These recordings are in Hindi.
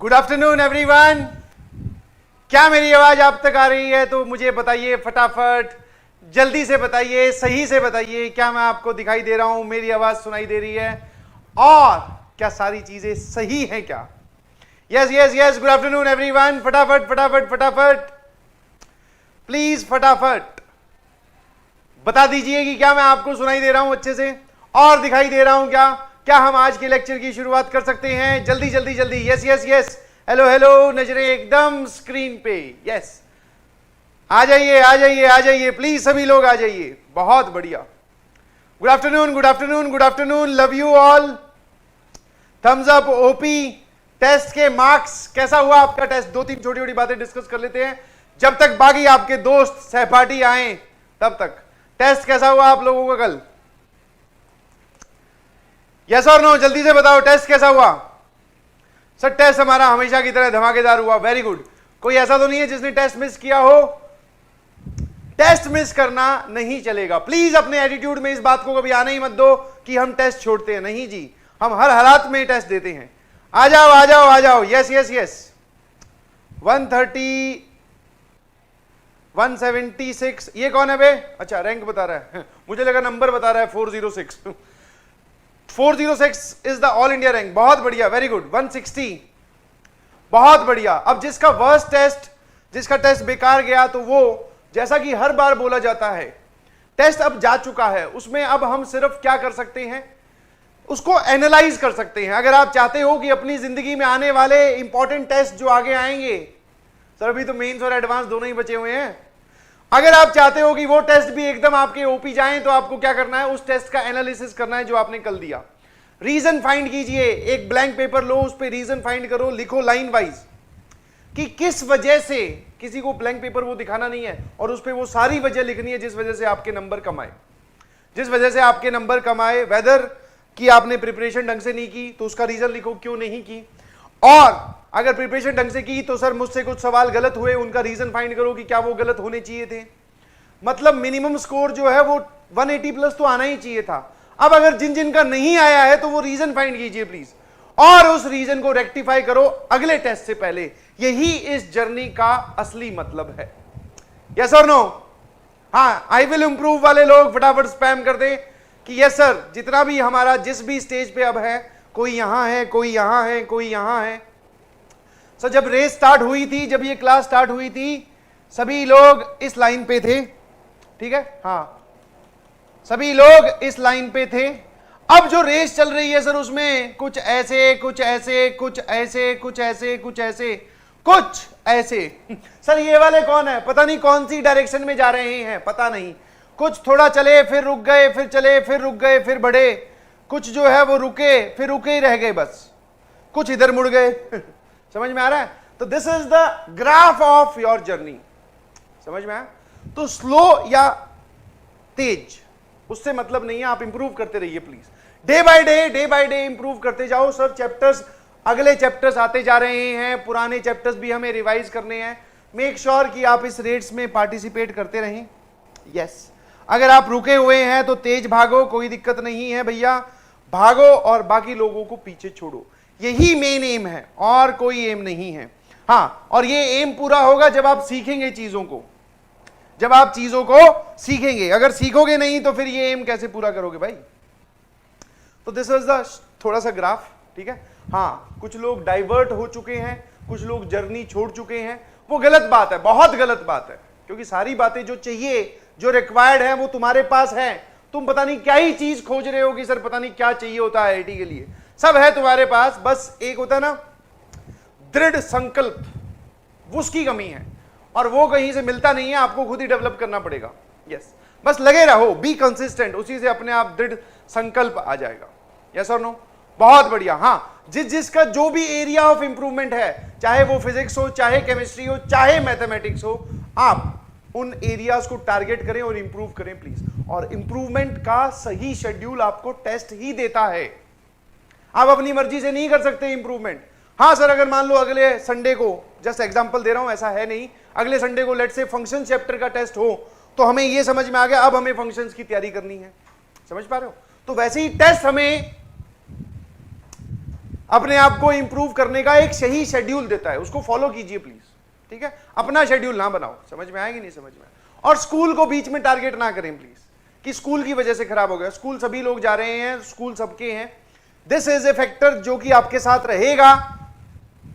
Good afternoon everyone. क्या मेरी आवाज आप तक आ रही है? तो मुझे बताइए फटाफट, जल्दी से बताइए, सही से बताइए, क्या मैं आपको दिखाई दे रहा हूं, मेरी आवाज सुनाई दे रही है, और क्या सारी चीजें सही हैं क्या? Yes yes yes, good afternoon everyone. फटाफट फटाफट फटाफट प्लीज फटाफट बता दीजिए कि क्या मैं आपको सुनाई दे रहा हूं अच्छे से और दिखाई दे रहा हूं क्या? क्या हम आज के लेक्चर की शुरुआत कर सकते हैं? जल्दी जल्दी जल्दी। Yes yes yes, hello hello, नजरें एकदम स्क्रीन पे। यस, आ जाइए आ जाइए आ जाइए, प्लीज सभी लोग आ जाइए। बहुत बढ़िया। Good afternoon good afternoon good afternoon, love you all. Thumbs up. OP, test के मार्क्स कैसा हुआ आपका टेस्ट? दो तीन छोटी छोटी बातें डिस्कस कर लेते हैं जब तक बाकी आपके दोस्त सहपाठी आए तब तक। टेस्ट कैसा हुआ आप लोगों का कल? यस और नो, जल्दी से बताओ, टेस्ट कैसा हुआ? सर टेस्ट हमारा हमेशा की तरह धमाकेदार हुआ। Very good. कोई ऐसा तो नहीं है जिसने टेस्ट मिस किया हो? टेस्ट मिस करना नहीं चलेगा। प्लीज अपने एटीट्यूड में इस बात को कभी आने ही मत दो कि हम टेस्ट छोड़ते हैं। नहीं जी, हम हर हालात में टेस्ट देते हैं। आ जाओ आ जाओ आ जाओ। Yes yes yes. 130 176, ये कौन है बे? अच्छा, रैंक बता रहा है, मुझे लगा नंबर बता रहा है। 406 406 is the all India rank. बहुत बढ़िया, वेरी गुड। 160, बहुत बढ़िया। अब जिसका वर्स्ट टेस्ट, जिसका टेस्ट बेकार गया, तो वो जैसा कि हर बार बोला जाता है, टेस्ट अब जा चुका है, उसमें अब हम सिर्फ क्या कर सकते हैं, उसको एनालाइज कर सकते हैं। अगर आप चाहते हो कि अपनी जिंदगी में आने वाले इंपॉर्टेंट टेस्ट जो आगे आएंगे, सर अभी तो मेंस और एडवांस दोनों ही बचे हुए हैं, अगर आप चाहते हो कि वो टेस्ट भी एकदम आपके ओपी जाएं, तो आपको क्या करना है, उस टेस्ट का एनालिसिस करना है जो आपने कल दिया। रीजन फाइंड कीजिए, एक ब्लैंक पेपर लो, उस पर रीजन फाइंड करो, लिखो लाइन वाइज कि किस वजह से। किसी को ब्लैंक पेपर वो दिखाना नहीं है और उस पर वो सारी वजह लिखनी है जिस वजह से आपके नंबर कम आए, जिस वजह से आपके नंबर कम आए। वेदर कि आपने प्रिपरेशन ढंग से नहीं की तो उसका रीजन लिखो, क्यों नहीं की, और अगर प्रिपरेशन ढंग से की तो सर मुझसे कुछ सवाल गलत हुए, उनका रीजन फाइंड करो कि क्या वो गलत होने चाहिए थे। मतलब मिनिमम स्कोर जो है वो 180 प्लस तो आना ही चाहिए था। अब अगर जिन जिन का नहीं आया है तो वो रीजन फाइंड कीजिए प्लीज, और उस रीजन को रेक्टिफाई करो अगले टेस्ट से पहले। यही इस जर्नी का असली मतलब है। यस और नो? हाँ, आई विल इंप्रूव वाले लोग फटाफट स्पैम कर दे कि यस सर। जितना भी हमारा जिस भी स्टेज पे अब है, कोई यहां है, कोई यहां है, कोई यहां है। सर जब रेस स्टार्ट हुई थी, जब ये क्लास स्टार्ट हुई थी, सभी लोग इस लाइन पे थे, ठीक है? हाँ, सभी लोग इस लाइन पे थे। अब जो रेस चल रही है सर, उसमें कुछ ऐसे, कुछ ऐसे, कुछ ऐसे, कुछ ऐसे, कुछ ऐसे, कुछ ऐसे। सर ये वाले कौन है? पता नहीं कौन सी डायरेक्शन में जा रहे हैं, पता नहीं। कुछ थोड़ा चले फिर रुक गए, फिर चले फिर रुक गए, फिर बढ़े। कुछ जो है वो रुके फिर रुके ही रह गए बस, कुछ इधर मुड़ गए। समझ में आ रहा है? तो this is the graph of your journey. समझ में आया? तो स्लो या तेज उससे मतलब नहीं है, आप इंप्रूव करते रहिए please. Day by day improve करते जाओ। सर चैप्टर्स, अगले चैप्टर्स आते जा रहे हैं, पुराने चैप्टर्स भी हमें रिवाइज करने हैं। मेक श्योर कि आप इस रेट्स में पार्टिसिपेट करते रहें। यस, अगर आप रुके हुए हैं तो तेज भागो, कोई दिक्कत नहीं है भैया, भागो और बाकी लोगों को पीछे छोड़ो। यही मेन एम है और कोई एम नहीं है। हाँ, और ये एम पूरा होगा जब आप सीखेंगे चीजों को, जब आप चीजों को सीखेंगे। अगर सीखोगे नहीं तो फिर ये एम कैसे पूरा करोगे भाई? तो दिस इज द थोड़ा सा ग्राफ, ठीक है? हाँ, कुछ लोग डाइवर्ट हो चुके हैं, कुछ लोग जर्नी छोड़ चुके हैं। वो गलत बात है, बहुत गलत बात है, क्योंकि सारी बातें जो चाहिए, जो रिक्वायर्ड है, वो तुम्हारे पास है। तुम पता नहीं क्या ही चीज खोज रहे हो कि सर पता नहीं क्या चाहिए होता है आईआईटी के लिए। सब है तुम्हारे पास, बस एक होता है ना दृढ़ संकल्प, उसकी कमी है और वो कहीं से मिलता नहीं है, आपको खुद ही डेवलप करना पड़ेगा। यस, बस लगे रहो, बी कंसिस्टेंट, उसी से अपने आप दृढ़ संकल्प आ जाएगा। यस और नो? बहुत बढ़िया। हाँ, जिसका जो भी एरिया ऑफ इंप्रूवमेंट है, चाहे वो फिजिक्स हो, चाहे केमिस्ट्री हो, चाहे मैथमेटिक्स हो, आप उन एरियाज को टारगेट करें और इंप्रूव करें प्लीज। और इंप्रूवमेंट का सही शेड्यूल आपको टेस्ट ही देता है, आप अपनी मर्जी से नहीं कर सकते इंप्रूवमेंट। हाँ सर, अगर मान लो अगले संडे को, जस्ट एग्जांपल दे रहा हूं, ऐसा है नहीं, अगले संडे को लेट से फंक्शन चैप्टर का टेस्ट हो, तो हमें ये समझ में आ गया अब हमें फंक्शंस की तैयारी करनी है। समझ पा रहे हो? तो वैसे ही टेस्ट हमें अपने आप को इंप्रूव करने का एक सही शेड्यूल देता है, उसको फॉलो कीजिए प्लीज, ठीक है? अपना शेड्यूल ना बनाओ। समझ में आएगी नहीं समझ में? और स्कूल को बीच में टारगेट ना करें प्लीज, कि स्कूल की वजह से खराब हो गया। स्कूल सभी लोग जा रहे हैं, स्कूल सबके हैं। दिस इज ए फैक्टर जो कि आपके साथ रहेगा,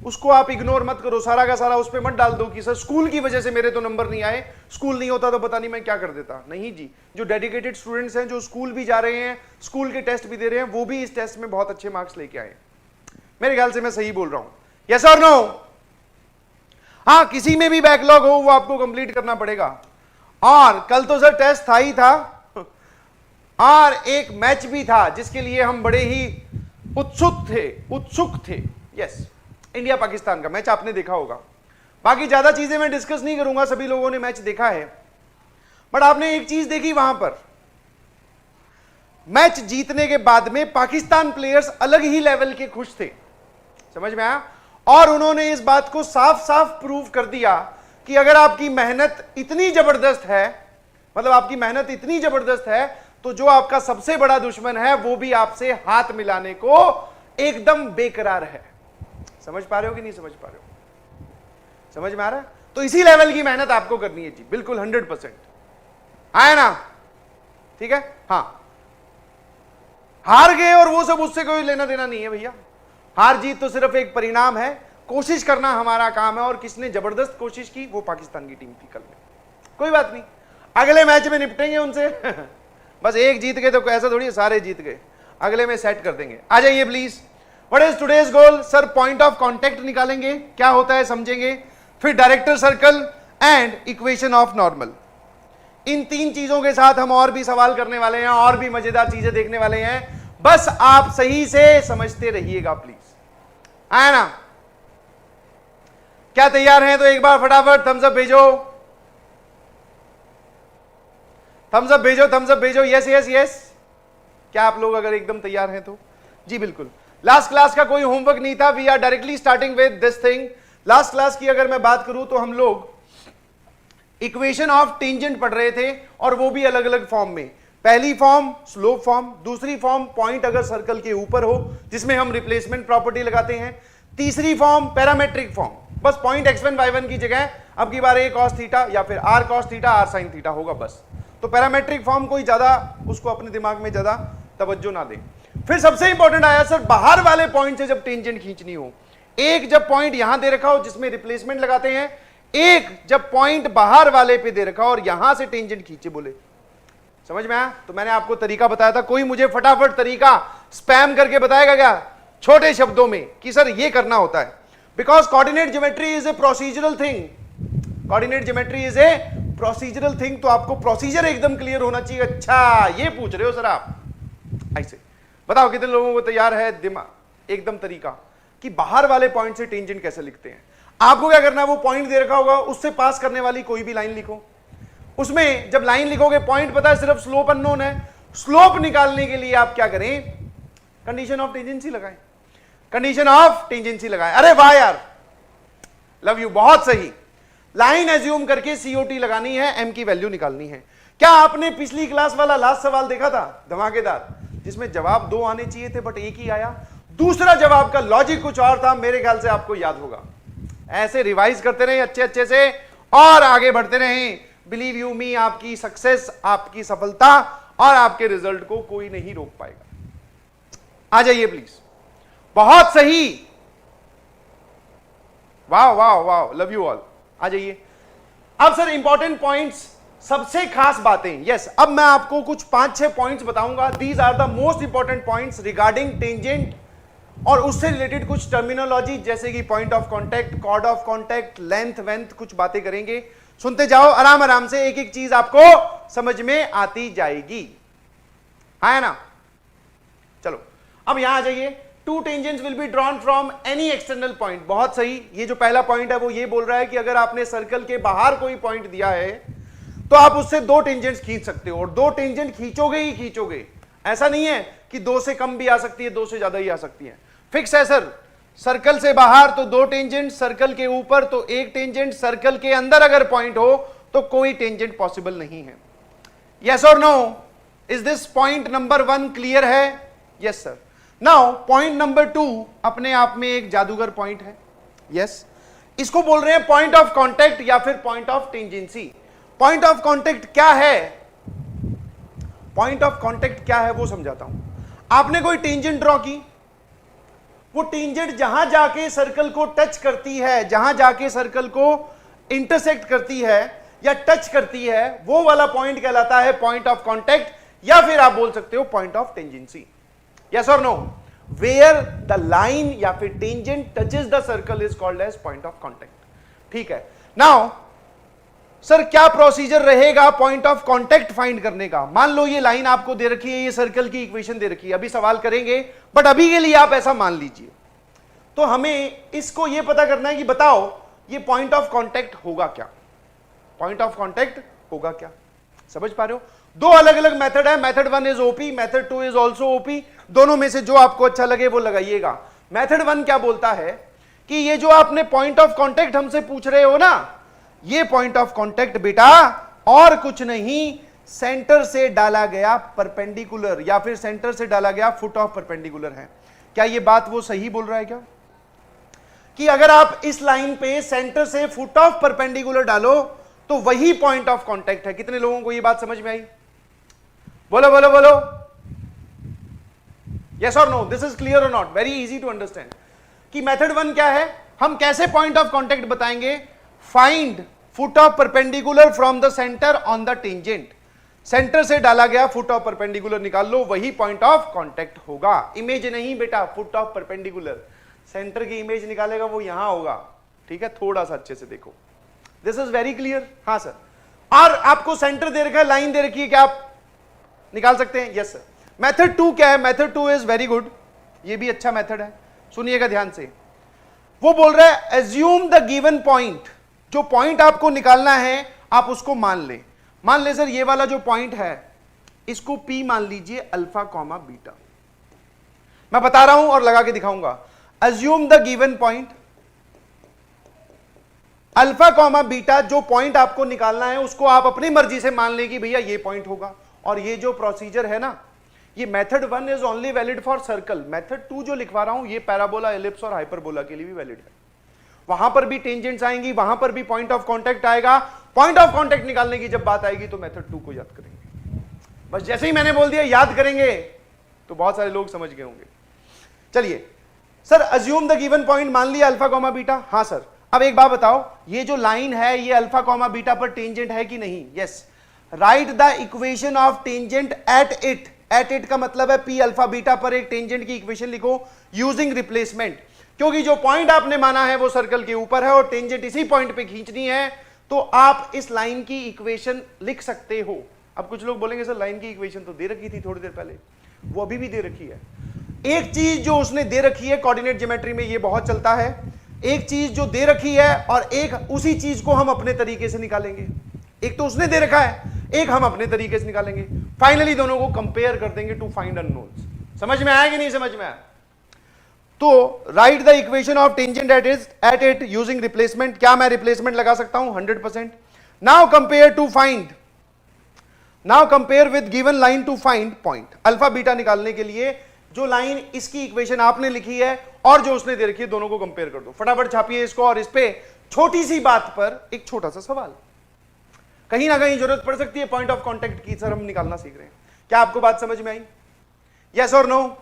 उसको आप इग्नोर मत करो, सारा का सारा उस पर मत डाल दो कि सर स्कूल की वजह से मेरे तो नंबर नहीं आए, स्कूल नहीं होता तो पता नहीं मैं क्या कर देता। नहीं जी, जो डेडिकेटेड स्टूडेंट्स हैं, जो स्कूल भी जा रहे हैं, स्कूल के टेस्ट भी दे रहे हैं, वो भी इस टेस्ट में बहुत अच्छे मार्क्स लेके आए। मेरे ख्याल से मैं सही बोल रहा हूं, यस और नो? हाँ, किसी में भी बैकलॉग हो वो आपको कंप्लीट करना पड़ेगा। और कल तो सर टेस्ट था ही था, और एक मैच भी था जिसके लिए हम बड़े ही उत्सुक थे। यस, इंडिया पाकिस्तान का मैच आपने देखा होगा। बाकी ज्यादा चीजें मैं डिस्कस नहीं करूंगा, सभी लोगों ने मैच देखा है। बट आपने एक चीज देखी, वहां पर मैच जीतने के बाद में पाकिस्तान प्लेयर्स अलग ही लेवल के खुश थे। समझ में आया? और उन्होंने इस बात को साफ साफ प्रूव कर दिया कि अगर आपकी मेहनत इतनी जबरदस्त है, मतलब आपकी मेहनत इतनी जबरदस्त है, तो जो आपका सबसे बड़ा दुश्मन है वो भी आपसे हाथ मिलाने को एकदम बेकरार है। समझ पा रहे हो कि नहीं समझ पा रहे हो? समझ में आ रहा है? तो इसी लेवल की मेहनत आपको करनी है जी, बिल्कुल 100%। आया ना? ठीक है? हां, हार गए और वो सब, उससे कोई लेना देना नहीं है भैया। हार जीत तो सिर्फ एक परिणाम है, कोशिश करना हमारा काम है। और किसने जबरदस्त कोशिश की? वो पाकिस्तान की टीम थी कल में। कोई बात नहीं, अगले मैच में निपटेंगे उनसे। बस एक जीत गए तो ऐसा थोड़ी सारे जीत गए, अगले में सेट कर देंगे। आ जाइए please. What is today's goal? Sir point of contact निकालेंगे, क्या होता है समझेंगे, फिर director circle and equation of normal. इन तीन चीजों के साथ हम और भी सवाल करने वाले हैं, और भी मजेदार चीजें देखने वाले हैं। बस आप सही से समझते रहिएगा प्लीज। आया ना? क्या तैयार हैं? तो एक बार फटाफट थम्स अप भेजो, थम्स अप भेजो, थम्स अप भेजो। Yes yes yes. क्या आप लोग अगर एकदम तैयार हैं तो? जी बिल्कुल। लास्ट क्लास का कोई होमवर्क नहीं था, we are directly starting with this thing. Last class की अगर मैं बात करूं तो हम लोग इक्वेशन ऑफ टेंजेंट पढ़ रहे थे, और वो भी अलग अलग फॉर्म में। पहली फॉर्म स्लोप फॉर्म, दूसरी फॉर्म पॉइंट अगर सर्कल के ऊपर हो जिसमें हम रिप्लेसमेंट प्रॉपर्टी लगाते हैं, तीसरी फॉर्म पैरामेट्रिक फॉर्म। बस पॉइंट x1 y1 की जगह अब की बार a cos थीटा या फिर r cos theta r sin theta होगा बस। तो पैरामेट्रिक फॉर्म कोई ज्यादा उसको अपने दिमाग में ज्यादा तवज्जो ना दें। फिर सबसे इंपॉर्टेंट आया सर, बाहर वाले पॉइंट से जब टेंजेंट खींचनी हो। एक जब पॉइंट यहां दे रखा हो जिसमें रिप्लेसमेंट लगाते हैं, एक जब पॉइंट बाहर वाले पे दे रखा हो और यहां से टेंजेंट खींचे बोले। समझ में आया? तो मैंने आपको तरीका बताया था, कोई मुझे फटाफट तरीका स्पैम करके बताएगा क्या छोटे शब्दों में कि सर ये करना होता है। Because coordinate geometry is a procedural thing, coordinate geometry is a procedural thing. तो आपको प्रोसीजर एकदम क्लियर होना चाहिए। अच्छा ये पूछ रहे हो सर आप, ऐसे बताओ कितने लोगों को तैयार है दिमाग एकदम तरीका कि बाहर वाले पॉइंट से टेंजेंट कैसे लिखते हैं। आपको क्या करना है, वो पॉइंट दे रखा होगा, उससे पास करने वाली कोई भी लाइन लिखो। उसमें जब लाइन लिखोगे, पॉइंट पता है, सिर्फ स्लोप अननोन है। स्लोप निकालने के लिए आप क्या करें, कंडीशन ऑफ टेंजेंसी लगाएं, कंडीशन ऑफ टेंजेंसी लगाएं। अरे वाह यार, लव यू, बहुत सही। लाइन एज्यूम करके सीओटी लगानी है, एम की वैल्यू निकालनी है। क्या आपने पिछली क्लास वाला लास्ट सवाल देखा था, धमाकेदार, जिसमें जवाब दो आने चाहिए थे बट एक ही आया। दूसरा जवाब का लॉजिक कुछ और था, मेरे ख्याल से आपको याद होगा। ऐसे रिवाइज करते रहे अच्छे अच्छे से और आगे बढ़ते रहे। बिलीव यू मी, आपकी सक्सेस, आपकी सफलता और आपके रिजल्ट को कोई नहीं रोक पाएगा। आ जाइए प्लीज। बहुत सही, वाह वाह वाह, लव यू ऑल। आ जाइए। अब सर इंपॉर्टेंट पॉइंट्स, सबसे खास बातें। यस, अब मैं आपको कुछ 5-6 पॉइंट्स बताऊंगा। These are the most important points regarding tangent, और उससे रिलेटेड कुछ टर्मिनोलॉजी जैसे कि point of contact, chord of contact, length वेंथ, कुछ बातें करेंगे। सुनते जाओ आराम आराम से, एक एक चीज आपको समझ में आती जाएगी। है ना? चलो अब यहां आ जाइए। To tangents will be drawn from any external point. बहुत सही। ये जो पहला पॉइंट है वो ये बोल रहा है कि अगर आपने सर्कल के बाहर कोई पॉइंट दिया है तो आप उससे दो टेंजेंट्स खींच सकते हो, और दो टेंजेंट खींचोगे ही खींचोगे। ऐसा नहीं है कि दो से कम भी आ सकती है, दो से ज्यादा ही आ सकती है। फिक्स है सर, सर्कल से बाहर तो दो टेंजेंट, सर्कल के ऊपर तो एक टेंजेंट, सर्कल के अंदर अगर पॉइंट हो तो कोई टेंजेंट पॉसिबल नहीं है। यस और no? Is this point number 1 clear है? Yes sir. Now point number 2 अपने आप में एक जादूगर पॉइंट है। यस, इसको बोल रहे हैं पॉइंट ऑफ कांटेक्ट या फिर point of tangency. Point of contact क्या है, पॉइंट ऑफ कांटेक्ट क्या है वो समझाता हूं। आपने कोई टेंजेंट ड्रॉ की, वो टेंजेंट जहां जाके सर्कल को टच करती है, जहां जाके सर्कल को इंटरसेक्ट करती है या टच करती है, वो वाला पॉइंट कहलाता है पॉइंट ऑफ कांटेक्ट, या फिर आप बोल सकते हो पॉइंट ऑफ टेंजेंसी। यस और नो? वेयर द लाइन या फिर tangent touches the circle is called as point of contact. ठीक है, नाउ सर क्या प्रोसीजर रहेगा पॉइंट ऑफ कांटेक्ट फाइंड करने का? मान लो ये लाइन आपको दे रखी है, ये सर्कल की इक्वेशन दे रखी है, अभी सवाल करेंगे, बट अभी के लिए आप ऐसा मान लीजिए। तो हमें इसको ये पता करना है कि बताओ ये पॉइंट ऑफ कांटेक्ट होगा क्या, पॉइंट ऑफ कांटेक्ट होगा क्या? समझ पा रहे हो? दो अलग अलग मेथड है, method 1 is OP, method 2 is also OP, दोनों में से जो आपको अच्छा लगे वो लगाइएगा। मेथड 1 क्या बोलता है कि ये जो आपने पॉइंट ऑफ कांटेक्ट हमसे पूछ रहे हो ना, ये पॉइंट ऑफ कांटेक्ट बेटा और कुछ नहीं, सेंटर से डाला गया परपेंडिकुलर या फिर सेंटर से डाला गया फुट ऑफ परपेंडिकुलर है। क्या ये बात वो सही बोल रहा है क्या कि अगर आप इस लाइन पे सेंटर से फुट ऑफ परपेंडिकुलर डालो तो वही पॉइंट ऑफ कांटेक्ट है? कितने लोगों को ये बात समझ में आई? बोलो बोलो बोलो, यस और नो? दिस इज क्लियर और not? Very easy to understand कि मेथड 1 क्या है, हम कैसे पॉइंट ऑफ कांटेक्ट बताएंगे? Find foot of perpendicular from the centre on the tangent. Centre से डाला गया फुट ऑफ परपेंडिकुलर निकाल लो, वही पॉइंट ऑफ कांटेक्ट होगा। इमेज नहीं बेटा, फुट ऑफ परपेंडिकुलर, सेंटर की इमेज निकालेगा वो यहां होगा। ठीक है, थोड़ा सा अच्छे से देखो, दिस इज वेरी क्लियर। हाँ सर, और आपको सेंटर दे रखा है, लाइन दे रखी है, क्या आप निकाल सकते हैं? Yes sir. मेथड 2 क्या है? मेथड 2 इज वेरी गुड, ये भी अच्छा मेथड है, सुनिएगा ध्यान से। वो बोल रहा है एज्यूम द गिवन पॉइंट, जो पॉइंट आपको निकालना है आप उसको मान ले। मान ले सर ये वाला जो पॉइंट है इसको P मान लीजिए अल्फा कॉमा बीटा। मैं बता रहा हूं और लगा के दिखाऊंगा। Assume the given point alpha comma beta, जो पॉइंट आपको निकालना है उसको आप अपनी मर्जी से मान ले कि भैया ये पॉइंट होगा। और ये जो प्रोसीजर है ना, ये method 1 is only valid for circle, method 2 जो लिखवा रहा हूं ये पैराबोला, एलिप्स और हाइपरबोला के लिए भी वैलिड है। वहां पर भी टेंजेंट्स आएंगी, वहां पर भी पॉइंट ऑफ कांटेक्ट आएगा। पॉइंट ऑफ कांटेक्ट निकालने की जब बात आएगी तो मेथड 2 को याद करेंगे। बस जैसे ही मैंने बोल दिया याद करेंगे तो बहुत सारे लोग समझ गए होंगे। चलिए sir, assume the given point, मान लिया अल्फा कॉमा बीटा। हाँ सर, अब एक बात बताओ, ये जो लाइन है ये अल्फा कॉमा बीटा पर टेंजेंट है कि नहीं? Yes. Right the equation of tangent at it. At it का मतलब है पी अल्फा बीटा पर एक टेंजेंट की इक्वेशन लिखो यूजिंग रिप्लेसमेंट, क्योंकि जो पॉइंट आपने माना है वो सर्कल के ऊपर है और टेंजेंट इसी पॉइंट पे खींचनी है, तो आप इस लाइन की इक्वेशन लिख सकते हो। अब कुछ लोग बोलेंगे सर लाइन की इक्वेशन तो दे रखी थी थोड़ी देर पहले, वो अभी भी दे रखी है। एक चीज जो उसने दे रखी है, कोऑर्डिनेट ज्योमेट्री में ये बहुत चलता है, एक चीज जो दे रखी है और एक उसी चीज को हम अपने तरीके से निकालेंगे। एक तो उसने दे रखा है, एक हम अपने तरीके से निकालेंगे, फाइनली दोनों को कंपेयर कर देंगे टू फाइंड अननोन्स। समझ में आया कि नहीं समझ में आया? तो right the equation of tangent at it using replacement. क्या मैं रिप्लेसमेंट लगा सकता हूं? 100%। Now compare to find, now compare with given line to find point. Alpha beta निकालने के लिए जो लाइन इसकी इक्वेशन आपने लिखी है और जो उसने दे रखी है, दोनों को कंपेयर कर दो। फटाफट छापिए इसको। और इस पे छोटी सी बात पर एक छोटा सा सवाल, कहीं ना कहीं जरूरत पड़ सकती है पॉइंट ऑफ कांटेक्ट की। सर हम निकालना सीख रहे हैं, क्या आपको बात समझ में आई? यस और नो?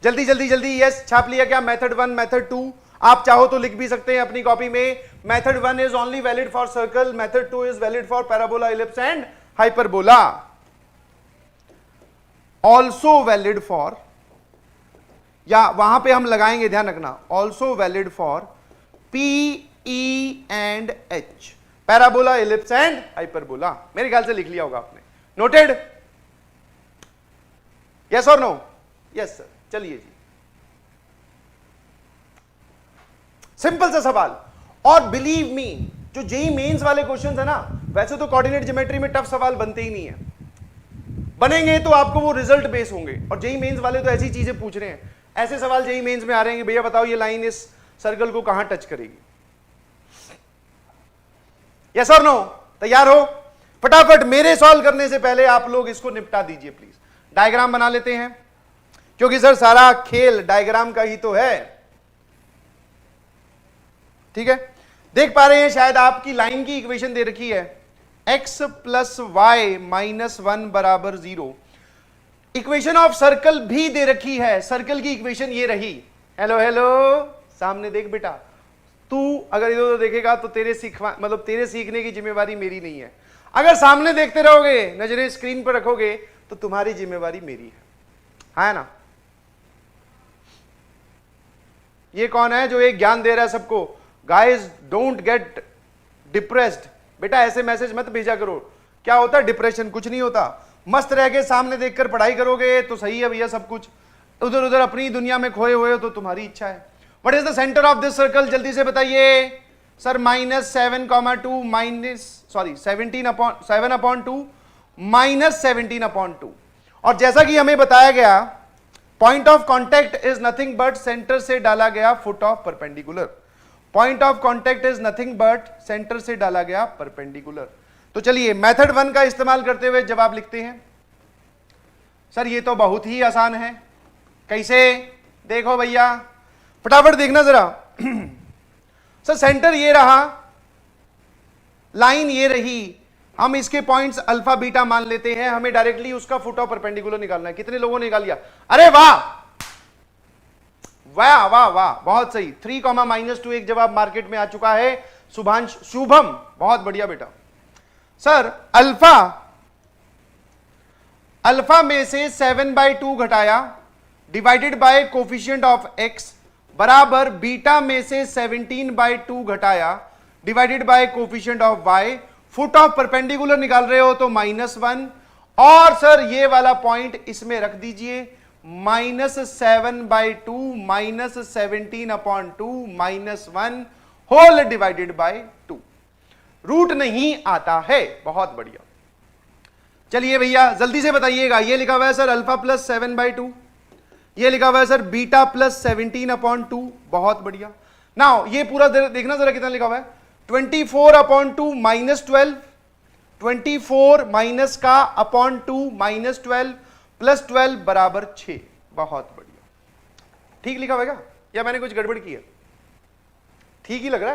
जल्दी जल्दी जल्दी यस छाप लिया क्या? मेथड 1, मेथड 2, आप चाहो तो लिख भी सकते हैं अपनी कॉपी में। Method 1 is only valid for circle, method 2 is valid for parabola, ellipse and hyperbola. Also valid for, या वहां पे हम लगाएंगे, ध्यान रखना, also valid for P, E and H, parabola, ellipse and hyperbola. मेरे ख्याल से लिख लिया होगा आपने। नोटेड? यस और नो? Yes sir. चलिए जी, सिंपल सा सवाल। और बिलीव मी, जो जेई मेंस वाले क्वेश्चंस है ना, वैसे तो कोऑर्डिनेट ज्योमेट्री में टफ सवाल बनते ही नहीं है, बनेंगे तो आपको वो रिजल्ट बेस होंगे। और जेई मेंस वाले तो ऐसी चीजें पूछ रहे हैं, ऐसे सवाल जेई मेंस में आ रहे हैं कि भैया बताओ ये लाइन इस सर्कल को कहां टच करेगी। यस और नो? तैयार हो? फटाफट मेरे सॉल्व करने से पहले आप लोग इसको निपटा दीजिए प्लीज। डायग्राम बना लेते हैं। क्योंकि सर सारा खेल डायग्राम का ही तो है। ठीक है, देख पा रहे हैं शायद, आपकी लाइन की इक्वेशन दे रखी है x प्लस वाई माइनस 1 बराबर 0। इक्वेशन ऑफ सर्कल भी दे रखी है, सर्कल की इक्वेशन ये रही। हेलो हेलो, सामने देख बेटा, तू अगर इधर उधर देखेगा तो तेरे सीखने की जिम्मेवारी मेरी नहीं है। अगर सामने देखते रहोगे, नजरें स्क्रीन पर रखोगे, तो तुम्हारी जिम्मेवारी मेरी है ना? ये कौन है जो एक ज्ञान दे रहा है सबको? Guys don't get depressed. बेटा ऐसे मैसेज मत भेजा करो। क्या होता है डिप्रेशन? कुछ नहीं होता। मस्त रह के सामने देखकर पढ़ाई करोगे तो सही है भैया सब कुछ। उधर उधर अपनी दुनिया में खोए हुए हो तो तुम्हारी इच्छा है। What is the centre of this circle? जल्दी से बताइए सर। -7,2 7/2 -17/2। और जैसा कि हमें बताया गया, point of contact is nothing but centre से डाला गया foot of perpendicular. Point of contact is nothing but centre से डाला गया परपेंडिकुलर। तो चलिए मेथड 1 का इस्तेमाल करते हुए जवाब लिखते हैं। सर ये तो बहुत ही आसान है। कैसे? देखो भैया, फटाफट देखना जरा। सर सेंटर ये रहा, लाइन ये रही, हम इसके पॉइंट्स अल्फा बीटा मान लेते हैं। हमें डायरेक्टली उसका फुट ऑफ परपेंडिकुलर निकालना है। कितने लोगों ने निकाल लिया? अरे वाह वाह वाह वाह, बहुत सही। 3, -2 एक जवाब मार्केट में आ चुका है। शुभांश, शुभम, बहुत बढ़िया बेटा। सर अल्फा में से 7/2 घटाया divided by coefficient of x बराबर बीटा में से 17/2 घटाया divided by coefficient of y। Foot of perpendicular निकाल रहे हो तो -1, और सर ये वाला पॉइंट इसमें रख दीजिए, -7/2 -17/2 -1 होल डिवाइडेड बाय 2। रूट नहीं आता है। बहुत बढ़िया। चलिए भैया जल्दी से बताइएगा, ये लिखा हुआ है सर अल्फा प्लस 7/2, ये लिखा हुआ है सर बीटा प्लस 17/2। बहुत बढ़िया। नाउ ये पूरा देखना जरा कितना लिखा हुआ है, 24/2 -12, 24 माइनस का अपॉन 2 -12 प्लस 12 बराबर 6। बहुत बढ़िया। ठीक लिखा हुआ है क्या, या मैंने कुछ गड़बड़ की है? ठीक ही लग रहा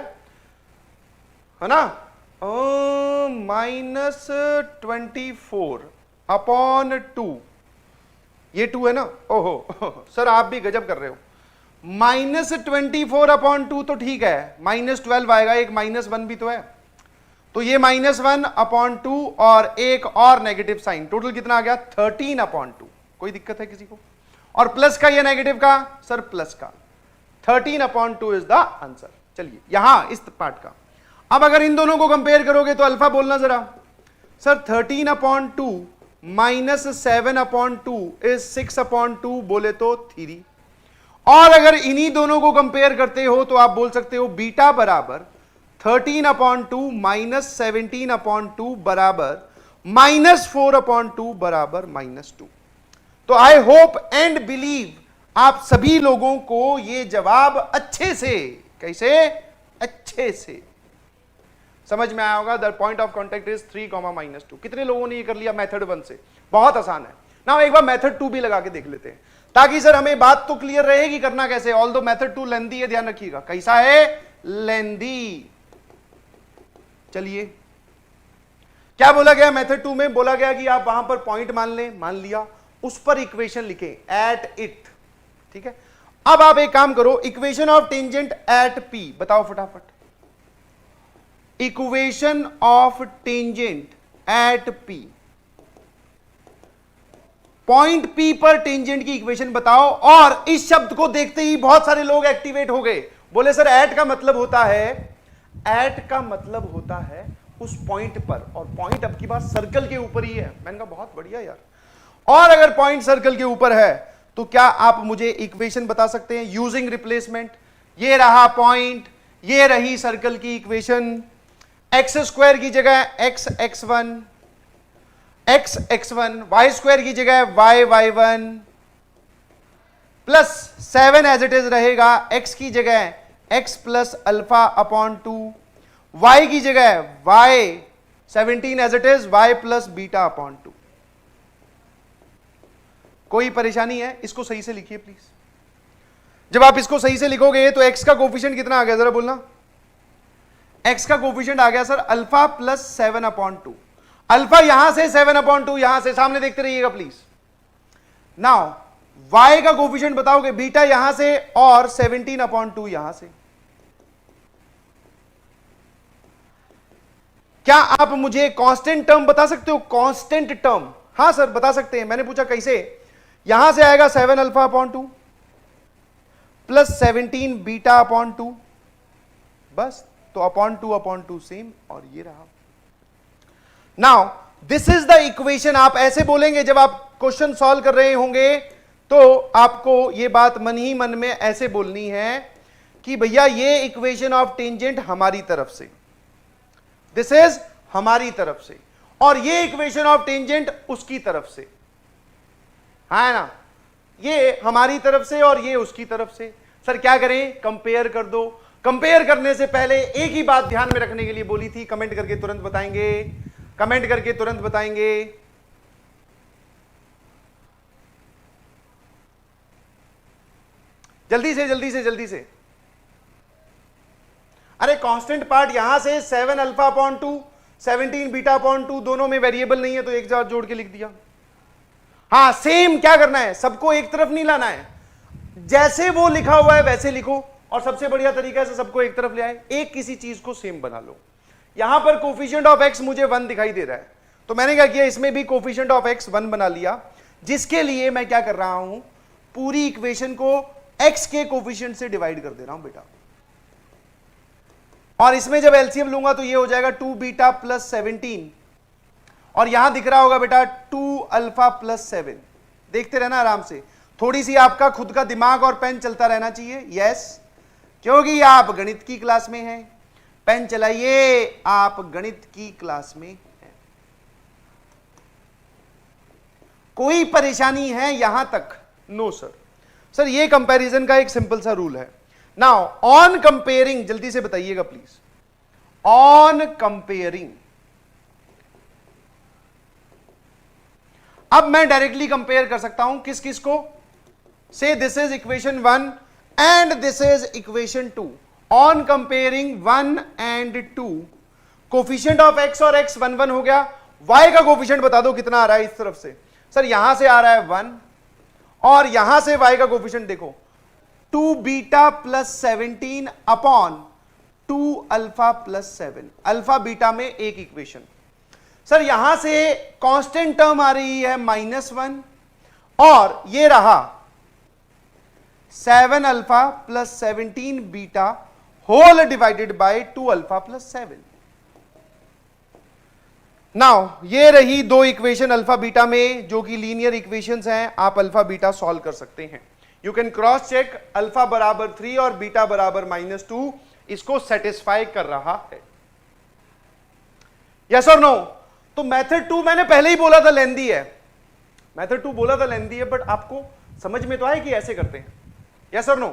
है ना? -24 अपॉन 2, ये 2 है ना? ओहो सर आप भी गजब कर रहे हो। -24/2 तो ठीक है, -12 आएगा, एक -1 भी तो है, तो ये -1/2 और एक और नेगेटिव साइन, टोटल कितना आ गया? 13/2। कोई दिक्कत है किसी को? और प्लस का या नेगेटिव का? सर प्लस का। 13/2 इज द आंसर। चलिए यहां इस पार्ट का। अब अगर इन दोनों को कंपेयर करोगे तो अल्फा बोलना जरा। सर 13/2 -7/2 इज 6/2 बोले तो 3। और अगर इन्हीं दोनों को कंपेयर करते हो तो आप बोल सकते हो बीटा बराबर 13/2 -17/2 बराबर -4/2 बराबर -2। तो आई होप एंड बिलीव आप सभी लोगों को ये जवाब अच्छे से, कैसे अच्छे से समझ में आया होगा। The point of contact is 3, -2। कितने लोगों ने ये कर लिया मेथड 1 से? बहुत आसान है ना। एक बार मेथड 2 भी लगा के देख लेते हैं, ताकि सर हमें बात तो क्लियर रहेगी करना कैसे। ऑल दो मेथड 2 लेंदी है, ध्यान रखिएगा। कैसा है? लेंदी। चलिए क्या बोला गया मेथड 2 में? बोला गया कि आप वहां पर पॉइंट मान लें, मान लिया, उस पर इक्वेशन लिखें एट इट। ठीक है, अब आप एक काम करो, equation of tangent eight P बताओ फटाफट। Equation of tangent eight P, point P पर टेंजेंट की इक्वेशन बताओ। और इस शब्द को देखते ही बहुत सारे लोग एक्टिवेट हो गए, बोले सर एट का मतलब होता है, एट का मतलब होता है उस पॉइंट पर, और पॉइंट अब की बार सर्कल के ऊपर ही है। मैंने कहा बहुत बढ़िया यार। और अगर पॉइंट सर्कल के ऊपर है तो क्या आप मुझे इक्वेशन बता सकते हैं यूजिंग रिप्लेसमेंट? ये रहा पॉइंट, ये रही सर्कल की इक्वेशन। एक्स स्क्वायर की जगह x x1, x x1, Y square की जगह y y1 plus 7 as it is रहेगा। x की जगह x plus alpha upon 2, y की जगह y 17 as it is y plus beta upon 2। कोई परेशानी है? इसको सही से लिखिए प्लीज। जब आप इसको सही से लिखोगे तो x का कोफिशिएंट कितना आ गया जरा बोलना। x का कोफिशिएंट आ गया सर अल्फा प्लस 7/2। अल्फा यहां से 7/2 यहां से, सामने देखते रहिएगा प्लीज। नाउ y का कोफिशिएंट बताओगे, बीटा यहां से और 17/2 यहां से। क्या आप मुझे कांस्टेंट टर्म बता सकते हो? कांस्टेंट टर्म, हां सर बता सकते हैं। मैंने पूछा कैसे? यहां से आएगा 7α/2 प्लस 17 बीटा/2, बस। तो अपॉन टू सेम, और ये रहा। Now this is the equation. आप ऐसे बोलेंगे जब आप क्वेश्चन सॉल्व कर रहे होंगे, तो आपको ये बात मन ही मन में ऐसे बोलनी है कि भैया ये इक्वेशन ऑफ टेंजेंट हमारी तरफ से, दिस इज हमारी तरफ से, और ये इक्वेशन ऑफ टेंजेंट उसकी तरफ से, है ना? ये हमारी तरफ से और ये उसकी तरफ से। सर क्या करें? कंपेयर कर दो। कंपेयर करने से पहले एक ही बात ध्यान में रखने के लिए बोली थी, कमेंट करके तुरंत बताएंगे, कमेंट करके तुरंत बताएंगे। जल्दी से जल्दी से जल्दी से। अरे कांस्टेंट पार्ट यहां से 7α/2 17 बीटा/2 दोनों में वेरिएबल नहीं है, तो एक साथ जोड़ के लिख दिया। हां सेम क्या करना है, सबको एक तरफ नहीं लाना है, जैसे वो लिखा हुआ है वैसे लिखो, और सबसे बढ़िया तरीका से सबको एक तरफ ले आए, एक किसी चीज को सेम बना लो। यहां पर कोफिशिएंट ऑफ x मुझे 1 दिखाई दे रहा है, तो मैंने क्या किया, इसमें भी कोफिशिएंट ऑफ x 1 बना लिया, जिसके लिए मैं क्या कर रहा हूं, पूरी इक्वेशन को x के कोफिशिएंट से डिवाइड कर दे रहा हूं बेटा। और इसमें जब एलसीएम लूंगा तो ये हो जाएगा 2 बीटा प्लस 17, और यहां दिख रहा होगा बेटा 2 अल्फा प्लस 7। देखते रहना आराम से, थोड़ी सी आपका खुद का दिमाग और पेन चलता रहना चाहिए। यस, क्योंकि आप गणित की क्लास में हैं, पेन चलाइए, आप गणित की क्लास में हैं। कोई परेशानी है यहां तक? No sir. सर ये कंपैरिजन का एक सिंपल सा रूल है। नाउ ऑन कंपेयरिंग, जल्दी से बताइएगा प्लीज, ऑन कंपेयरिंग, अब मैं डायरेक्टली कंपेयर कर सकता हूं किस किस को? से this is equation 1 and this is equation 2। On comparing 1 and 2, coefficient of x और x 1 1 हो गया। y का कोफिशिएंट बता दो कितना आ रहा है इस तरफ से। सर यहां से आ रहा है 1, और यहां से y का कोफिशिएंट देखो 2 beta plus 17 upon 2 alpha plus 7। Alpha beta में एक इक्वेशन। सर यहां से कांस्टेंट टर्म आ रही है -1, और ये रहा 7 alpha plus 17 beta whole divided by 2 alpha plus 7। Now ये रही दो इक्वेशन अल्फा बीटा में, जो कि लीनियर इक्वेशंस हैं। आप अल्फा बीटा सॉल्व कर सकते हैं। You can cross check, alpha बराबर 3 और बीटा बराबर -2 इसको सेटिस्फाई कर रहा है। यस और नो? तो मेथड 2 मैंने पहले ही बोला था लेंदी है, मेथड 2 बोला था लेंदी है, बट आपको समझ में तो आए कि ऐसे करते हैं। यस और नो?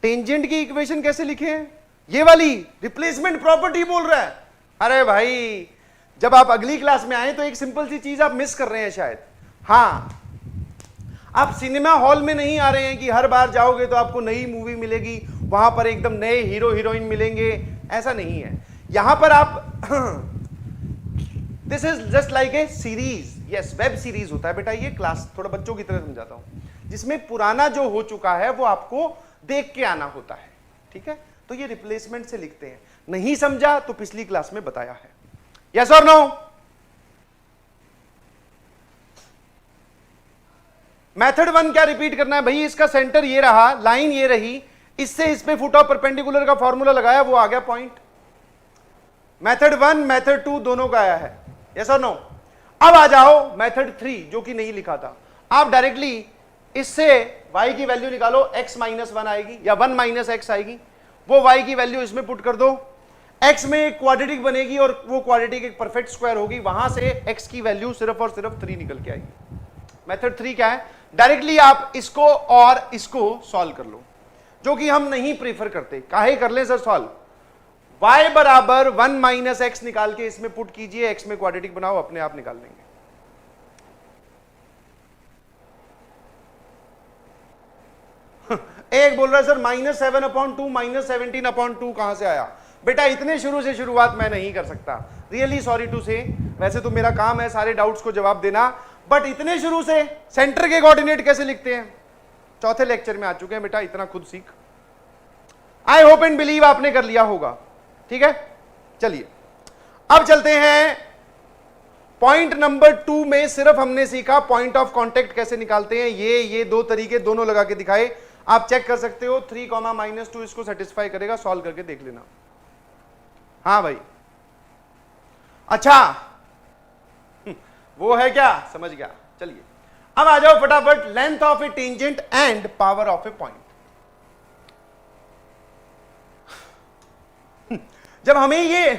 टेंजेंट की इक्वेशन कैसे लिखे हैं? ये वाली रिप्लेसमेंट प्रॉपर्टी बोल रहा है। अरे भाई जब आप अगली क्लास में आए तो एक सिंपल सी चीज आप मिस कर रहे हैं शायद। हां, आप सिनेमा हॉल में नहीं आ रहे हैं कि हर बार जाओगे तो आपको नई मूवी मिलेगी, वहां पर एकदम नए हीरो हीरोइन मिलेंगे, ऐसा नहीं है। यहां पर आप this is just like a series. Yes, web series होता है बेटा ये। क्लास थोड़ा बच्चों की तरह समझाता हूं, जिसमें पुराना जो हो चुका है वो आपको देख के आना होता है। ठीक है, तो ये रिप्लेसमेंट से लिखते हैं। नहीं समझा तो पिछली क्लास में बताया है। यस और नो? मेथड 1 क्या रिपीट करना है भाई? इसका सेंटर ये रहा, लाइन ये रही, इससे इसमें फुट ऑफ परपेंडिकुलर का फॉर्मूला लगाया, वो आ गया पॉइंट। मेथड 1 मेथड 2 दोनों का आया है। यस और नो? अब आ जाओ मेथड 3 जो कि नहीं लिखा था। आप डायरेक्टली इससे y की वैल्यू निकालो, x -1 आएगी या 1 - x आएगी, वो y की वैल्यू इसमें पुट कर दो, x में एक क्वाड्रेटिक बनेगी और वो क्वाड्रेटिक एक परफेक्ट स्क्वायर होगी, वहां से x की वैल्यू सिर्फ और सिर्फ 3 निकल के आएगी। मेथड 3 क्या है? डायरेक्टली आप इसको और इसको सॉल्व कर लो, जो कि हम नहीं प्रीफर करते। काहे कर लें सर सॉल्व? y बराबर 1 माइनस एक्स निकाल के इसमें पुट कीजिए, x में क्वाड्रेटिक बनाओ, अपने आप निकाल लेंगे। एक बोल रहा है सर -7/2 -17/2 कहां से आया? बेटा इतने शुरू से शुरुआत मैं नहीं कर सकता, रियली सॉरी टू से। वैसे तो मेरा काम है सारे डाउट्स को जवाब देना, बट इतने शुरू से सेंटर के कोऑर्डिनेट कैसे लिखते हैं? चौथे लेक्चर में आ चुके हैं बेटा, इतना खुद सीख। आई होप एंड बिलीव आपने कर लिया होगा, ठीक है। चलिए अब चलते हैं पॉइंट नंबर 2 में। सिर्फ हमने सीखा पॉइंट ऑफ कांटेक्ट कैसे निकालते हैं, ये दो तरीके दोनों लगा के दिखाए, आप चेक कर सकते हो। 3, -2 इसको सेटिस्फाई करेगा, सॉल्व करके देख लेना। हाँ भाई, अच्छा वो है क्या, समझ गया। चलिए अब आ जाओ फटाफट, length of A tangent and power of a point. जब हमें ये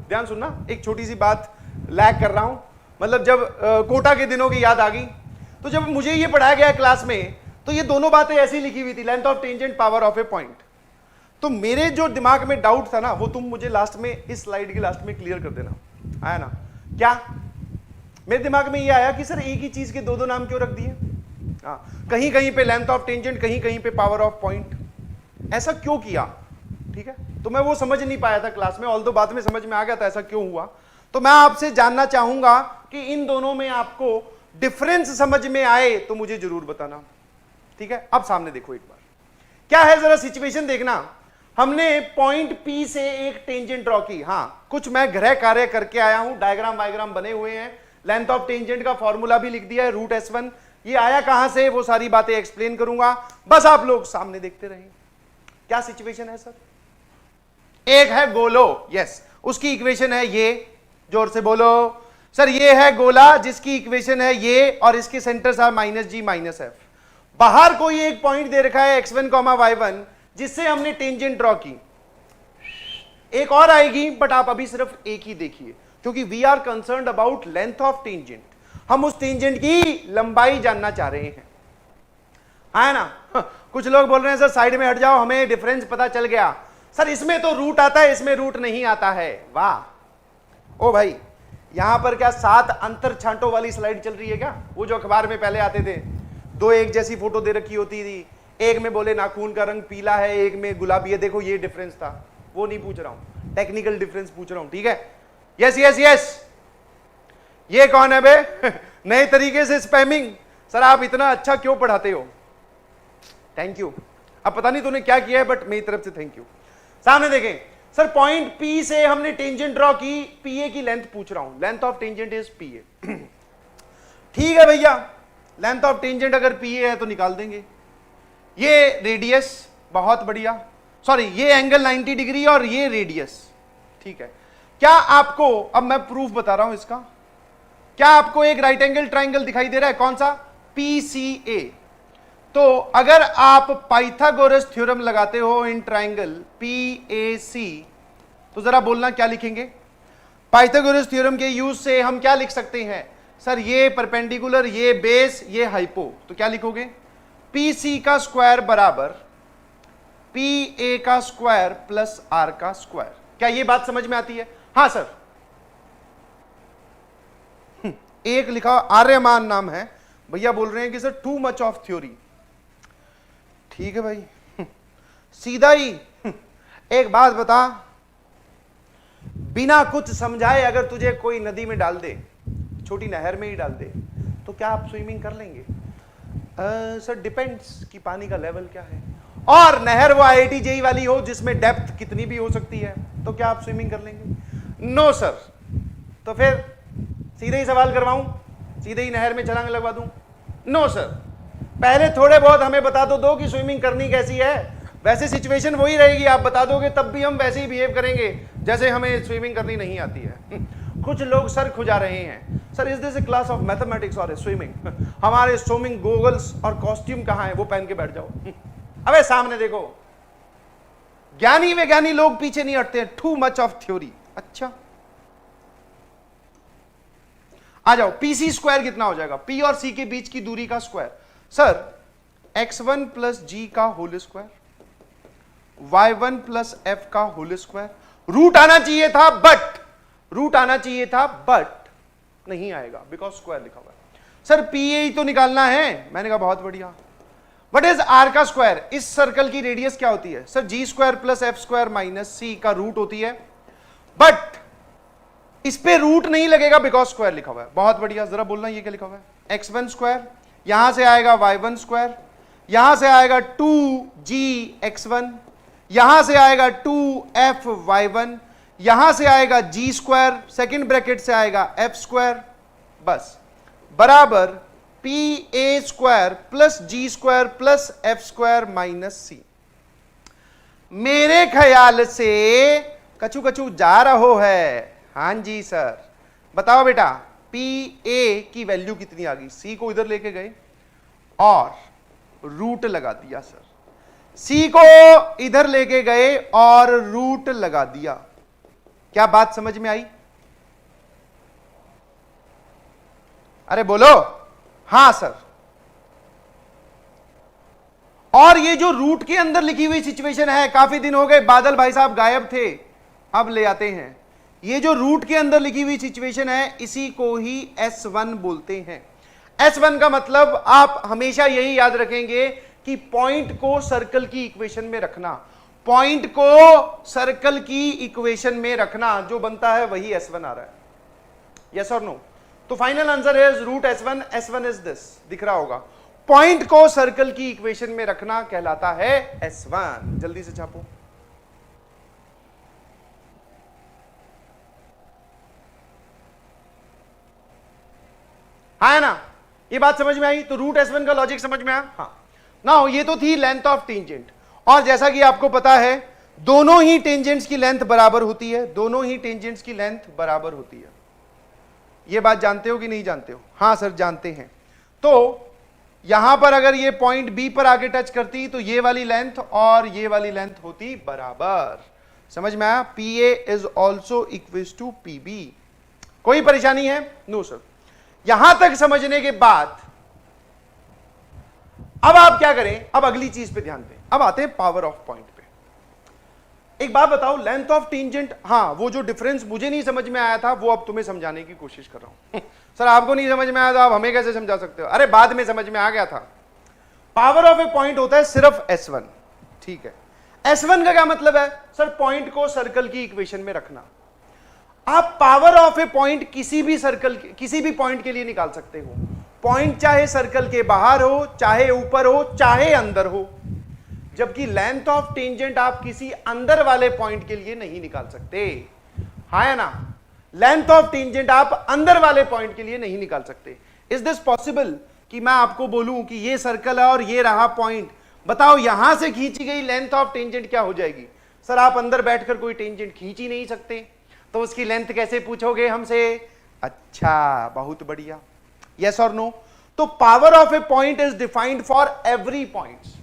ध्यान सुनना, एक छोटी सी बात लैग कर रहा हूं, मतलब जब कोटा के दिनों की याद आ गई, तो जब मुझे ये पढ़ाया गया क्लास में, तो ये दोनों बातें ऐसी लिखी हुई थी, length of tangent, power of a point. तो मेरे जो दिमाग में डाउट था ना, वो तुम मुझे लास्ट में, इस स्लाइड के लास्ट में क्लियर कर देना। आया ना? क्या मेरे दिमाग में ये आया कि सर एक ही चीज के दो नाम क्यों रख दिए? कहीं कहीं पे लेंथ ऑफ टेंजेंट, कहीं कहीं पे पावर ऑफ पॉइंट, ऐसा क्यों किया? ठीक है, तो मैं वो समझ नहीं पाया था क्लास में, ऑल्दो बाद में समझ में आ गया था ऐसा क्यों हुआ। तो मैं आपसे जानना चाहूंगा कि इन दोनों में आपको डिफरेंस समझ में आए तो मुझे जरूर बताना, ठीक है। अब सामने देखो एक बार, क्या है जरा सिचुएशन देखना। हमने पॉइंट P से एक टेंजेंट ड्रॉ की, हाँ कुछ मैं गृह कार्य करके आया हूं, डायग्राम वायग्राम बने हुए हैं, लेंथ ऑफ टेंजेंट का फॉर्मूला भी लिख दिया है, √S1। ये आया कहां से, वो सारी बातें एक्सप्लेन करूंगा, बस आप लोग सामने देखते रहिए। क्या सिचुएशन है सर? एक है गोलो, यस, उसकी इक्वेशन है ये, जोर से बोलो सर। ये है गोला जिसकी इक्वेशन है ये, और इसके सेंटर्स आर -G -F। बाहर कोई एक पॉइंट दे रखा है x1, y1, जिससे हमने टेंजेंट ड्रॉ की। एक और आएगी, बट आप अभी सिर्फ एक ही देखिए, क्योंकि we are concerned about length of tangent. हम उस टेंजेंट की लंबाई जानना चाह रहे हैं, है ना? कुछ लोग बोल रहे हैं सर साइड में हट जाओ, हमें डिफरेंस पता चल गया। सर इसमें तो रूट आता है, इसमें रूट नहीं आता है। वाह ओ भाई, यहां पर क्या 7 अंतर छांटों वाली स्लाइड चल रही है क्या? वो जो अखबार में पहले आते थे, 2 एक जैसी फोटो दे रखी होती थी, एक में बोले नाखून का रंग पीला है, एक में गुलाबी है, देखो ये डिफरेंस था। वो नहीं पूछ रहा हूं, टेक्निकल डिफरेंस पूछ रहा हूं, ठीक है। यस यस यस, ये कौन है बे? नए तरीके से स्पैमिंग। सर आप इतना अच्छा क्यों पढ़ाते हो? Thank you. अब पता नहीं तूने क्या किया है, बट मेरी तरफ से थैंक यू। सामने देखें सर, पॉइंट P से हमने टेंजेंट ड्रॉ की, PA की लेंथ पूछ रहा हूं, length of tangent is PA। ठीक है भैया, लेंथ ऑफ टेंजेंट अगर PA है तो निकाल देंगे। ये रेडियस, बहुत बढ़िया, सॉरी ये एंगल 90 डिग्री और ये रेडियस, ठीक है। क्या आपको, अब मैं प्रूफ बता रहा हूं इसका, क्या आपको एक राइट एंगल ट्राइंगल दिखाई दे रहा है? कौन सा? PCA। तो अगर आप पाइथागोरस थ्योरम लगाते हो इन ट्राइंगल PAC, तो जरा बोलना क्या लिखेंगे? पाइथागोरस थ्योरम के यूज से हम क्या लिख सकते हैं? सर ये परपेंडिकुलर, ये बेस, ये हाइपो, तो क्या लिखोगे? PC का स्क्वायर बराबर PA का स्क्वायर प्लस R का स्क्वायर। क्या ये बात समझ में आती है? हाँ सर। एक लिखा आर्यमान नाम है, भैया बोल रहे हैं कि sir too much of theory. ठीक है भाई, सीधा ही एक बात बता, बिना कुछ समझाए अगर तुझे कोई नदी में डाल दे, छोटी नहर में ही डाल दे, तो क्या आप स्विमिंग कर लेंगे? सर डिपेंड्स कि पानी का लेवल क्या है, और नहर वो IIT JEE वाली हो जिसमें डेप्थ कितनी भी हो सकती है, तो क्या आप स्विमिंग कर लेंगे? No sir. तो फिर सीधे ही सवाल करवाऊं, सीधे ही नहर में छलांग लगवा दूं? No sir. पहले थोड़े बहुत हमें बता दो कि स्विमिंग करनी कैसी है, वैसे सिचुएशन वही रहेगी, आप बता दोगे तब भी हम वैसे ही बिहेव करेंगे जैसे हमें स्विमिंग करनी नहीं आती है। कुछ लोग सर खुजा रहे हैं, sir is this A class of mathematics और स्विमिंग? हमारे स्विमिंग गोगल्स और कॉस्ट्यूम कहां है, वो पहन के बैठ जाओ। अबे सामने देखो, ज्ञानी वैज्ञानी लोग पीछे नहीं हटते हैं, टू मच ऑफ थ्योरी। अच्छा आ जाओ, PC स्क्वायर कितना हो जाएगा? P और C के बीच की दूरी का square. Sir x1 plus G का whole square, y1 plus F का होल स्क्वायर, रूट आना चाहिए था बट नहीं आएगा बिकॉज स्क्वायर लिखा हुआ है। सर पी ए तो निकालना है, मैंने कहा बहुत बढ़िया। व्हाट इज आर का स्क्वायर? इस सर्कल की रेडियस क्या होती है? Sir g square plus f square minus c का रूट होती है, बट इस पे रूट नहीं लगेगा बिकॉज स्क्वायर लिखा हुआ है। बहुत बढ़िया, जरा बोलना ये क्या लिखा हुआ है? x1 स्क्वायर, यहां से आएगा y1 स्क्वायर, यहां से आएगा 2gx1, यहां से आएगा 2f(y1), यहां से आएगा g स्क्वायर, सेकेंड ब्रैकेट से आएगा f स्क्वायर, बस बराबर p a square plus g square plus f square minus c. मेरे ख्याल से कछु कछु जा रहो है। हां जी सर, बताओ बेटा पी ए की वैल्यू कितनी आ गई? सी को इधर लेके गए और रूट लगा दिया। सर सी को इधर लेके गए और रूट लगा दिया। क्या बात समझ में आई? अरे बोलो। हां सर, और ये जो रूट के अंदर लिखी हुई सिचुएशन है, काफी दिन हो गए बादल भाई साहब गायब थे, अब ले आते हैं। ये जो रूट के अंदर लिखी हुई सिचुएशन है, इसी को ही S1 बोलते हैं। S1 का मतलब आप हमेशा यही याद रखेंगे कि पॉइंट को सर्कल की इक्वेशन में रखना, पॉइंट को सर्कल की इक्वेशन में रखना, जो बनता है वही S1 आ रहा है। यस और नो? तो final answer is root S1, S1 is this, दिख रहा होगा। पॉइंट को सर्कल की इक्वेशन में रखना कहलाता है S1। जल्दी से छापो। हाँ है ना? ये बात समझ में आई? तो रूट S1 का लॉजिक समझ में आया? हाँ ना, ये तो थी लेंथ ऑफ टेंजेंट, और जैसा कि आपको पता है दोनों ही टेंजेंट्स की लेंथ बराबर होती है, दोनों ही टेंजेंट्स की लेंथ बराबर होती है। ये बात जानते हो कि नहीं जानते हो? हाँ सर जानते हैं। तो यहां पर अगर ये पॉइंट बी पर आके टच करती तो ये वाली लेंथ और ये वाली लेंथ होती बराबर। समझ में आया? P A is also equal to P B. कोई परेशानी है? No sir. यहां तक समझने के बाद अब आप क्या करें? अब अगली चीज पे ध्यान दें। अब आते हैं पावर ऑफ पॉइंट पे। एक बात बताओ, लेंथ ऑफ टेंजेंट, हाँ वो जो डिफरेंस मुझे नहीं समझ में आया था वो अब तुम्हें समझाने की कोशिश कर रहा हूं। सर आपको नहीं समझ में आया तो आप हमें कैसे समझा सकते हो? अरे बाद में समझ में आ गया था। पावर ऑफ ए पॉइंट होता है सिर्फ S1, ठीक है। S1 का क्या मतलब है? सर पॉइंट को सर्कल की इक्वेशन में रखना। आप पावर ऑफ ए पॉइंट किसी भी सर्कल, किसी भी पॉइंट के लिए निकाल सकते हो। पॉइंट चाहे सर्कल के बाहर हो, चाहे ऊपर हो, चाहे अंदर हो, जबकि लेंथ ऑफ टेंजेंट आप किसी अंदर वाले पॉइंट के लिए नहीं निकाल सकते। हाँ है ना? लेंथ ऑफ टेंजेंट आप अंदर वाले पॉइंट के लिए नहीं निकाल सकते। इज दिस पॉसिबल कि मैं आपको बोलूं कि ये सर्कल है और ये रहा पॉइंट, बताओ यहां से खींची गई लेंथ ऑफ टेंजेंट क्या हो जाएगी? सर आप अंदर बैठकर कोई टेंजेंट खींच ही नहीं सकते, तो उसकी लेंथ कैसे पूछोगे हमसे? अच्छा बहुत बढ़िया। यस और नो? तो power of a point is defined for every point.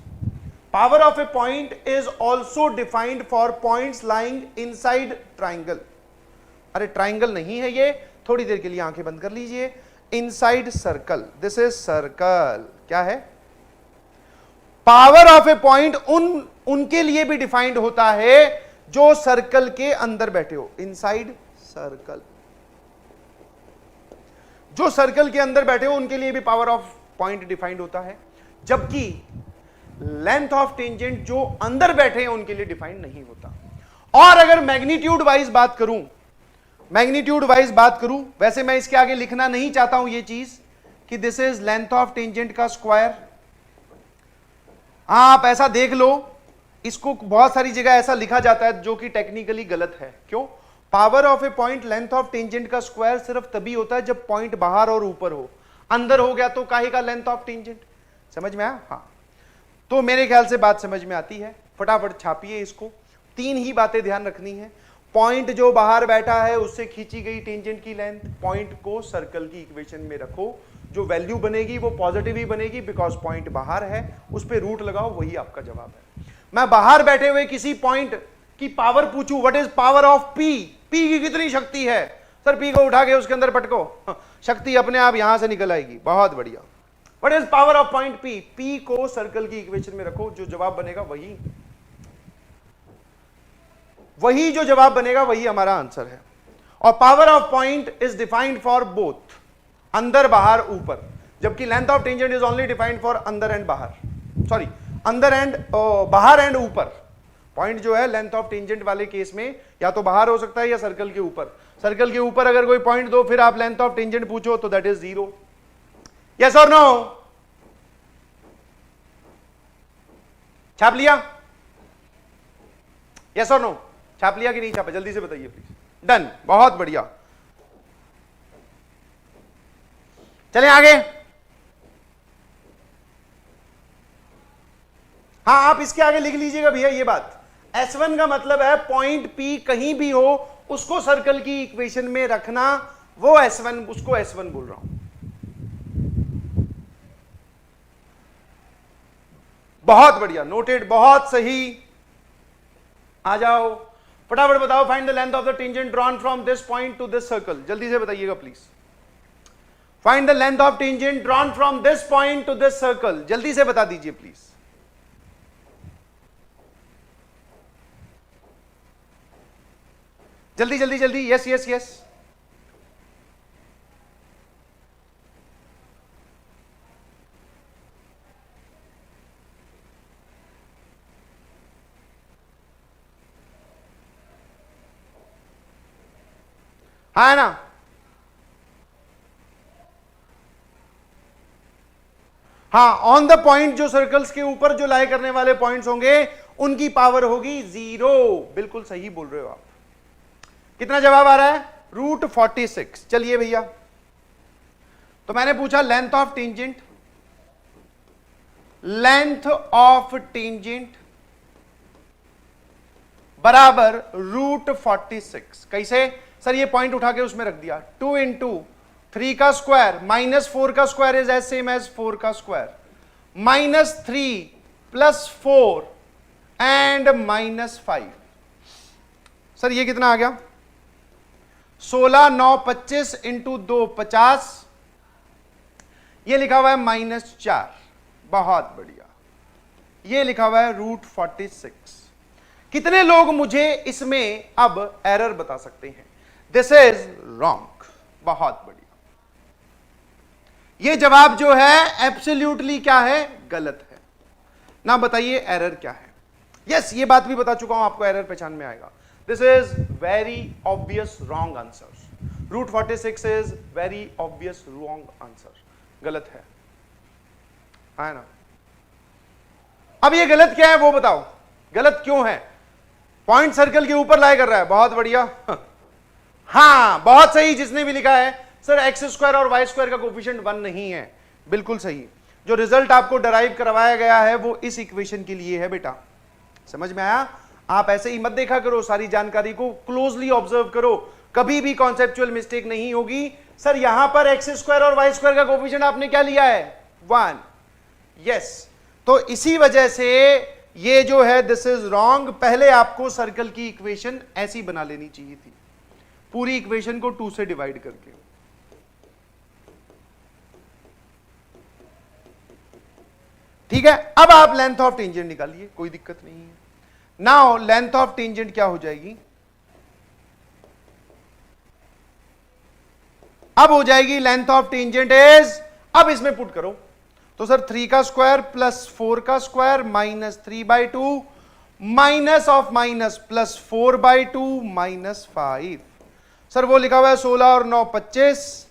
Power of a point is also defined for points lying inside triangle। अरे ट्राइंगल नहीं है ये, थोड़ी देर के लिए आंखें बंद कर लीजिए। Inside circle, this is circle. क्या है? पावर ऑफ ए पॉइंट उनके लिए भी डिफाइंड होता है जो सर्कल के अंदर बैठे हो। इनसाइड सर्कल, जो सर्कल के अंदर बैठे हो उनके लिए भी पावर ऑफ पॉइंट डिफाइंड होता है, जबकि लेंथ ऑफ टेंजेंट जो अंदर बैठे हैं उनके लिए डिफाइंड नहीं होता। और अगर मैग्नीट्यूड वाइज बात करूं, मैग्नीट्यूड वाइज बात करूं, वैसे मैं इसके आगे लिखना नहीं चाहता हूं ये चीज कि this is length of tangent का स्क्वायर। आप ऐसा देख लो, इसको बहुत सारी जगह ऐसा लिखा जाता है जो कि टेक्निकली गलत है। क्यों? Power of a point length of tangent का स्क्वायर सिर्फ तभी होता है जब पॉइंट बाहर और ऊपर हो, अंदर हो गया तो काहे का लेंथ ऑफ टेंजेंट। समझ में आया? हाँ, तो मेरे ख्याल से बात समझ में आती है। फटाफट छापिए इसको। तीन ही बातें ध्यान रखनी है। पॉइंट जो बाहर बैठा है उससे खींची गई टेंजेंट की लेंथ, पॉइंट को सर्कल की इक्वेशन में रखो, जो वैल्यू बनेगी वो पॉजिटिव ही बनेगी बिकॉज पॉइंट बाहर है, उस पर रूट लगाओ, वही आपका जवाब है। मैं बाहर बैठे हुए किसी पॉइंट की पावर पूछूं, what is power of P, P की कितनी शक्ति है? सर पी को उठा के उसके अंदर पटको, शक्ति अपने आप यहां से निकल आएगी। बहुत बढ़िया। What is power of point P? P को सर्कल की इक्वेशन में रखो, जो जवाब बनेगा वही। वही जो जवाब बनेगा वही हमारा आंसर है। और power of point is defined for both, अंदर बाहर ऊपर, जबकि length of tangent is only defined for अंदर एंड बाहर, सॉरी अंदर एंड बाहर एंड ऊपर। पॉइंट जो है लेंथ ऑफ टेंजेंट वाले केस में या तो बाहर हो सकता है या सर्कल के ऊपर। सर्कल के ऊपर अगर कोई पॉइंट दो फिर आप लेंथ ऑफ टेंजेंट पूछो तो दैट इज 0। यस और नो? छाप लिया? यस और नो? छाप लिया कि नहीं छापा? जल्दी से बताइए प्लीज। डन, बहुत बढ़िया। चलें आगे। हाँ, आप इसके आगे लिख लीजिएगा भैया ये बात। S1 का मतलब है पॉइंट P कहीं भी हो उसको सर्कल की इक्वेशन में रखना, वो S1, उसको S1 बोल रहा हूं। बहुत बढ़िया, नोटेड, बहुत सही। आ जाओ फटाफट बताओ, find the length of the tangent drawn from this point to this circle. जल्दी से बताइएगा please. Find the length of tangent drawn from this point to this circle. जल्दी से बता दीजिए प्लीज। जल्दी जल्दी जल्दी। Yes yes yes. हाँ है ना? हाँ, ऑन द पॉइंट, जो सर्कल्स के ऊपर जो लाई करने वाले पॉइंट्स होंगे उनकी पावर होगी 0। बिल्कुल सही बोल रहे हो आप। कितना जवाब आ रहा है? √46। चलिए भैया, तो मैंने पूछा length of tangent, length of tangent बराबर √46। कैसे सर? ये पॉइंट उठा के उसमें रख दिया। 2 इंटू 3 का स्क्वायर माइनस 4 का square is as same as 4 का स्क्वायर, -3 + 4 एंड -5। सर ये कितना आ गया? 16 9 25 इंटू 2 50। ये लिखा हुआ है -4। बहुत बढ़िया। ये लिखा हुआ है √46। कितने लोग मुझे इसमें अब एरर बता सकते हैं? This is wrong. बहुत बढ़िया। ये जवाब जो है एब्सोल्युटली क्या है? गलत है ना। बताइए एरर क्या है? यस, ये बात भी बता चुका हूं आपको, एरर पहचान में आएगा। This is very obvious wrong answer. √46 is very obvious wrong answer. गलत है ना? अब ये गलत क्या है वो बताओ, गलत क्यों है? पॉइंट सर्कल के ऊपर लाई कर रहा है। बहुत बढ़िया। हाँ बहुत सही। जिसने भी लिखा है सर x² और y² का कोफिशिएंट 1 नहीं है, बिल्कुल सही। जो रिजल्ट आपको डराइव करवाया गया है वो इस इक्वेशन के लिए है बेटा। समझ में आया? आप ऐसे ही मत देखा करो, सारी जानकारी को क्लोजली ऑब्जर्व करो, कभी भी कॉन्सेप्चुअल मिस्टेक नहीं होगी। सर यहां पर x² और y² का कोफिशिएंट आपने क्या लिया है? 1। यस, तो इसी वजह से ये जो है दिस इज रॉन्ग। पहले आपको सर्कल की इक्वेशन ऐसी बना लेनी चाहिए थी, पूरी इक्वेशन को 2 से डिवाइड करके। ठीक है, अब आप लेंथ ऑफ टेंजेंट निकालिए, कोई दिक्कत नहीं है। नाउ लेंथ ऑफ टेंजेंट क्या हो जाएगी? अब हो जाएगी लेंथ ऑफ टेंजेंट इज, अब इसमें पुट करो तो सर 3 का स्क्वायर प्लस 4 का square -3/2 minus of minus +4/2 -5। Sir वो लिखा हुआ है 16 और 9 25,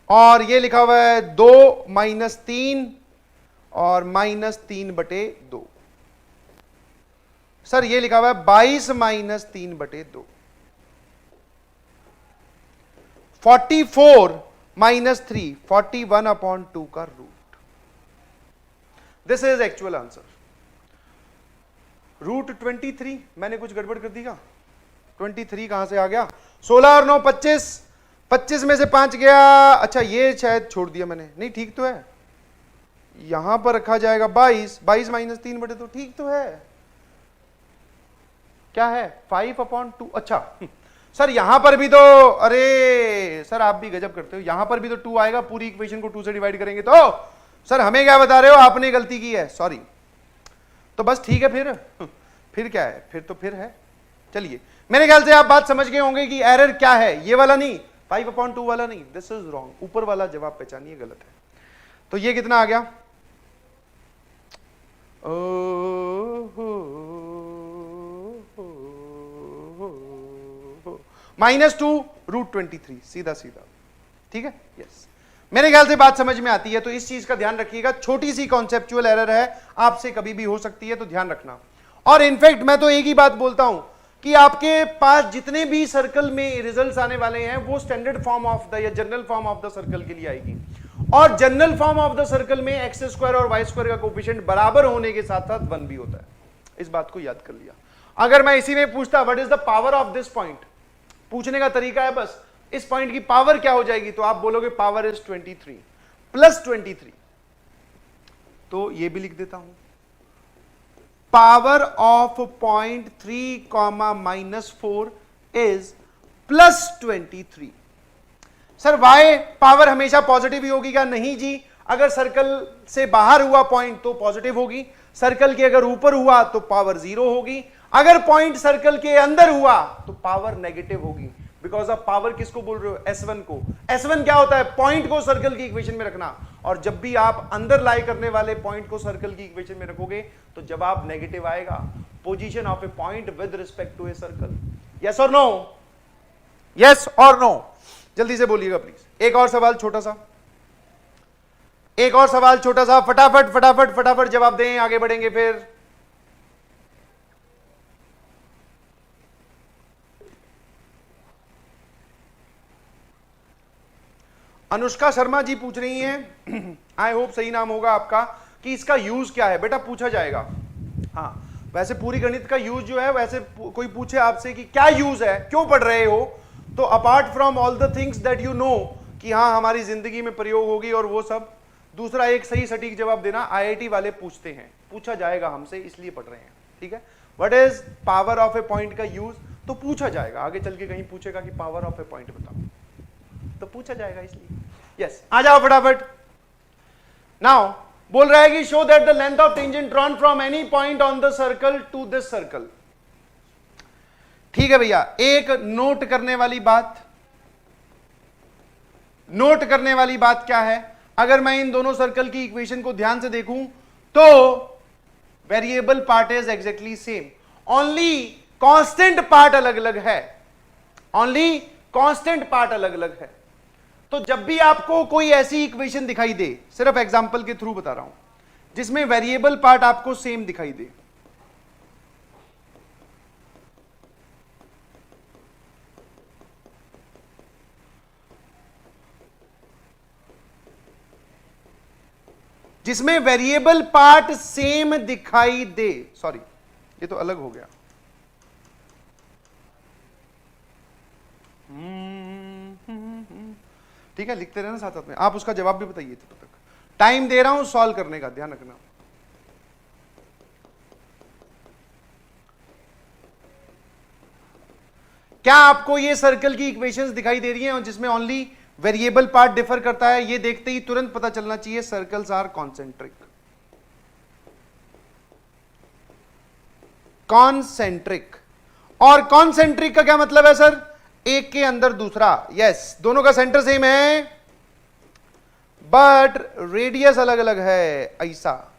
और ये लिखा हुआ है 2 - 3 और -3/2। सर ये लिखा हुआ है 22 - 3/2। 44 - 3 41/2 का रूट। This is actual answer. √23। मैंने कुछ गड़बड़ कर दी क्या? 23 कहां से आ गया? 16 और 9 25, 25 में से 5 गया। अच्छा ये शायद छोड़ दिया मैंने, नहीं ठीक तो है। यहां पर रखा जाएगा 22 - 3/2। ठीक तो है। क्या है? 5/2। अच्छा सर यहां पर भी तो, अरे सर आप भी गजब करते हो, यहां पर भी तो 2 आएगा। पूरी इक्वेशन को 2 से डिवाइड करेंगे तो सर हमें क्या बता रहे हो? आपने गलती की है, सॉरी। तो बस ठीक है, फिर क्या है? फिर तो फिर है। चलिए, मेरे ख्याल से आप बात समझ गए होंगे कि एरर क्या है, ये वाला नहीं, 5/2 वाला नहीं, दिस इज रॉन्ग, ऊपर वाला जवाब पहचानिए गलत है। तो ये कितना आ गया, -2√23, सीधा सीधा, ठीक है, यस। मेरे ख्याल से बात समझ में आती है। तो इस चीज का ध्यान रखिएगा, छोटी सी कॉन्सेप्चुअल एरर है, आपसे कभी भी हो सकती है, तो ध्यान रखना। और इनफैक्ट मैं तो एक ही बात बोलता हूं कि आपके पास जितने भी सर्कल में रिजल्ट्स आने वाले हैं वो स्टैंडर्ड फॉर्म ऑफ द या general form of the circle के लिए आएगी। और general form of the circle में x² और y² का कोएफिशिएंट बराबर होने के साथ साथ 1 भी होता है। इस बात को याद कर लिया। अगर मैं इसी में पूछता what is the power of this point, पूछने का तरीका है बस इस पॉइंट की पावर क्या हो जाएगी, तो आप बोलोगे पावर इज 23 प्लस 23। तो ये भी लिख देता हूं, power of point 3, -4 is +23। Sir why power हमेशा पॉजिटिव ही होगी क्या? नहीं जी, अगर सर्कल से बाहर हुआ पॉइंट तो पॉजिटिव होगी, सर्कल के अगर ऊपर हुआ तो पावर 0 होगी, अगर पॉइंट सर्कल के अंदर हुआ तो पावर नेगेटिव होगी। बिकॉज ऑफ पावर किसको बोल रहे हो? S1 को। S1 क्या होता है? पॉइंट को सर्कल की इक्वेशन में रखना। और जब भी आप अंदर लाई करने वाले पॉइंट को सर्कल की इक्वेशन में रखोगे तो जवाब नेगेटिव आएगा। Position of a point with respect to a circle. Yes और नो? यस और नो? जल्दी से बोलिएगा प्लीज। एक और सवाल छोटा सा, एक और सवाल छोटा सा, फटाफट फटाफट फटाफट जवाब दें, आगे बढ़ेंगे फिर। अनुष्का शर्मा जी पूछ रही हैं, आई होप सही नाम होगा आपका, कि इसका यूज क्या है। बेटा पूछा जाएगा। हाँ, वैसे पूरी गणित का यूज जो है, वैसे कोई पूछे आपसे कि क्या यूज है, क्यों पढ़ रहे हो, तो apart from all the things that you know कि हाँ हमारी जिंदगी में प्रयोग होगी और वो सब, दूसरा एक सही सटीक जवाब देना आईआईटी वाले पूछते हैं, पूछा जाएगा हमसे, इसलिए पढ़ रहे हैं। ठीक है, what is power of a point का यूज, तो पूछा जाएगा आगे चल के, कहीं पूछेगा कि पावर ऑफ ए पॉइंट बताओ तो पूछा जाएगा, इसलिए यस। आ जाओ फटाफट। नाउ बोल रहा है कि show that the length of tangent drawn from any point on the circle to this circle. ठीक है भैया, एक नोट करने वाली बात, नोट करने वाली बात क्या है, अगर मैं इन दोनों सर्कल की इक्वेशन को ध्यान से देखूं तो variable part is exactly same, only constant part अलग अलग है, ओनली कांस्टेंट पार्ट अलग अलग है। तो जब भी आपको कोई ऐसी इक्वेशन दिखाई दे, सिर्फ एग्जांपल के थ्रू बता रहा हूं, जिसमें वेरिएबल पार्ट आपको सेम दिखाई दे, जिसमें वेरिएबल पार्ट सेम दिखाई दे, सॉरी ये तो अलग हो गया, ठीक है, लिखते रहना साथ साथ में, आप उसका जवाब भी बताइए तब तक, टाइम दे रहा हूं सॉल्व करने का, ध्यान रखना। क्या आपको ये सर्कल की इक्वेशंस दिखाई दे रही हैं और जिसमें ओनली वेरिएबल पार्ट डिफर करता है? ये देखते ही तुरंत पता चलना चाहिए सर्कल्स आर कॉन्सेंट्रिक। कॉन्सेंट्रिक, और कॉन्सेंट्रिक का क्या मतलब है सर? एक के अंदर दूसरा, यस, दोनों का सेंटर सेम है बट रेडियस अलग अलग है, ऐसा,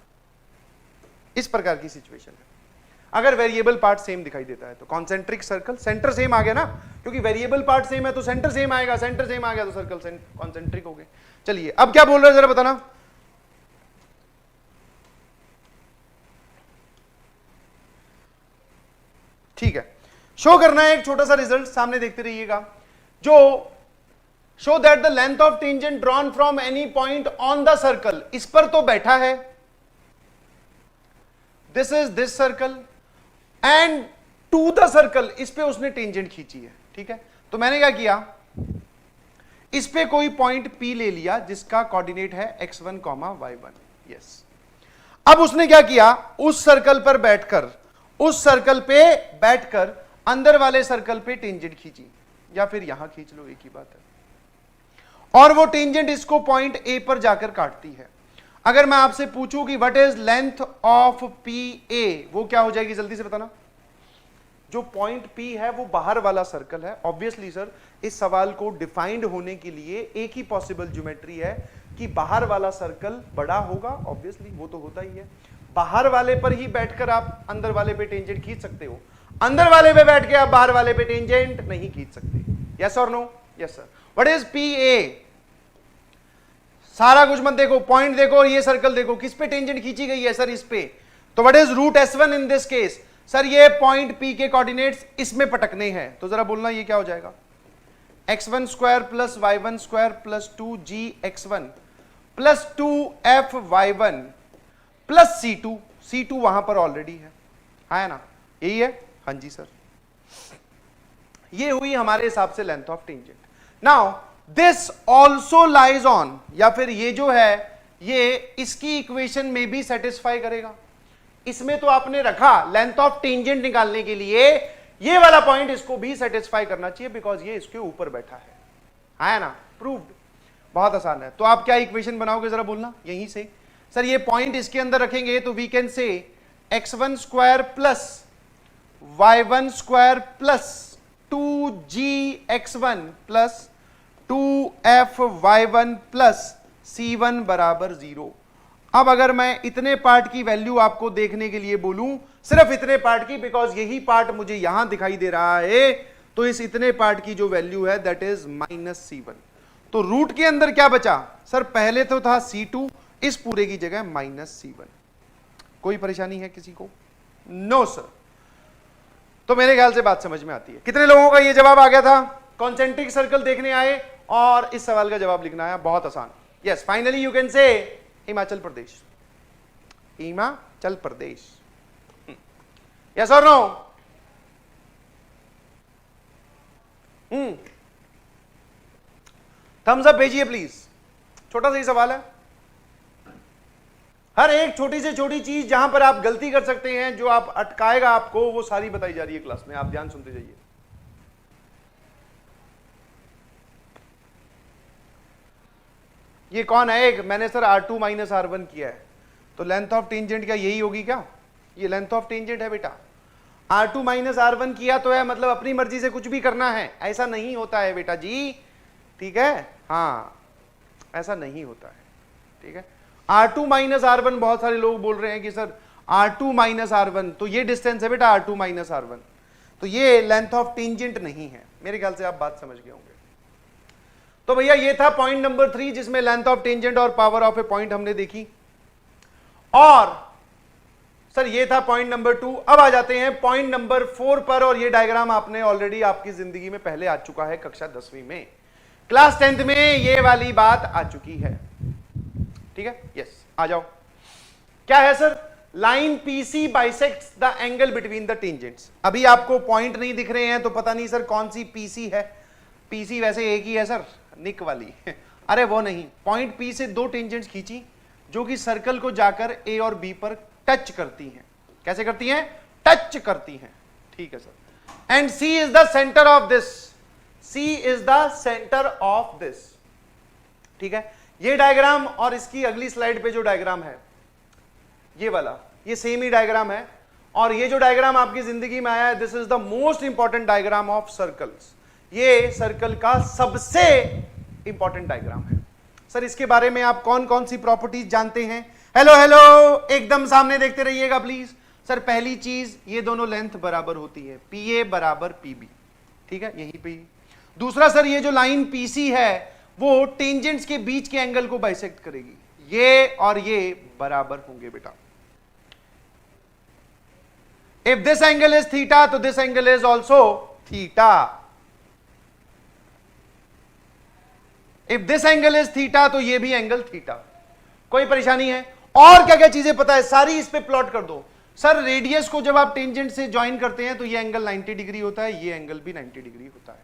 इस प्रकार की सिचुएशन है। अगर वेरिएबल पार्ट सेम दिखाई देता है तो कॉन्सेंट्रिक सर्कल, सेंटर सेम आ गया ना, क्योंकि वेरिएबल पार्ट सेम है तो सेंटर सेम आएगा, सेंटर सेम आ गया तो सर्कल कॉन्सेंट्रिक हो गए। चलिए अब क्या बोल रहे हैं जरा बताना। ठीक है, शो करना है एक छोटा सा रिजल्ट, सामने देखते रहिएगा, जो show that the length of tangent drawn from any point on the circle, इस पर तो बैठा है, this is this circle and to the circle, इस पे उसने टेंजेंट खींची है। ठीक है, तो मैंने क्या किया, इस पे कोई पॉइंट P ले लिया जिसका कोऑर्डिनेट है x1, y1, यस। अब उसने क्या किया, उस सर्कल पर बैठकर, उस सर्कल पे बैठकर अंदर वाले सर्कल पे टेंजेंट खींची, या फिर यहां खींच लो, एक ही बात है, और वो टेंजेंट इसको पॉइंट A पर जाकर काटती है। अगर मैं आपसे पूछूं कि what is length of PA, वो क्या हो जाएगी, जल्दी से बताना। जो पॉइंट P है वो बाहर वाला सर्कल है। ऑब्वियसली सर इस सवाल को डिफाइंड होने के लिए एक ही पॉसिबल ज्योमेट्री है कि बाहर वाला सर्कल बड़ा होगा, ऑब्वियसली वो तो होता ही है। बाहर वाले पर ही बैठकर आप अंदर वाले पे टेंजेंट खींच सकते हो, अंदर वाले पे बैठ के आप बाहर वाले पे टेंजेंट नहीं खींच सकते। यस और no? Yes sir. What is PA? सारा कुछ मत देखो, पॉइंट देखो और ये सर्कल देखो, किस पे टेंजेंट खींची गई है सर? इस पे। तो what is root S1 in this case? Sir ये पॉइंट P के कोऑर्डिनेट्स इसमें पटकने हैं, तो जरा बोलना ये क्या हो जाएगा? x1 square plus y1 square plus 2gx1 plus 2fy1 plus c2। c2 वहां पर ऑलरेडी है ना? यही है? हाँ जी सर। ये हुई हमारे हिसाब से length of tangent. Now this also lies on, या फिर ये जो है ये इसकी इक्वेशन में भी सेटिस्फाई करेगा। इसमें तो आपने रखा लेंथ ऑफ टेंजेंट निकालने के लिए, ये वाला पॉइंट इसको भी सेटिस्फाई करना चाहिए बिकॉज ये इसके ऊपर बैठा है ना? प्रूव्ड। बहुत आसान है। तो आप क्या इक्वेशन बनाओगे जरा बोलना यहीं से? सर ये पॉइंट इसके अंदर रखेंगे तो we can say x1 square plus y1 square plus 2gx1 plus 2fy1 plus c1 बराबर 0। अब अगर मैं इतने पार्ट की वैल्यू आपको देखने के लिए बोलूं, सिर्फ इतने पार्ट की, बिकॉज यही पार्ट मुझे यहां दिखाई दे रहा है, तो इस इतने पार्ट की जो वैल्यू है दैट इज -c1। तो रूट के अंदर क्या बचा सर? पहले तो था c2, इस पूरे की जगह -c1। कोई परेशानी है किसी को? No sir. तो मेरे ख्याल से बात समझ में आती है। कितने लोगों का ये जवाब आ गया था? कॉन्सेंट्रिक सर्कल देखने आए और इस सवाल का जवाब लिखना है, बहुत आसान। Yes, finally you can say Himachal Pradesh. Himachal Pradesh. Yes और नो? थम्स अप भेजिए प्लीज। छोटा सा ही सवाल है। हर एक छोटी से छोटी चीज जहां पर आप गलती कर सकते हैं, जो आप अटकाएगा आपको, वो सारी बताई जा रही है क्लास में। आप ध्यान सुनते जाइए। ये कौन है? एक मैंने सर R2 माइनस R1 किया है, तो लेंथ ऑफ टेंजेंट क्या यही होगी क्या? ये लेंथ ऑफ टेंजेंट है बेटा। R2 माइनस R1 किया तो है मतलब अपनी मर्जी से कुछ भी करना है, ऐसा नहीं होता है बेटा जी, ठीक है? हाँ, ऐसा नहीं होता है, ठीक है? R2 माइनस R1, बहुत सारे लोग बोल रहे हैं कि सर R2 माइनस R1, तो ये डिस्टेंस है बेटा R2 माइनस R1, तो ये लेंथ ऑफ टेंजेंट नहीं है। मेरे ख्याल से आप बात समझ गए होंगे। तो भैया ये था पॉइंट नंबर 3, जिसमें लेंथ ऑफ टेंजेंट और पावर ऑफ ए पॉइंट हमने देखी। और सर ये था पॉइंट नंबर 2। अब आ जाते हैं पॉइंट नंबर 4 पर, और ये डायग्राम आपने ऑलरेडी आपकी जिंदगी में पहले आ चुका है, कक्षा 10वीं में। क्लास 10th में ये वाली बात आ चुकी है, ठीक है? यस, आ जाओ। क्या है sir? Line PC bisects the angle between the tangents. अभी आपको पॉइंट नहीं दिख रहे हैं तो पता नहीं सर कौन सी PC है। PC वैसे एक ही है सर, निक वाली। अरे वो नहीं, पॉइंट P से दो टेंजेंट्स खींची जो कि सर्कल को जाकर A और B पर टच करती हैं। कैसे करती हैं? टच करती हैं, ठीक है sir. And C is the centre of this, C is the centre of this, ठीक है? ये डायग्राम और इसकी अगली स्लाइड पे जो डायग्राम है ये वाला, ये सेम ही डायग्राम है। और ये जो डायग्राम आपकी जिंदगी में आया है, this is the most important diagram of circles. ये सर्कल का सबसे इंपॉर्टेंट डायग्राम है सर। इसके बारे में आप कौन कौन सी प्रॉपर्टीज जानते हैं? हेलो हेलो, एकदम सामने देखते रहिएगा प्लीज। सर पहली चीज, ये दोनों लेंथ बराबर होती है, PA बराबर PB, ठीक है? यहीं पे। दूसरा सर, ये जो लाइन PC है वो टेंजेंट्स के बीच के एंगल को बाइसेक्ट करेगी। ये और ये बराबर होंगे बेटा। If this angle is theta तो this angle is also theta. If this angle is theta तो ये भी एंगल थीटा। कोई परेशानी है? और क्या क्या चीजें पता है सारी इस पे प्लॉट कर दो। सर रेडियस को जब आप टेंजेंट से ज्वाइन करते हैं तो ये एंगल 90 डिग्री होता है, ये एंगल भी 90 डिग्री होता है,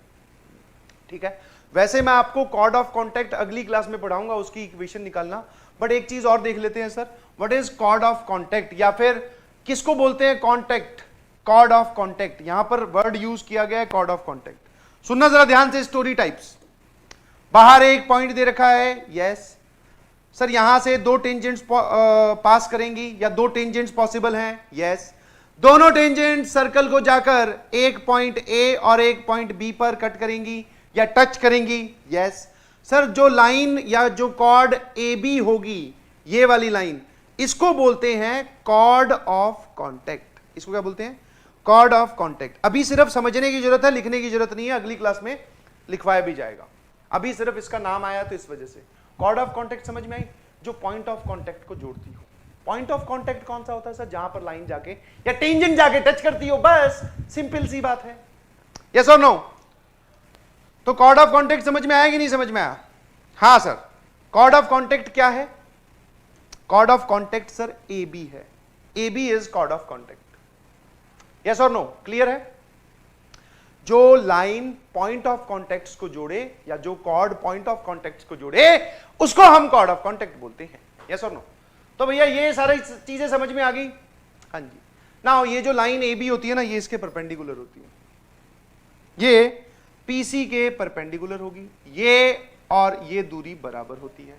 ठीक है? वैसे मैं आपको कॉर्ड ऑफ कॉन्टैक्ट अगली क्लास में पढ़ाऊंगा, उसकी इक्वेशन निकालना। बट एक चीज और देख लेते हैं sir, what is chord of contact, या फिर किसको बोलते हैं कॉन्टैक्ट? Cord of contact. यहां पर वर्ड यूज किया गया है कॉर्ड ऑफ कॉन्टैक्ट। सुनना जरा ध्यान से, स्टोरी टाइप्स। बाहर एक पॉइंट दे रखा है, यस सर, यहां से दो टेंजेंट्स पास करेंगी या दो टेंजेंट्स पॉसिबल हैं, यस। दोनों टेंजेंट सर्कल को जाकर एक पॉइंट ए और एक पॉइंट बी पर कट करेंगी या टच करेंगी। यस सर, जो लाइन या जो कॉर्ड ए बी होगी, ये वाली लाइन, इसको बोलते हैं कॉर्ड ऑफ कॉन्टैक्ट। इसको क्या बोलते हैं? Chord of contact. अभी सिर्फ समझने की जरूरत है, लिखने की जरूरत नहीं है, अगली क्लास में लिखवाया भी जाएगा। अभी सिर्फ इसका नाम आया तो इस वजह से। कॉर्ड ऑफ कॉन्टैक्ट समझ में आई? जो पॉइंट ऑफ कॉन्टैक्ट को जोड़ती हो। पॉइंट ऑफ कॉन्टैक्ट कौन सा होता है सर? जहां पर लाइन जाके या टेंजेंट जाके टच करती हो, बस सिंपल सी बात है। यस और नो? तो कॉर्ड ऑफ कॉन्टैक्ट समझ में आया कि नहीं समझ में आया? हां सर, कॉर्ड ऑफ कॉन्टैक्ट क्या है? Chord of contact sir a b है। A b is chord of contact. Yes और नो? क्लियर है? जो लाइन पॉइंट ऑफ कॉन्टैक्ट को जोड़े या जो कॉर्ड पॉइंट ऑफ कॉन्टैक्ट को जोड़े, उसको हम कॉर्ड ऑफ कॉन्टैक्ट बोलते हैं। यस और नो? तो भैया ये सारी चीजें समझ में आ गई? हाँ जी। ना ये जो लाइन ए बी होती है ना, ये इसके परपेंडिकुलर होती है, ये पीसी के परपेंडिकुलर होगी, ये और ये दूरी बराबर होती है।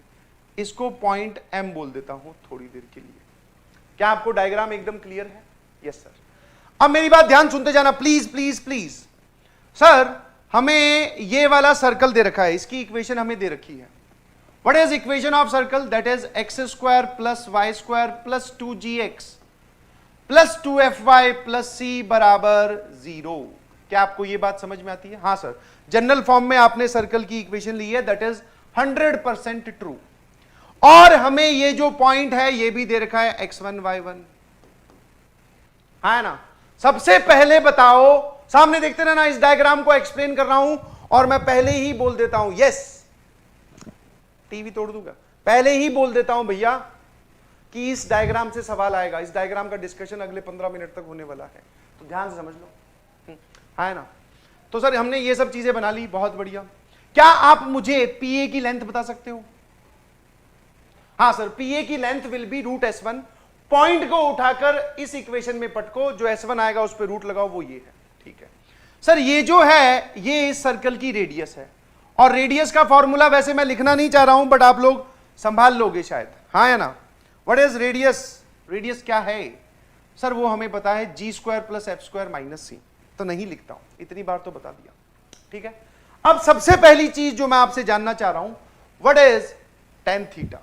इसको पॉइंट एम बोल देता हूं थोड़ी देर के लिए। क्या आपको डायग्राम एकदम क्लियर है? Yes sir. अब मेरी बात ध्यान सुनते जाना प्लीज प्लीज प्लीज। सर, हमें ये वाला सर्कल दे रखा है, इसकी इक्वेशन हमें दे रखी है। What is equation of circle? That is x square plus y square plus 2gx plus 2fy plus c बराबर 0। क्या आपको ये बात समझ में आती है? हाँ सर, जनरल फॉर्म में आपने सर्कल की इक्वेशन ली है, दैट इज 100% ट्रू। और हमें ये जो पॉइंट है ये भी दे रखा है x1 y1, है ना? सबसे पहले बताओ, सामने देखते रहना, इस डायग्राम को एक्सप्लेन कर रहा हूं और मैं पहले ही बोल देता हूं, यस टीवी तोड़ दूंगा, पहले ही बोल देता हूं भैया कि इस डायग्राम से सवाल आएगा। इस डायग्राम का डिस्कशन अगले 15 मिनट तक होने वाला है, तो ध्यान से समझ लो, है ना? तो सर हमने ये सब चीजें बना ली, बहुत बढ़िया। क्या आप मुझे पीए की लेंथ बता सकते हो? हाँ सर, पीए की length will be root S1। Point को उठाकर इस इक्वेशन में पटको, जो S1 आएगा उस पर रूट लगाओ, वो ये है। ठीक है सर, ये जो है ये इस सर्कल की रेडियस है, और रेडियस का फॉर्मूला वैसे मैं लिखना नहीं चाह रहा हूं, बट आप लोग संभाल लोगे शायद, हाँ या ना? What is radius? रेडियस क्या है सर? वो हमें पता है g square plus f square minus c. तो नहीं लिखता हूं, इतनी बार तो बता दिया। ठीक है, अब सबसे पहली चीज जो मैं आपसे जानना चाह रहा हूं, what is tan theta?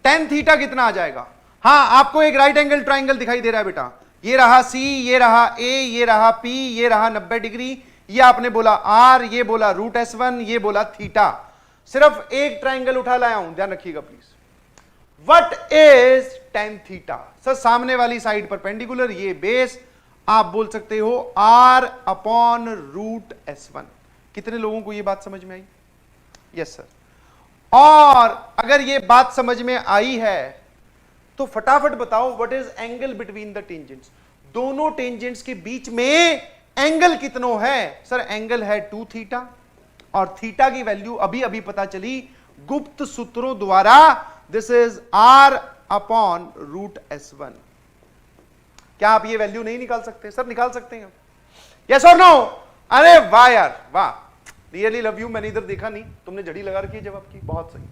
tan theta कितना आ जाएगा? हाँ, आपको एक राइट एंगल ट्राइंगल दिखाई दे रहा है बेटा, ये रहा C, ये रहा A, ये रहा P, ये रहा 90 डिग्री, ये आपने बोला R, ये बोला रूट S1, ये बोला थीटा। सिर्फ एक ट्राइंगल उठा लाया हूं, ध्यान रखिएगा please. What is tan theta? Sir सामने वाली साइड परपेंडिकुलर, ये बेस, आप बोल सकते हो R अपॉन रूट S1। कितने लोगों को ये बात समझ में आई? Yes sir. और अगर ये बात समझ में आई है तो फटाफट बताओ, what is angle between the tangents? दोनों टेंजेंट्स के बीच में एंगल कितनो है? सर एंगल है 2 थीटा, और थीटा की वैल्यू अभी अभी पता चली गुप्त सूत्रों द्वारा, this is R upon root S1। क्या आप ये वैल्यू नहीं निकाल सकते? सर निकाल सकते हैं। यस और नो? अरे वाह यार वाह, रियली लव यू। मैंने इधर देखा नहीं, तुमने जड़ी लगा रखी है जवाब की, बहुत सही।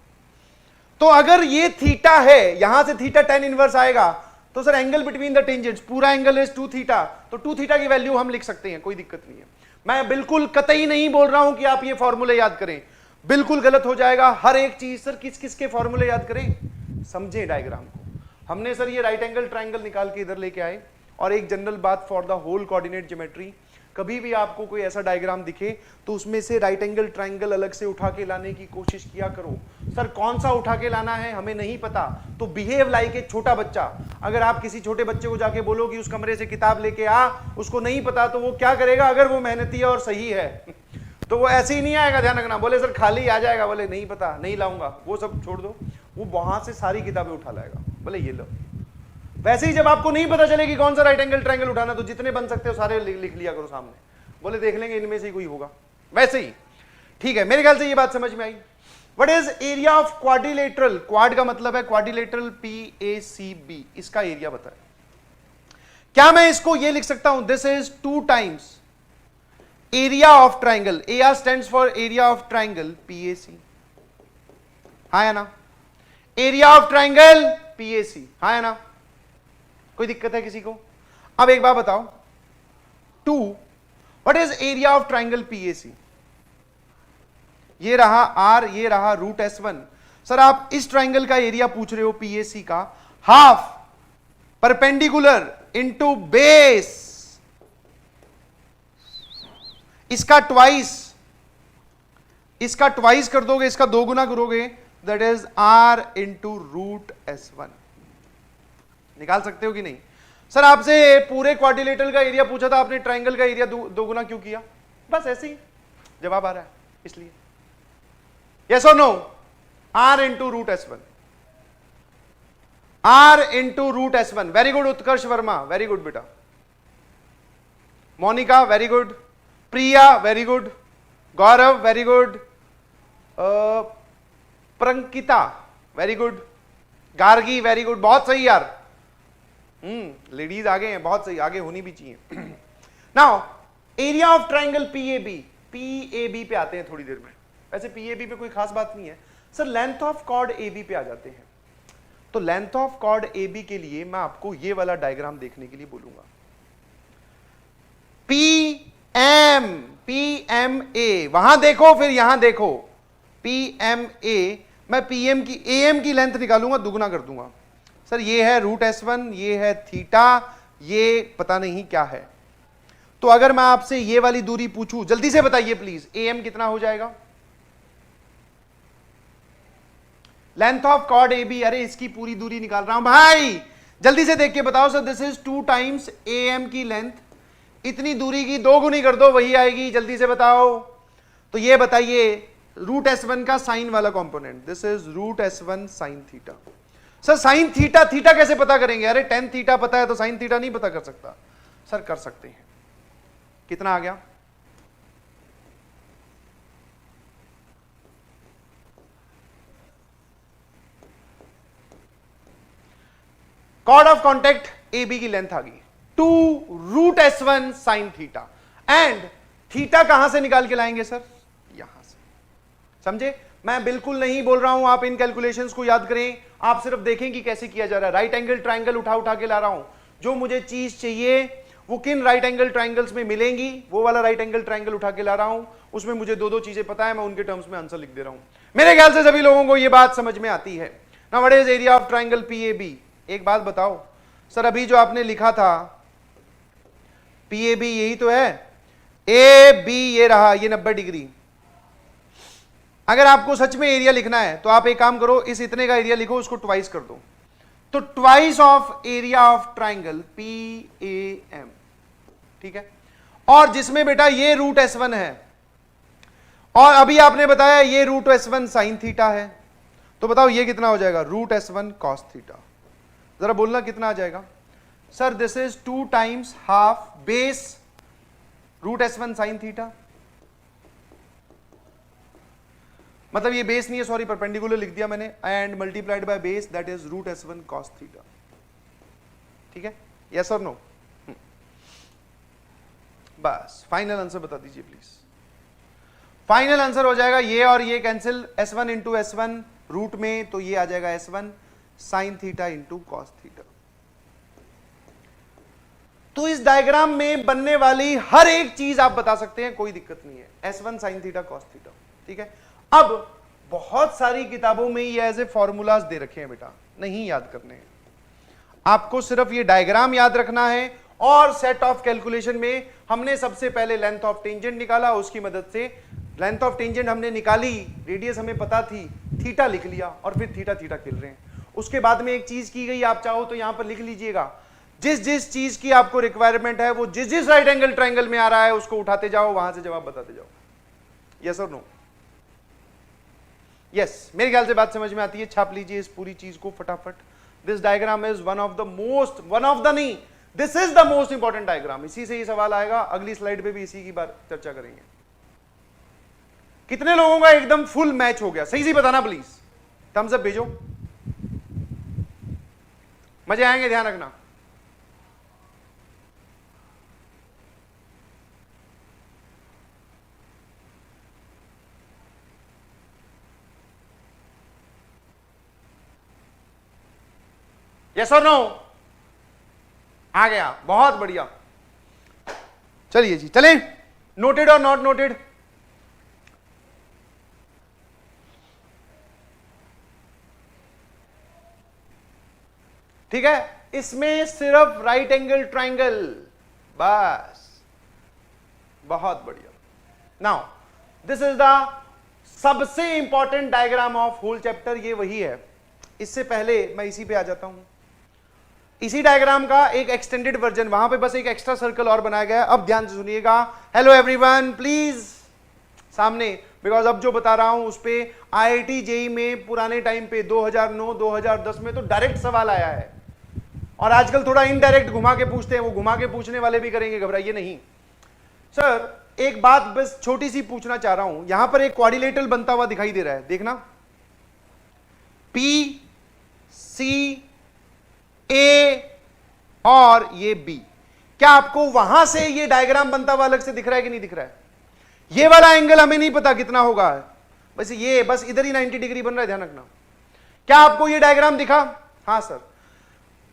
तो अगर ये थीटा है, यहां से थीटा tan इनवर्स आएगा, तो sir angle between the tangents पूरा एंगल इज 2 थीटा, तो 2 थीटा की वैल्यू हम लिख सकते हैं, कोई दिक्कत नहीं है। मैं बिल्कुल कतई नहीं बोल रहा हूं कि आप ये फॉर्मूले याद करें, बिल्कुल गलत हो जाएगा हर एक चीज। सर किस किस के फॉर्मूले याद करें? समझे डायग्राम को। हमने सर ये राइट एंगल ट्राइंगल निकाल के इधर लेके आए, और एक जनरल बात for the whole coordinate geometry, कभी भी आपको कोई ऐसा डायग्राम दिखे तो उसमें से राइट एंगल ट्राइंगल अलग से उठा के लाने की कोशिश किया करो। सर कौन सा उठा के लाना है हमें नहीं पता, तो बिहेव लाइक एक छोटा बच्चा। अगर आप किसी छोटे बच्चे को जाके बोलो कि उस कमरे से किताब लेके आ, उसको नहीं पता तो वो क्या करेगा? अगर वो मेहनती है और सही है तो वो ऐसे ही नहीं आएगा, ध्यान रखना। बोले सर खाली आ जाएगा, बोले नहीं पता नहीं लाऊंगा, वो सब छोड़ दो, वो वहां से सारी किताबें उठा लाएगा, बोले ये लो। वैसे ही जब आपको नहीं पता चले कि कौन सा राइट एंगल ट्राइंगल उठाना, तो जितने बन सकते हो सारे लिख लिया करो सामने, बोले देख लेंगे इनमें से कोई होगा। वैसे ही ठीक है, मेरे ख्याल से ये बात समझ में आई। What is area of quadrilateral? Quad का मतलब है क्वाड्रिलेटरल PACB, इसका एरिया बताएं। क्या मैं इसको ये लिख सकता हूं, this is 2 times area of triangle. AR stands for area of triangle PAC, हाँ या ना? एरिया ऑफ ट्राइंगल PAC, हाँ या ना? कोई दिक्कत है किसी को? अब एक बात बताओ, 2 what is area of triangle PAC? ये रहा R, ये रहा रूट S1। सर आप इस ट्राइंगल का एरिया पूछ रहे हो पीएसी का, हाफ परपेंडिकुलर इनटू बेस, इसका ट्वाइस कर दोगे, इसका 2 गुना करोगे, that is R into root S1। निकाल सकते हो कि नहीं? सर आपसे पूरे क्वाड्रिलेटरल का एरिया पूछा था, आपने ट्राइंगल का एरिया 2 गुना क्यों किया? बस ऐसे ही जवाब आ रहा है इसलिए। यस और no? R into root S1, R into root S1। Very good Utkarsh Verma, very good बेटा। Monika very good, Priya very good, Gaurav very good, Prankita very good, Gargi very good, बहुत सही यार। लेडीज आगे हैं, बहुत सही, आगे होनी भी चाहिए। Now area of triangle PAB, PAB पे आते हैं थोड़ी देर में। वैसे पीएबी पे कोई खास बात नहीं है sir, length of chord AB पे आ जाते हैं। तो लेंथ ऑफ कॉर्ड एबी के लिए मैं आपको ये वाला डायग्राम देखने के लिए बोलूंगा। पीएमए, वहां देखो फिर यहां देखो, पीएमए, मैं पीएम की एएम की लेंथ निकालूंगा, दुगना कर दूंगा। सर ये है रूट S1, ये है थीटा, ये पता नहीं क्या है। तो अगर मैं आपसे ये वाली दूरी पूछूं, जल्दी से बताइए प्लीज, एएम कितना हो जाएगा? लेंथ ऑफ कॉर्ड एबी, अरे इसकी पूरी दूरी निकाल रहा हूं भाई, जल्दी से देख के बताओ। Sir this is 2 times am की लेंथ, इतनी दूरी की 2 गुनी कर दो, वही आएगी, जल्दी से बताओ। तो ये बताइए रूट S1 का साइन वाला component, this is root S1 sine theta. Sir sine theta, theta कैसे पता करेंगे? अरे टेन थीटा पता है तो साइन थीटा नहीं पता कर सकता? सर कर सकते हैं। कितना आ गया? कॉर्ड ऑफ कॉन्टेक्ट AB की लेंथ आ गई 2 root S1 sine theta, and theta कहां से निकाल के लाएंगे सर? यहां से। समझे? मैं बिल्कुल नहीं बोल रहा हूं आप इन कैलकुलेशंस को याद करें, आप सिर्फ देखें कि कैसे किया जा रहा है। राइट एंगल ट्राइंगल उठा के ला रहा हूं, जो मुझे चीज चाहिए वो किन राइट एंगल ट्राइंगल्स में मिलेंगी, वो वाला राइट एंगल ट्राइंगल उठा के ला रहा हूं। उसमें मुझे 2 चीजें पता है, मैं उनके टर्म्स में आंसर लिख दे रहा हूं। मेरे ख्याल से सभी लोगों को ये बात समझ में आती है। Now what is area of triangle PAB? एक बात बताओ सर, अभी जो आपने लिखा था पीएबी यही तो है, ए बी ये रहा, ये 90 डिग्री। अगर आपको सच में एरिया लिखना है तो आप एक काम करो, इस इतने का एरिया लिखो, उसको ट्वाइस कर दो, तो twice of area of triangle PAM, ठीक है। और जिसमें बेटा ये रूट S1 है, और अभी आपने बताया ये रूट S1 साइन थीटा है, तो बताओ ये कितना हो जाएगा? Root S1 cos theta. जरा बोलना कितना आ जाएगा? Sir this is 2 times half base root S1 sine theta, मतलब ये बेस नहीं है, सॉरी परपेंडिकुलर लिख दिया मैंने, and multiplied by base, that is root S1 cos theta. ठीक है, यस और नो? बस फाइनल आंसर बता दीजिए प्लीज। फाइनल आंसर हो जाएगा ये और ये cancel, S1 into S1 root में, तो ये आ जाएगा S1 sine theta into cos theta. तो इस डायग्राम में बनने वाली हर एक चीज आप बता सकते हैं, कोई दिक्कत नहीं है, S1 sine theta cos theta. ठीक है, अब बहुत सारी किताबों में ये एज ए फॉर्मूलाज दे रखे हैं बेटा, नहीं याद करने हैं आपको, सिर्फ ये डायग्राम याद रखना है। और सेट ऑफ कैलकुलेशन में हमने सबसे पहले लेंथ ऑफ टेंजेंट निकाला, उसकी मदद से लेंथ ऑफ टेंजेंट हमने निकाली, रेडियस हमें पता थी, थीटा लिख लिया, और फिर थीटा थीटा खेल रहे हैं। उसके बाद में एक चीज की गई, आप चाहो तो यहां पर लिख लीजिएगा, जिस जिस चीज की आपको रिक्वायरमेंट है, वो जिस जिस राइट एंगल ट्रायंगल में आ रहा है उसको उठाते जाओ, वहां से जवाब बताते जाओ। यस और नो? यस, मेरे ख्याल से बात समझ में आती है। छाप लीजिए इस पूरी चीज को फटाफट। This diagram is one of the नहीं, this is the most important diagram. इसी से ही सवाल आएगा, अगली स्लाइड पे भी इसी की बात चर्चा करेंगे। कितने लोगों का एकदम फुल मैच हो गया? सही से बताना प्लीज, थम्स अप भेजो, मजे आएंगे, ध्यान रखना। यस और नो? आ गया, बहुत बढ़िया। चलिए जी, चलें। नोटेड और नॉट नोटेड? ठीक है, इसमें सिर्फ राइट एंगल ट्राइंगल, बस, बहुत बढ़िया। नाउ दिस इज द सबसे important diagram of whole chapter, ये वही है। इससे पहले मैं इसी पे आ जाता हूं। इसी डायग्राम का एक एक्सटेंडेड वर्जन, वहां पे बस एक एक्स्ट्रा सर्कल और बनाया गया है। अब ध्यान से सुनिएगा। हेलो एवरीवन, प्लीज सामने, बिकॉज अब जो बता रहा हूं उस पे आईआईटी जेई में पुराने टाइम पे 2009 2010 में तो डायरेक्ट सवाल आया है, और आजकल थोड़ा इनडायरेक्ट घुमा के पूछते हैं। वो घुमा के पूछने वाले भी करेंगे, घबराइए नहीं। सर एक बात बस छोटी सी पूछना चाह रहा हूं, यहां पर एक क्वाड्रिलेटरल बनता हुआ दिखाई दे रहा है, देखना, पी सी ए और ये बी। क्या आपको वहां से ये डायग्राम बनता हुआ अलग से दिख रहा है कि नहीं दिख रहा है? ये वाला एंगल हमें नहीं पता कितना होगा, बस ये बस इधर ही 90 डिग्री बन रहा है, ध्यान रखना। क्या आपको ये डायग्राम दिखा? हाँ sir,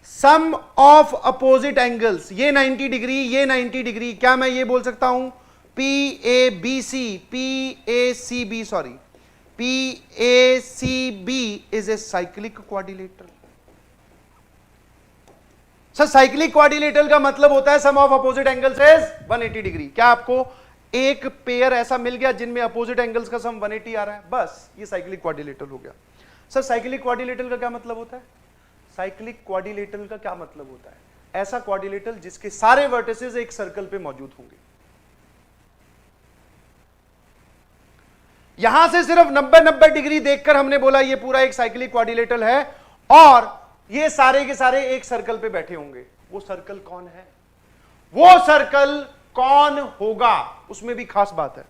sum of opposite angles, ये 90 डिग्री, ये 90 डिग्री। क्या मैं ये बोल सकता हूं p a b c b, sorry, p a c b is a cyclic quadrilateral? Sir cyclic quadrilateral का मतलब होता है sum of opposite angles is 180 degree. क्या आपको एक पेयर ऐसा मिल गया जिनमें अपोजिट एंगल्स का सम 180 आ रहा है? बस ये साइक्लिक क्वाड्रिलेटरल हो गया। सर साइक्लिक क्वाड्रिलेटरल का क्या मतलब होता है? साइक्लिक क्वाड्रिलेटरल का क्या मतलब होता है? ऐसा क्वाड्रिलेटरल जिसके सारे वर्टिसेस एक सर्कल पे मौजूद होंगे। यहां से सिर्फ 90 डिग्री देखकर हमने बोला ये पूरा एक साइक्लिक क्वाड्रिलेटरल है, और ये सारे के सारे एक सर्कल पे बैठे होंगे। वो सर्कल कौन है? वो सर्कल कौन होगा, उसमें भी खास बात है।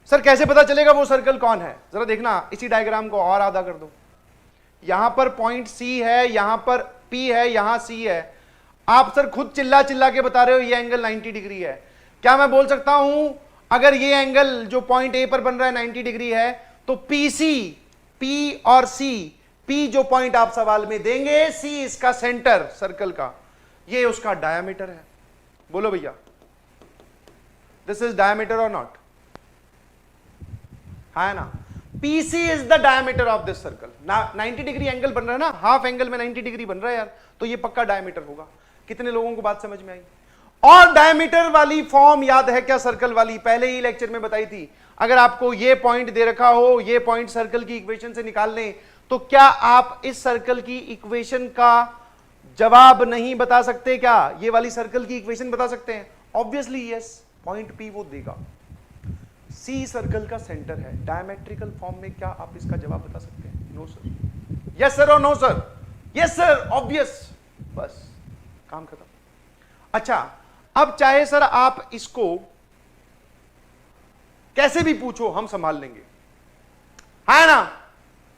सर कैसे पता चलेगा वो सर्कल कौन है? जरा देखना, इसी डायग्राम को और आधा कर दो। यहां पर पॉइंट सी है, यहां पर पी है, यहां सी है। आप सर खुद चिल्ला चिल्ला के बता रहे हो ये एंगल 90 डिग्री है। क्या मैं बोल सकता हूं अगर ये एंगल जो पॉइंट ए पर बन रहा है 90 डिग्री है, तो पी सी, पी और सी, पी जो पॉइंट आप सवाल में देंगे, सी इसका सेंटर सर्कल का, ये उसका डायमीटर है। बोलो भैया, दिस इज डायमीटर और नॉट? है ना? PC is the diameter of this circle. 90 degree angle बन रहा है ना, हाफ एंगल में 90 डिग्री बन रहा है यार, तो ये पक्का डायमीटर होगा। कितने लोगों को बात समझ में आई? और डायमीटर वाली फॉर्म याद है क्या सर्कल वाली? पहले ही लेक्चर में बताई थी। अगर आपको ये पॉइंट दे रखा हो, ये पॉइंट सर्कल की इक्वेशन से निकाल लें, तो क्या आप इस सर्कल की इक्वेशन का जवाब नहीं बता सकते? क्या ये वाली सर्कल की इक्वेशन बता सकते हैं? ऑब्वियसली यस, पॉइंट पी वो देगा। सी सर्कल का सेंटर है, डायमेट्रिकल फॉर्म में क्या आप इसका जवाब बता सकते हैं? No sir. यस सर और no sir? Yes sir, obvious, बस काम खत्म। अच्छा, अब चाहे सर आप इसको कैसे भी पूछो हम संभाल लेंगे, है ना?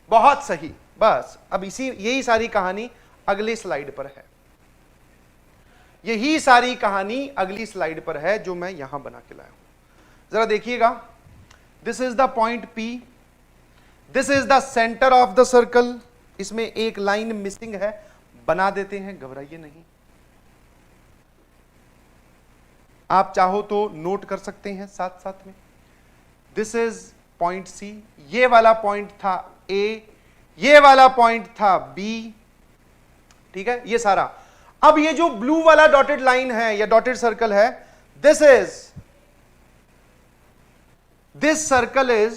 बहुत सही। बस अब यही सारी कहानी अगली स्लाइड पर है। यही सारी कहानी अगली स्लाइड पर है जो मैं यहां बना के लाया हूं। जरा देखिएगा, this is the point P, this is the centre of the circle. इसमें एक लाइन मिसिंग है, बना देते हैं, घबराइए नहीं। आप चाहो तो नोट कर सकते हैं साथ साथ में। दिस इज पॉइंट C, ये वाला पॉइंट था A, ये वाला पॉइंट था B, ठीक है, ये सारा। अब ये जो ब्लू वाला डॉटेड लाइन है या डॉटेड सर्कल है, this circle is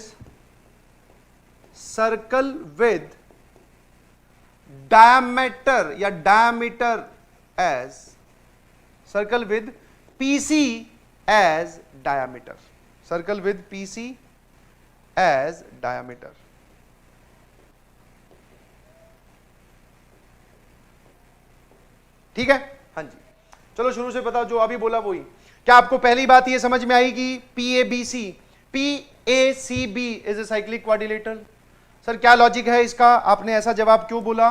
circle with diameter या diameter as, circle with PC as diameter, circle with PC as diameter. ठीक है? हाँ जी, चलो शुरू से बताओ, जो अभी बोला वही। क्या आपको पहली बात यह समझ में आई कि PACB is a cyclic quadrilateral? Sir क्या लॉजिक है इसका? आपने ऐसा जवाब क्यों बोला?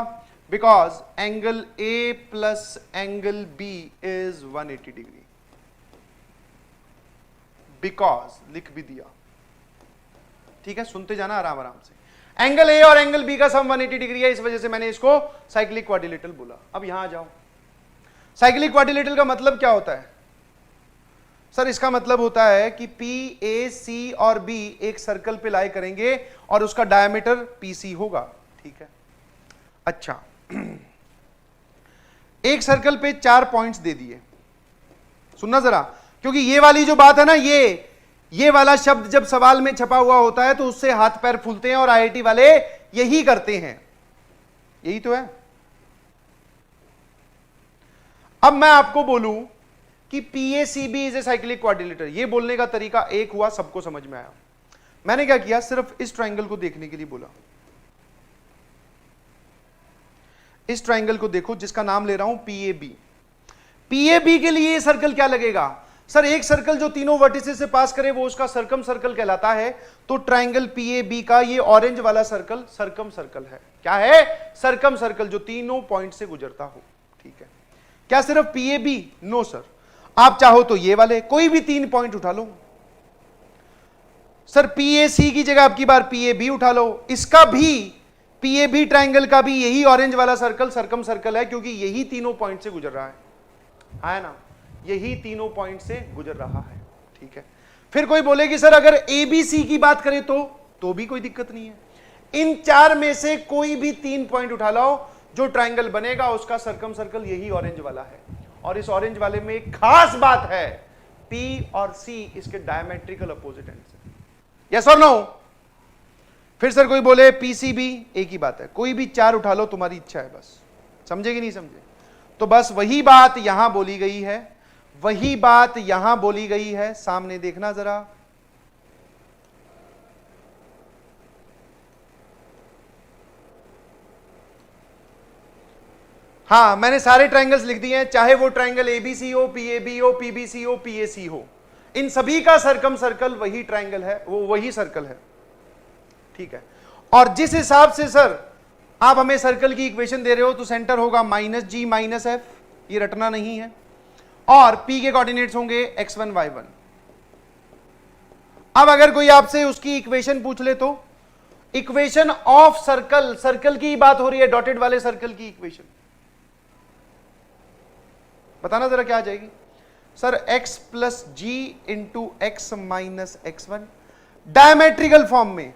Because angle A plus angle B is 180 degree. Because लिख भी दिया, ठीक है, सुनते जाना आराम आराम से। एंगल A और एंगल B का सम 180 डिग्री है, इस वजह से मैंने इसको साइक्लिक क्वाड्रिलेटरल बोला। अब यहां आ जाओ, साइक्लिक क्वाड्रिलेटरल का मतलब क्या होता है सर? इसका मतलब होता है कि P, A, C और B एक सर्कल पे लाई करेंगे और उसका डायमीटर PC होगा, ठीक है। अच्छा, एक सर्कल पे 4 पॉइंट्स दे दिए, सुनना जरा, क्योंकि ये वाली जो बात है ना, ये वाला शब्द जब सवाल में छपा हुआ होता है तो उससे हाथ पैर फूलते हैं और IIT वाले यही करते हैं, यही तो है। अब मैं आपको बोलूं कि PACB is a cyclic quadrilateral, ये बोलने का तरीका एक हुआ, सबको समझ में आया। मैंने क्या किया, सिर्फ इस ट्रायंगल को देखने के लिए बोला, इस ट्रायंगल को देखो जिसका नाम ले रहा हूं PAB। PAB के लिए ये सर्कल क्या लगेगा सर? एक सर्कल जो तीनों वर्टिसेस से पास करे वो उसका सर्कम सर्कल कहलाता है। तो ट्रायंगल PAB का ये ऑरेंज वाला सर्कल सर्कम सर्कल है। क्या है? सर्कम सर्कल, जो तीनों पॉइंट से गुजरता हो, ठीक है। क्या सिर्फ PAB? नो सर, आप चाहो तो ये वाले कोई भी 3 पॉइंट उठा लो। सर PAC की जगह आपकी बार PAB उठा लो, इसका भी PAB ट्रायंगल का भी यही ऑरेंज वाला सर्कल सर्कम सर्कल है, क्योंकि यही तीनों पॉइंट से गुजर रहा है ना, यही तीनों पॉइंट से गुजर रहा है, ठीक है। फिर कोई बोले कि सर अगर ABC की बात करें तो भी कोई दिक्कत नहीं है। इन 4 में से कोई भी 3 पॉइंट उठा लाओ, जो ट्रायंगल बनेगा उसका सर्कम सर्कल यही ऑरेंज वाला है। और इस ऑरेंज वाले में एक खास बात है, P और C इसके डायमेट्रिकल अपोजिट एंड्स हैं। यस और नो? फिर सर कोई बोले PCB, एक ही बात है, कोई भी 4 उठा लो, तुम्हारी इच्छा है, बस। समझे कि नहीं समझे? तो बस वही बात यहां बोली गई है, वही बात यहां बोली गई है, सामने देखना जरा। हाँ, मैंने सारे ट्रायंगल्स लिख दिए हैं, चाहे वो ट्रायंगल ABC हो, PAB हो, PBC हो, PAC हो, इन सभी का सर्कम सर्कल वही ट्रायंगल है, वो वही सर्कल है, ठीक है। और जिस हिसाब से सर आप हमें सर्कल की इक्वेशन दे रहे हो, तो सेंटर होगा -G -F, ये रटना नहीं है, और P के कोऑर्डिनेट्स होंगे x1 y1। अब अगर कोई आपसे उसकी इक्वेशन पूछ ले, तो इक्वेशन ऑफ सर्कल, सर्कल की बात हो रही है, डॉटेड वाले सर्कल की इक्वेशन बताना जरा क्या आ जाएगी sir? x + G × x - x1 diametrical form में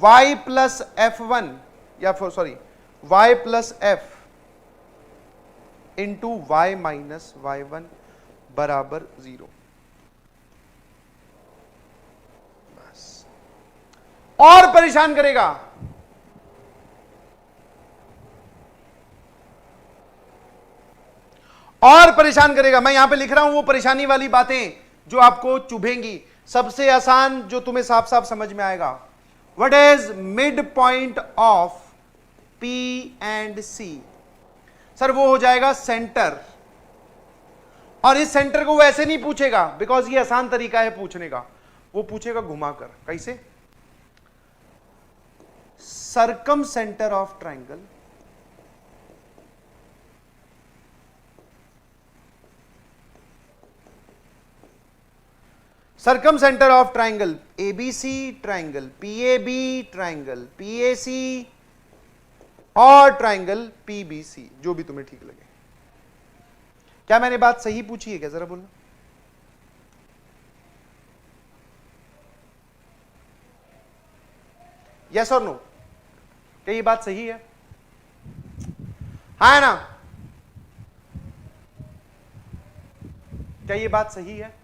y + f1 या sorry y + f × y - y1 बराबर 0। बस, और परेशान करेगा, और परेशान करेगा। मैं यहां पे लिख रहा हूं वो परेशानी वाली बातें जो आपको चुभेंगी। सबसे आसान जो तुम्हें साफ साफ समझ में आएगा, what is mid point of P and C? Sir वो हो जाएगा सेंटर। और इस सेंटर को वो ऐसे नहीं पूछेगा, बिकॉज ये आसान तरीका है पूछने का, वो पूछेगा घुमाकर। कैसे? Circum centre of triangle circum centre of triangle ABC triangle, PAB triangle, PAC और ट्रायंगल PBC, जो भी तुम्हें ठीक लगे। क्या मैंने बात सही पूछी है क्या? जरा बोलना। यस और नो? क्या ये बात सही है? हाँ है ना? क्या ये बात सही है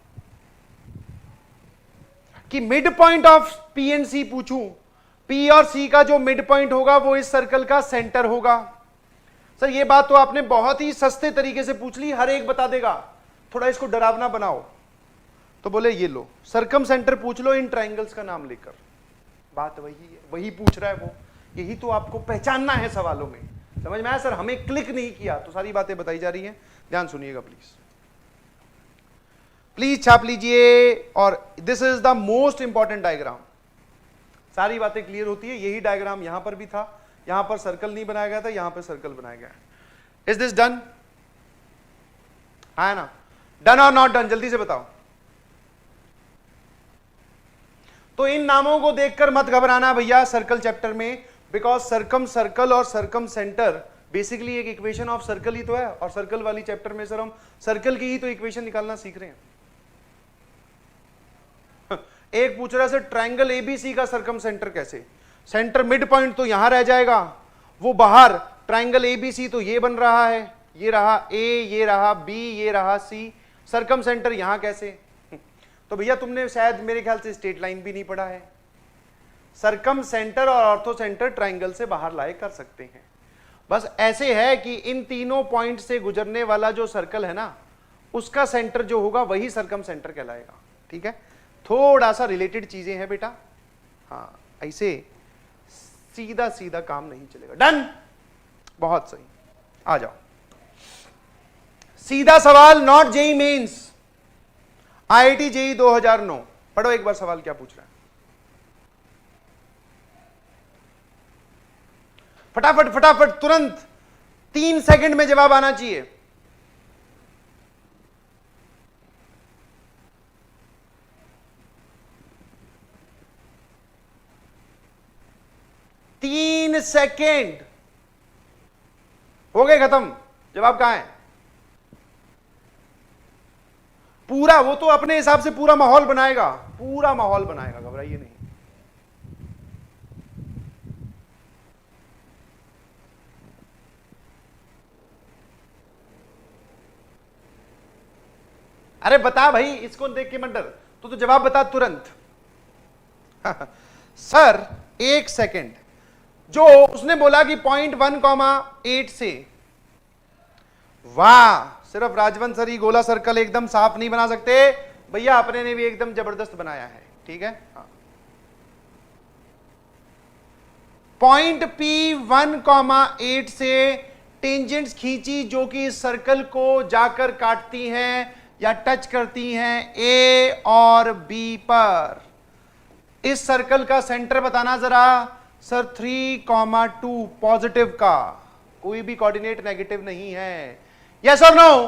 कि mid point of P and C पूछूं, P और C का जो मिड पॉइंट होगा वो इस सर्कल का सेंटर होगा? सर ये बात तो आपने बहुत ही सस्ते तरीके से पूछ ली, हर एक बता देगा। थोड़ा इसको डरावना बनाओ तो बोले ये लो सर्कम सेंटर पूछ लो इन ट्रायंगल्स का नाम लेकर। बात वही है, वही पूछ रहा है वो, यही तो आपको पहचानना है सवालों में। समझ में आया सर? हमें क्लिक नहीं किया तो सारी बातें बताई जा रही हैं, ध्यान सुनिएगा प्लीज। प्लीज छाप लीजिए। और this is the most important diagram. सारी बातें क्लियर होती है। यही डायग्राम यहां पर भी था, यहां पर सर्कल नहीं बनाया गया था, यहां पर सर्कल बनाया गया है। Is this done? है ना? डन और नॉट डन? जल्दी से बताओ। तो इन नामों को देखकर मत घबराना भैया सर्कल चैप्टर में, बिकॉज सर्कम सर्कल और सर्कम सेंटर बेसिकली एक इक्वेशन ऑफ सर्कल ही तो है, और सर्कल वाली चैप्टर में सर हम सर्कल की ही तो इक्वेशन निकालना सीख रहे हैं। एक पूछ रहा है सर ट्रायंगल एबीसी का सर्कम सेंटर कैसे, सेंटर मिड पॉइंट तो यहां रह जाएगा, वो बाहर ट्रायंगल एबीसी तो ये बन रहा है, ये रहा ए, ये रहा बी, ये रहा सी, सर्कम सेंटर यहां कैसे? तो भैया तुमने शायद मेरे ख्याल से स्ट्रेट लाइन भी नहीं पढ़ा है। सर्कम सेंटर और ऑर्थो सेंटर ट्रायंगल से बाहर लाए कर सकते हैं। बस ऐसे है कि इन तीनों पॉइंट से गुजरने वाला जो सर्कल है ना, उसका सेंटर जो होगा वही सर्कम सेंटर कहलाएगा। ठीक है, थोड़ा सा रिलेटेड चीजें हैं बेटा, हाँ ऐसे सीधा सीधा काम नहीं चलेगा। डन, बहुत सही, आ जाओ। सीधा सवाल, not JEE mains, IIT JEE 2009। पढ़ो एक बार सवाल क्या पूछ रहा है, फटाफट फटाफट, तुरंत 3 सेकंड में जवाब आना चाहिए। तीन सेकेंड हो गए खत्म। जवाब कहां है? पूरा, वो तो अपने हिसाब से पूरा माहौल बनाएगा, पूरा माहौल बनाएगा, घबराइए नहीं। अरे बता भाई, इसको देख के मत डर, तो जवाब बता तुरंत। सर 1 सेकेंड, जो उसने बोला कि 0.1,8 से, वाह, सिर्फ राजवंश सर ही गोला सर्कल एकदम साफ नहीं बना सकते भैया, अपने ने भी एकदम जबरदस्त बनाया है। ठीक है, हाँ। पॉइंट P1,8 से टेंजेंट्स खींची जो कि इस सर्कल को जाकर काटती हैं या टच करती हैं ए और बी पर। इस सर्कल का सेंटर बताना जरा सर। 3,2 पॉजिटिव का, कोई भी कोऑर्डिनेट नेगेटिव नहीं है। यस और नो?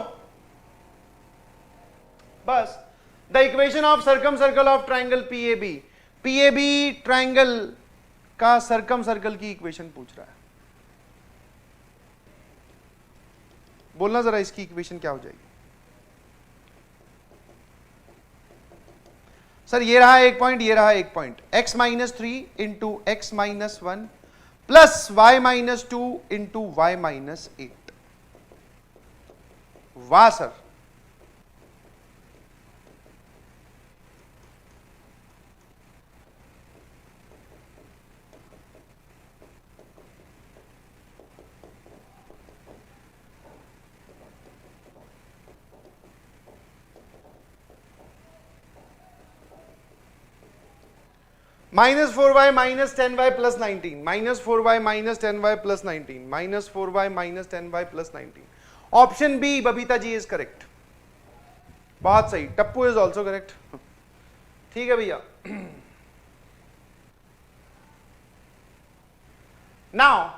बस the equation of circum circle of triangle PAB, PAB triangle का सर्कम सर्कल की इक्वेशन पूछ रहा है। बोलना जरा इसकी इक्वेशन क्या हो जाएगी? सर ये रहा एक पॉइंट, ये रहा एक point, x-3 into x-1 plus y-2 into y-8। वाह सर, -4y minus 10y plus 19, -4y minus 10y plus 19, -4y minus 10y plus 19। Option B Babita ji is correct, बहुत सही। Tappu is also correct. ठीक है भैया। नाउ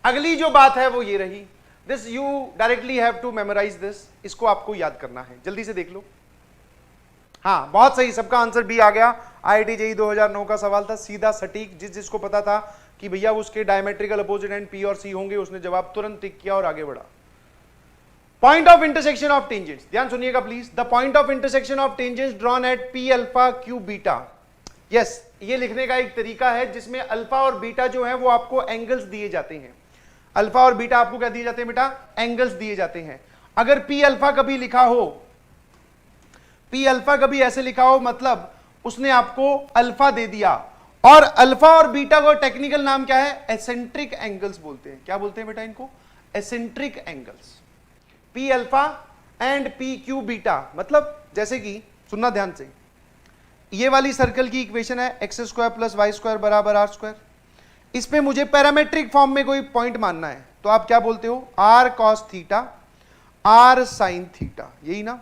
अगली जो बात है वो ये रही, this you directly have to memorize this, इसको आपको याद करना है, जल्दी से देख लो। हाँ बहुत सही, सबका आंसर बी आ गया। आईआईटी जेईई 2009 का सवाल था, सीधा सटीक, जिसको पता था कि भैया उसके डायमेट्रिकल अपोजिट एंड पी और सी होंगे, उसने जवाब तुरंत टिक किया और आगे बढ़ा। Point of intersection of tangents, ध्यान सुनिएगा please. The point of intersection of tangents drawn eight P alpha Q beta. Yes, ये लिखने का एक तरीका है जिसमें अल्फा और बीटा जो है वो आपको एंगल्स दिए जाते हैं। अल्फा और बीटा आपको क्या दिए जाते हैं बेटा? एंगल्स दिए जाते हैं। अगर पी अल्फा कभी लिखा हो, पी अल्फा कभी ऐसे लिखा हो, मतलब उसने आपको अल्फा दे दिया, और अल्फा और बीटा का टेक्निकल नाम क्या है? एसेंट्रिक एंगल्स बोलते हैं। क्या बोलते हैं बेटा इनको? Eccentric angles. P alpha and P Q beta, मतलब जैसे कि सुनना ध्यान से, ये वाली सर्कल की इक्वेशन है x² प्लस y² बराबर r²। इस पे मुझे पैरामेट्रिक फॉर्म में कोई पॉइंट मानना है, तो आप क्या बोलते हो? r cos theta, r sin theta, यही ना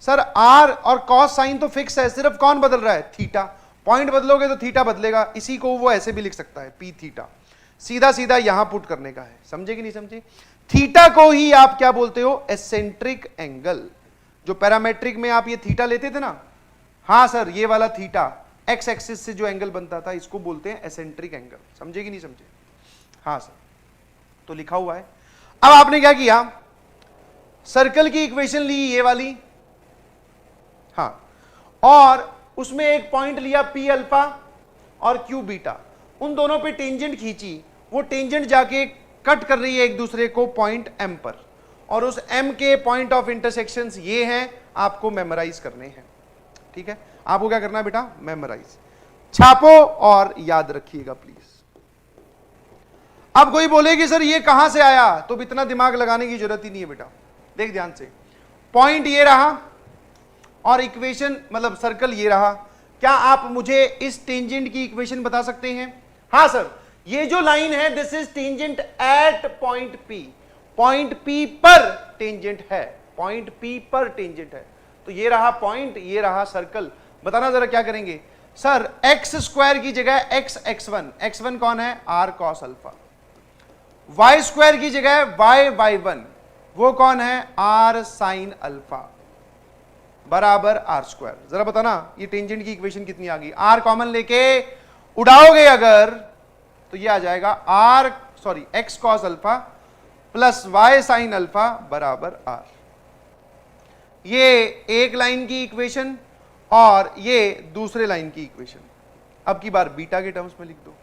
सर? r और cos sin तो फिक्स है, सिर्फ कौन बदल रहा है? थीटा। पॉइंट बदलोगे तो थीटा बदलेगा, इसी को वो ऐसे भी लिख सकता है p थीटा। सीधा सीधा यहां पुट करने का है, समझे कि नहीं समझे? थीटा को ही आप क्या बोलते हो? Eccentric angle. जो पैरामेट्रिक में आप ये थीटा लेते थे ना, हाँ सर, ये वाला थीटा एक्स एक्सिस से जो एंगल बनता था, इसको बोलते हैं एसेंट्रिक एंगल। समझे कि नहीं समझे? हाँ सर, तो लिखा हुआ है अब आपने क्या किया, सर्कल की इक्वेशन ली ये वाली, हां, और उसमें एक पॉइंट लिया पी अल्फा और क्यू बीटा, उन दोनों पे टेंजेंट खींची, वो टेंजेंट जाके कट कर रही है एक दूसरे को पॉइंट एम पर, और उस एम के पॉइंट ऑफ इंटरसेक्शंस ये हैं, आपको मेमोराइज करने हैं। ठीक है, आपको क्या करना है बेटा, मेमोराइज, छापो और याद रखिएगा प्लीज। अब कोई बोले कि सर ये कहां से आया, तो इतना दिमाग लगाने की जरूरत ही नहीं है बेटा। देख ध्यान से, पॉइंट ये रहा और इक्वेशन मतलब सर्कल ये रहा। क्या आप मुझे इस टेंजेंट की इक्वेशन बता सकते हैं? हां सर, ये जो लाइन है this is tangent at point P, point P पर टेंजेंट है, पॉइंट पी पर टेंजेंट है। तो ये रहा पॉइंट, ये रहा सर्कल। बताना जरा क्या करेंगे सर, एक्स स्क्वायर की जगह एक्स x1, x1 कौन है, R cos alpha, y square की जगह वाई y1, वो कौन है, आर साइन अल्फा, बराबर आर स्क्वायर। जरा बताना ये टेंजेंट की इक्वेशन कितनी आ गई, आर कॉमन लेके उड़ाओगे अगर तो ये आ जाएगा R sorry x cos alpha plus y sine alpha बराबर आर। ये एक लाइन की इक्वेशन और ये दूसरे लाइन की इक्वेशन। अब की बार बीटा के टर्म्स में लिख दो।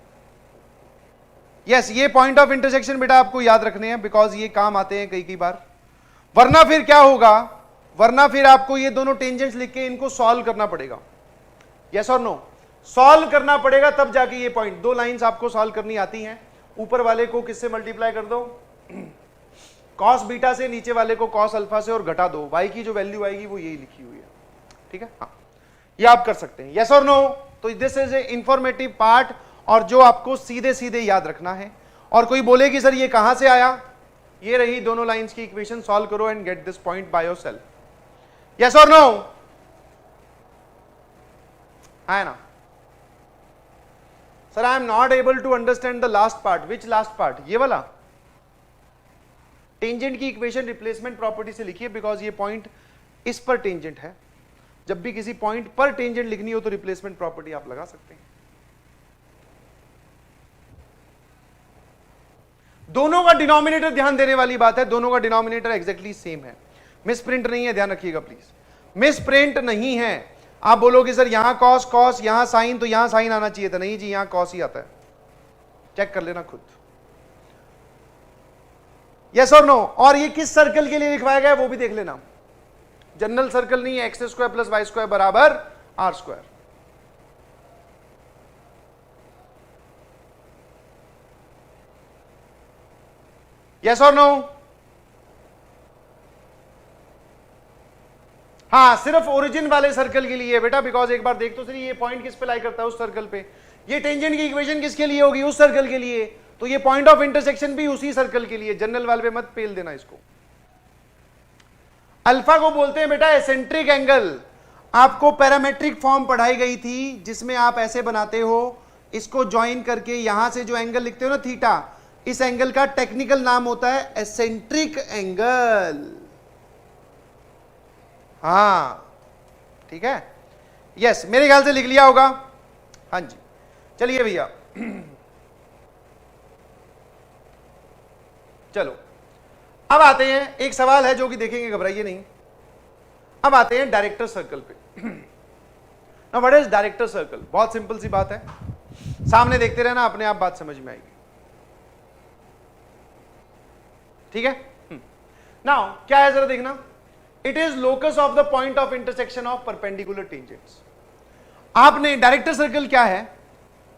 यस, ये पॉइंट ऑफ इंटरसेक्शन बेटा आपको याद रखने हैं, बिकॉज ये काम आते हैं कई बार। वरना फिर क्या होगा, वरना फिर आपको ये दोनों टेंजेंट्स लिख के इनको सॉल्व करना पड़ेगा। यस और नो, सॉल्व करना पड़ेगा तब जाके ये पॉइंट, दो लाइंस आपको सॉल्व करनी आती हैं। ऊपर वाले को किससे मल्टीप्लाई कर दो, कॉस बीटा से, नीचे वाले को कॉस अल्फा से, और घटा दो, वाई की जो वैल्यू आएगी वो यही लिखी हुई है। ठीक है, हाँ, ये आप कर सकते हैं। यस और नो, तो this is a informative part और जो आपको सीधे सीधे याद रखना है। और कोई बोले कि सर ये कहां से आया, ये रही दोनों लाइंस की इक्वेशन, सॉल्व करो and get this point by yourself. Yes और नो, है ना sir, I am not able to understand the last part. Which last part, ये वाला टेंजेंट की इक्वेशन रिप्लेसमेंट प्रॉपर्टी से लिखिए, बिकॉज ये पॉइंट इस पर टेंजेंट है। जब भी किसी पॉइंट पर टेंजेंट लिखनी हो तो रिप्लेसमेंट प्रॉपर्टी आप लगा सकते हैं। दोनों का डिनोमिनेटर ध्यान देने वाली बात है, दोनों का डिनोमिनेटर एग्जैक्टली सेम है, मिस प्रिंट नहीं है, ध्यान रखिएगा प्लीज, मिस प्रिंट नहीं है। आप बोलोगे सर यहां कॉस कॉस, यहां साइन, तो यहां साइन आना चाहिए था, नहीं जी यहां कॉस ही आता है, चेक कर लेना खुद। यस और नो, और ये किस सर्कल के लिए लिखवाया गया है वो भी देख लेना, जनरल सर्कल नहीं है, x square plus y square बराबर आर स्क्वायर। यस और नो, हाँ, सिर्फ ओरिजिन वाले सर्कल के लिए बेटा, बिकॉज एक बार देख तो सही ये पॉइंट किस पे लाई करता है, उस सर्कल पे। ये टेंजेंट की इक्वेशन किसके लिए होगी, उस सर्कल के लिए, तो ये पॉइंट ऑफ इंटरसेक्शन भी उसी सर्कल के लिए, जनरल वाले पे मत पेल देना इसको। अल्फा को बोलते हैं बेटा एसेंट्रिक एंगल। आपको पैरामेट्रिक फॉर्म पढ़ाई गई थी जिसमें आप ऐसे बनाते हो, इसको ज्वाइन करके यहां से जो एंगल लिखते हो ना थीटा, इस एंगल का टेक्निकल नाम होता है एसेंट्रिक एंगल। हाँ ठीक है, यस, मेरे ख्याल से लिख लिया होगा। हाँ जी, चलिए भैया चलो अब आते हैं, एक सवाल है जो कि देखेंगे, घबराइए नहीं। अब आते हैं डायरेक्टर सर्कल पे। ना व्हाट इज डायरेक्टर सर्कल, बहुत सिंपल सी बात है, सामने देखते रहना, अपने आप बात समझ में आएगी। ठीक है, नाउ क्या है जरा देखना, it is locus of the point of intersection of perpendicular tangents. आपने डायरेक्टर सर्कल क्या है,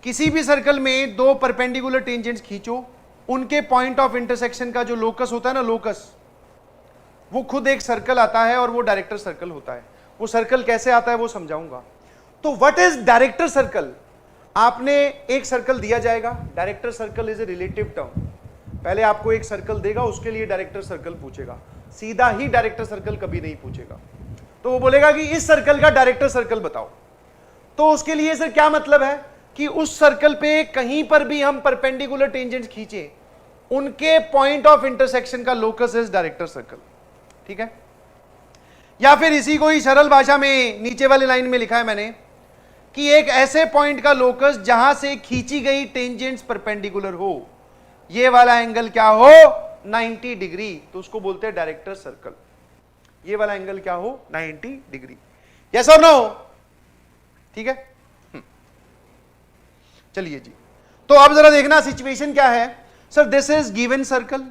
किसी भी सर्कल में दो परपेंडिकुलर टेंजेंट्स खींचो, उनके पॉइंट ऑफ इंटरसेक्शन का जो लोकस होता है ना, लोकस, वो खुद एक सर्कल आता है और वो डायरेक्टर सर्कल होता है। वो सर्कल कैसे आता है वो समझाऊंगा। तो व्हाट इज डायरेक्टर सर्कल, आपने एक सर्कल दिया जाएगा, director circle is a relative term, पहले आपको एक सर्कल देगा, उसके लिए डायरेक्टर सर्कल पूछेगा, सीधा ही डायरेक्टर सर्कल कभी नहीं पूछेगा। तो वो बोलेगा कि इस सर्कल का डायरेक्टर सर्कल बताओ, तो उसके लिए सर क्या मतलब है कि उस सर्कल पे कहीं पर भी हम परपेंडिकुलर टेंजेंट्स खींचे, उनके पॉइंट ऑफ इंटरसेक्शन का लोकस इज डायरेक्टर सर्कल। ठीक है, या फिर इसी को ही सरल भाषा में नीचे वाली लाइन में लिखा है मैंने कि एक ऐसे पॉइंट का लोकस जहां से खींची गई टेंजेंट्स परपेंडिकुलर हो, ये वाला एंगल क्या हो, 90 डिग्री, तो उसको बोलते हैं डायरेक्टर सर्कल। ये वाला एंगल क्या हो, 90 डिग्री। यस और नो? ठीक है, चलिए जी। तो अब जरा देखना सिचुएशन क्या है। Sir this is given circle.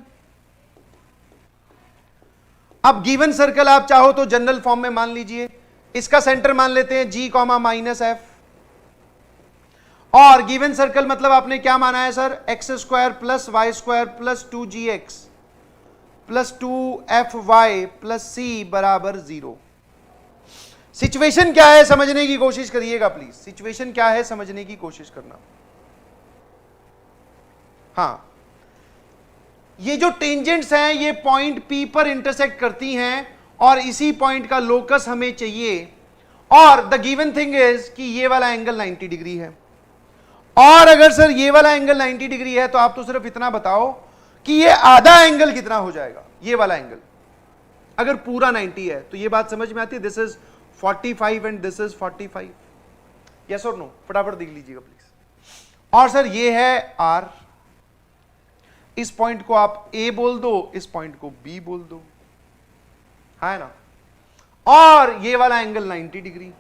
अब गिवन सर्कल आप चाहो तो जनरल फॉर्म में मान लीजिए, इसका सेंटर मान लेते हैं G, -F। और गिवन सर्कल मतलब आपने क्या माना है sir, x² + y² + 2gx + 2fy + c = 0। Situation क्या है समझने की कोशिश करिएगा प्लीज। सिचुएशन क्या है समझने की कोशिश करना। हाँ, ये जो टेंजेंट्स हैं ये पॉइंट P पर इंटरसेक्ट करती हैं और इसी पॉइंट का लोकस हमें चाहिए। और द गिवन थिंग इज कि ये वाला एंगल 90 डिग्री है। और अगर सर ये वाला एंगल 90 डिग्री है तो आप तो सिर्फ इतना बताओ कि ये आधा एंगल कितना हो जाएगा। ये वाला एंगल अगर पूरा 90 है तो ये बात समझ में आती है, this is 45 and this is 45। Yes और नो? फटाफट देख लीजिएगा प्लीज। और सर ये है R, इस पॉइंट को आप A बोल दो, इस पॉइंट को B बोल दो, है ना। और ये वाला एंगल 90 डिग्री।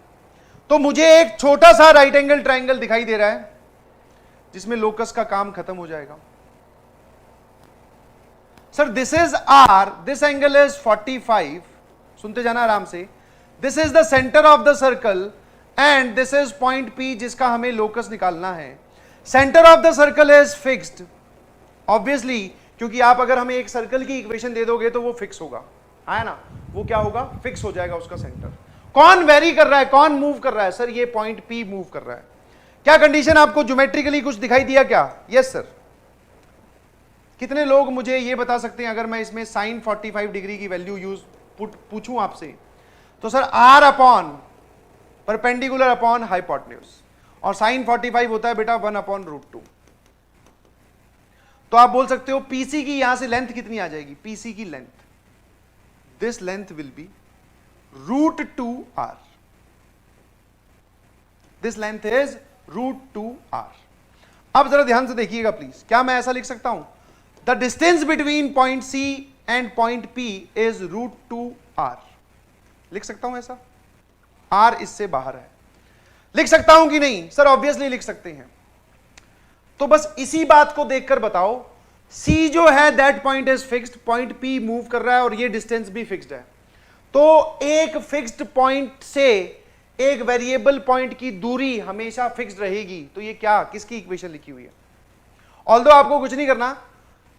तो मुझे एक छोटा सा राइट एंगल ट्राइंगल दिखाई दे रहा है जिसमें लोकस का काम खत्म हो जाएगा। Sir this is R, this angle is 45। सुनते जाना आराम से। This is the centre of the circle and this is point P जिसका हमें लोकस निकालना है। Centre of the circle is fixed obviously, क्योंकि आप अगर हमें एक सर्कल की इक्वेशन दे दोगे तो वो फिक्स होगा, है ना। वो क्या होगा, फिक्स हो जाएगा उसका सेंटर। कौन वेरी कर रहा है, कौन मूव कर रहा है? सर ये पॉइंट P मूव कर रहा है। क्या कंडीशन आपको ज्योमेट्रिकली कुछ दिखाई दिया क्या? Yes sir. कितने लोग मुझे ये बता सकते हैं अगर मैं इसमें sin 45 डिग्री की वैल्यू यूज पूछूं आपसे, तो sir R upon perpendicular upon hypotenuse, और sin 45 होता है बेटा 1/√2। तो आप बोल सकते हो PC की यहां से लेंथ कितनी आ जाएगी? PC की length, this length will B √2R। This length is √2R। अब जरा ध्यान से देखिएगा प्लीज। क्या मैं ऐसा लिख सकता हूं, the distance between point C and point P is √2R? लिख सकता हूं ऐसा? R इससे बाहर है, लिख सकता हूं कि नहीं? सर ऑब्वियसली लिख सकते हैं। तो बस इसी बात को देखकर बताओ, C जो है that point is fixed, point P move कर रहा है और ये डिस्टेंस भी फिक्स्ड है। तो एक फिक्स्ड पॉइंट से एक वेरिएबल पॉइंट की दूरी हमेशा फिक्स्ड रहेगी। तो ये क्या, किसकी इक्वेशन लिखी हुई है? ऑल्दो आपको कुछ नहीं करना,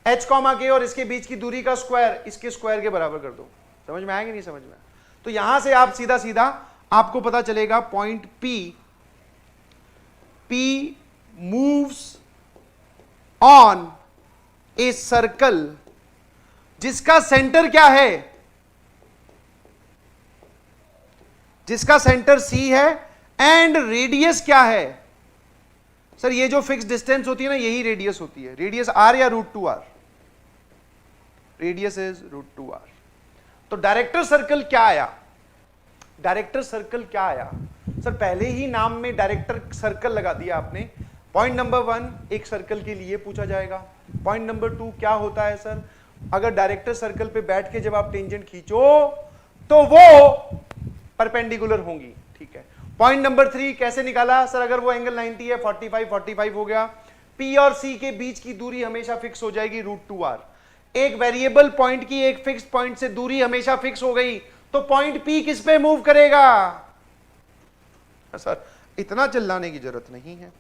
h, k और इसके बीच की दूरी का स्क्वायर इसके स्क्वायर के बराबर कर दो। समझ में आया कि नहीं समझ में? तो यहां से आप सीधा सीधा आपको पता चलेगा point P moves on a circle जिसका सेंटर क्या है, जिसका सेंटर C है एंड रेडियस क्या है? सर ये जो फिक्स डिस्टेंस होती है ना, यही रेडियस होती है। रेडियस R या √2R? Radius is √2R। तो डायरेक्टर सर्कल क्या आया? डायरेक्टर सर्कल क्या आया? सर पहले ही नाम में डायरेक्टर सर्कल लगा दिया आपने। पॉइंट नंबर 1 एक सर्कल के लिए पूछा जाएगा। पॉइंट नंबर 2 क्या होता है सर, अगर डायरेक्टर सर्कल पे बैठ के जब आप टेंजेंट खींचो तो वो परपेंडिकुलर होंगी, ठीक है। पॉइंट नंबर 3 कैसे निकाला सर, अगर वो एंगल 90 है 45 हो गया, P और C के बीच की दूरी हमेशा फिक्स हो जाएगी √2R। एक वेरिएबल पॉइंट की एक फिक्स पॉइंट से दूरी हमेशा फिक्स हो गई, तो पॉइंट P किस पे मूव करेगा? सर इतना चिल्लाने की जरूरत नहीं है,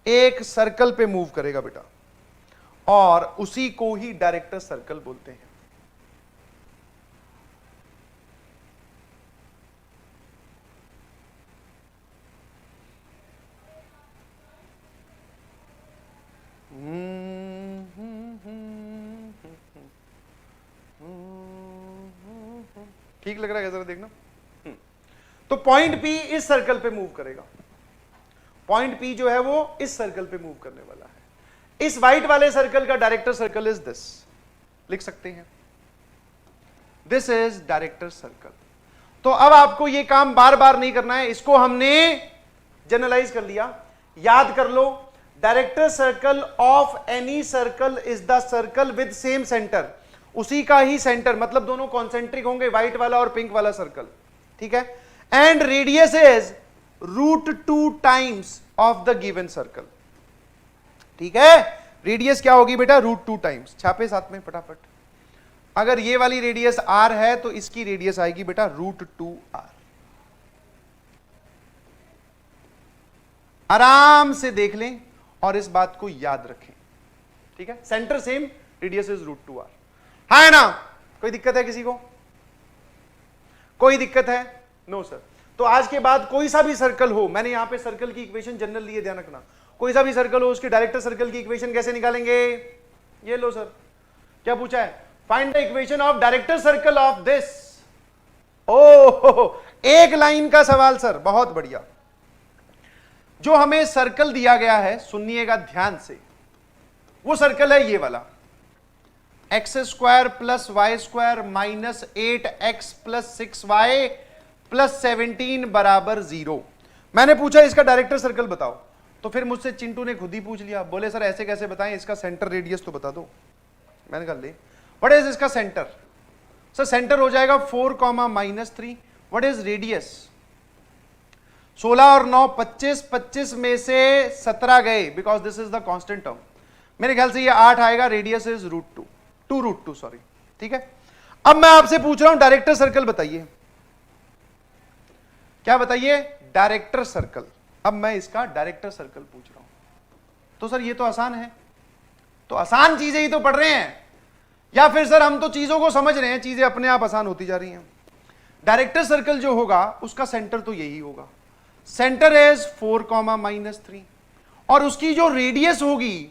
एक सर्कल पे मूव करेगा बेटा, और उसी को ही डायरेक्टर सर्कल बोलते हैं। ठीक लग रहा है जरा देखना। तो पॉइंट P इस सर्कल पे मूव करेगा, पॉइंट P जो है वो इस सर्कल पे मूव करने वाला है। इस व्हाइट वाले सर्कल का डायरेक्टर सर्कल इज दिस, लिख सकते हैं दिस इज डायरेक्टर सर्कल। तो अब आपको ये काम बार बार नहीं करना है, इसको हमने जनरलाइज कर लिया। याद कर लो, director circle of any circle is the circle with same centre, उसी का ही सेंटर, मतलब दोनों कॉन्सेंट्रिक होंगे, व्हाइट वाला और पिंक वाला सर्कल, ठीक है। And radius is √2 times of the given circle, ठीक है। रेडियस क्या होगी बेटा, √2 टाइम्स, छापे साथ में फटाफट। अगर ये वाली रेडियस r है तो इसकी रेडियस आएगी बेटा √2r। आराम से देख लें और इस बात को याद रखें, ठीक है। Centre same, radius is √2r, है ना। कोई दिक्कत है किसी को, कोई दिक्कत है? No sir. तो आज के बाद कोई सा भी सर्कल हो, मैंने यहां पे सर्कल की इक्वेशन जनरल लिए, ध्यान रखना, कोई सा भी सर्कल हो उसके डायरेक्टर सर्कल की इक्वेशन कैसे निकालेंगे? ये लो सर, क्या पूछा है, find the equation of director circle of this. ओ, एक लाइन का सवाल सर, बहुत बढ़िया। जो हमें सर्कल दिया गया है, सुनिएगा ध्यान से, वो सर्कल है ये वाला, x² + y² - 8x + 6y + 17 = 0। मैंने पूछा इसका डायरेक्टर सर्कल बताओ, तो फिर मुझसे चिंटू ने खुद ही पूछ लिया, बोले सर ऐसे कैसे बताएं, इसका सेंटर रेडियस तो बता दो। मैंने कहा ले, व्हाट इज इसका सेंटर? सर सेंटर हो जाएगा 4, -3। What is radius? 16 और 9 25, 25 में से 17 गए, because this is the constant term. मेरे ख्याल से ये 8 आएगा, रेडियस इज √2 सॉरी, ठीक है। अब मैं आपसे पूछ रहा हूं डायरेक्टर सर्कल बताइए, क्या बताइए? Director circle. अब मैं इसका डायरेक्टर सर्कल पूछ रहा हूं, तो सर ये तो आसान है, तो आसान चीजें ही तो पढ़ रहे हैं, या फिर सर हम तो चीजों को समझ रहे हैं, चीजें अपने आप आसान होती जा रही हैं। डायरेक्टर सर्कल जो होगा उसका सेंटर तो यही होगा, सेंटर इज 4, -3, और उसकी जो रेडियस होगी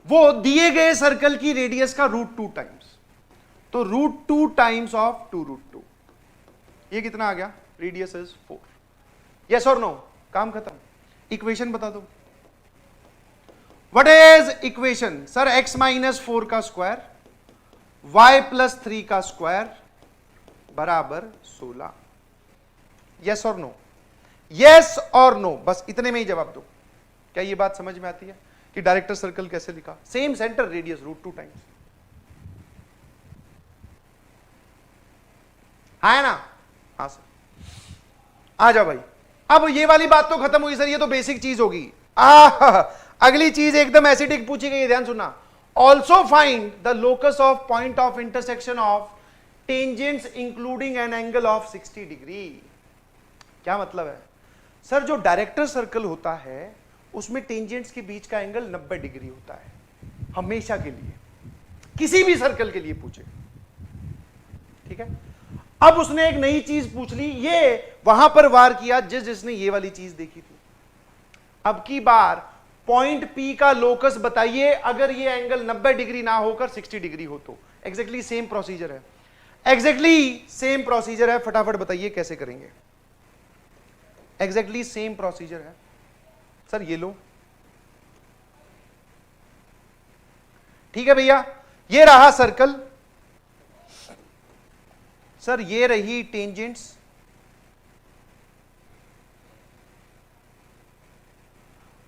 वो दिए गए सर्कल की रेडियस का √2 टाइम्स, तो √2 टाइम्स ऑफ 2√2, ये कितना आ गया? Radius is 4। यस और नो? काम खत्म। इक्वेशन बता दो, what is equation? Sir x - 4 का स्क्वायर, y + 3 का स्क्वायर बराबर 16। यस और नो? यस और नो, बस इतने में ही जवाब दो। क्या ये बात समझ में आती है कि डायरेक्टर सर्कल कैसे लिखा? सेम सेंटर, रेडियस √2 टाइम्स, है ना? हाँ सर, आ जाओ भाई। अब ये वाली बात तो खत्म हुई सर, ये तो बेसिक चीज होगी। अगली चीज एकदम एसिडिक पूछी गई है, ध्यान सुनना। Also find the locus of point of intersection of tangents including an angle of 60 degree. क्या मतलब है? सर जो डायरेक्टर सर्कल होता है उसमें टेंजेंट्स के बीच का एंगल 90 डिग्री होता है, हमेशा के लिए, किसी भी सर्कल के लिए पूछे, ठीक है। अब उसने एक नई चीज पूछ ली, ये वहां पर वार किया जिसने ये वाली चीज देखी थी। अब की बार पॉइंट P का लोकस बताइए अगर ये एंगल 90 डिग्री ना होकर 60 डिग्री हो तो। एग्जैक्टली सेम प्रोसीजर है, एग्जैक्टली सेम प्रोसीजर है, फटाफट बताइए कैसे करेंगे। एग्जैक्टली सेम प्रोसीजर है सर, ये लो, ठीक है भैया। ये रहा सर्कल सर, ये रही टेंजेंट्स,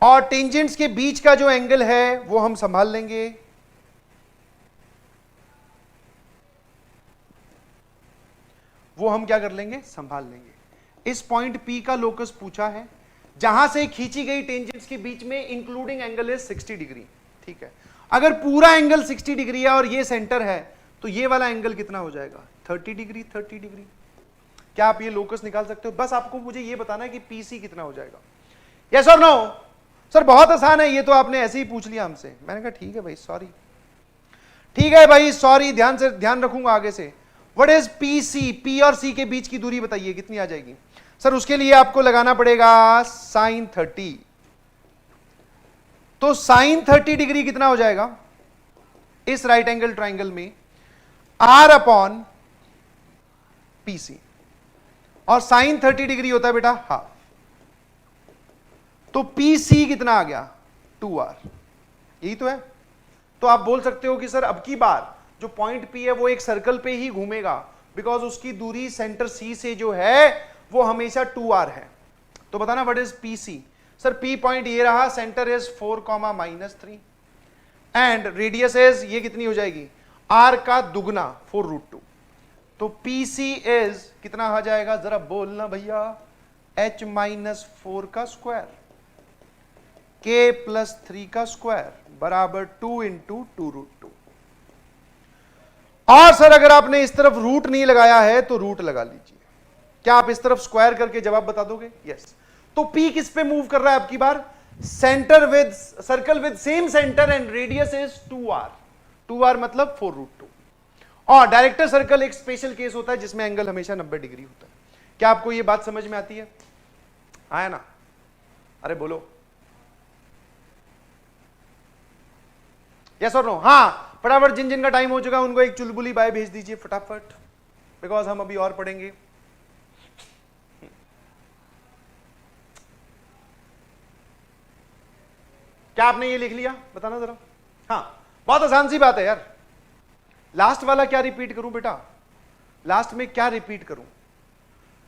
और टेंजेंट्स के बीच का जो एंगल है वो हम संभाल लेंगे। वो हम क्या कर लेंगे? संभाल लेंगे। इस पॉइंट P का लोकस पूछा है, जहां से खींची गई टेंजेंट्स के बीच में इंक्लूडिंग एंगल इज 60 डिग्री, ठीक है। अगर पूरा एंगल 60 डिग्री है और ये सेंटर है तो ये वाला एंगल कितना हो जाएगा? 30 डिग्री। 30 डिग्री। क्या आप ये लोकस निकाल सकते हो? बस आपको मुझे ये बताना है कि PC कितना हो जाएगा। यस और नो? सर बहुत आसान है, ये तो आपने ऐसे ही पूछ लिया हमसे। मैंने कहा ठीक है भाई, सॉरी, ठीक है भाई, सॉरी, ध्यान रखूंगा आगे से। What is PC? P और C के बीच की दूरी बताइए कितनी आ जाएगी? सर उसके लिए आपको लगाना पड़ेगा sin 30। तो sin 30 डिग्री कितना हो जाएगा इस राइट एंगल ट्राइंगल में? R/PC, और sin 30 डिग्री होता है बेटा हाफ। तो PC कितना आ गया? 2R। यही तो है। तो आप बोल सकते हो कि सर अब की बार जो पॉइंट P है वो एक सर्कल पे ही घूमेगा, बिकॉज उसकी दूरी सेंटर C से जो है वो हमेशा 2R है। तो बताना what is PC? Sir P point ये रहा, centre is 4, -3 and radius is ये कितनी हो जाएगी, R का दुगना 4√2, तो PC इज कितना आ जाएगा, जरा बोलना भैया, H-4 का स्क्वायर K + 3 का स्क्वायर बराबर 2 × 2√2। और सर अगर आपने इस तरफ रूट नहीं लगाया है तो रूट लगा लीजिए। क्या आप इस तरफ स्क्वायर करके जवाब बता दोगे? यस। तो P किस पे मूव कर रहा है आपकी बार, centre with circle with same centre and radius is 2R, 2R मतलब 4√2। और डायरेक्टर सर्कल एक स्पेशल केस होता है जिसमें एंगल हमेशा 90 डिग्री होता है। क्या आपको यह बात समझ में आती है? आया ना? अरे बोलो यस और नो। हाँ फटाफट, जिन जिन का टाइम हो चुका है उनको एक चुलबुली बाय भेज दीजिए फटाफट, बिकॉज हम अभी और पढ़ेंगे। क्या आपने ये लिख लिया, बताना जरा। हाँ बहुत आसान सी बात है यार। लास्ट वाला क्या रिपीट करूं बेटा, लास्ट में क्या रिपीट करूं?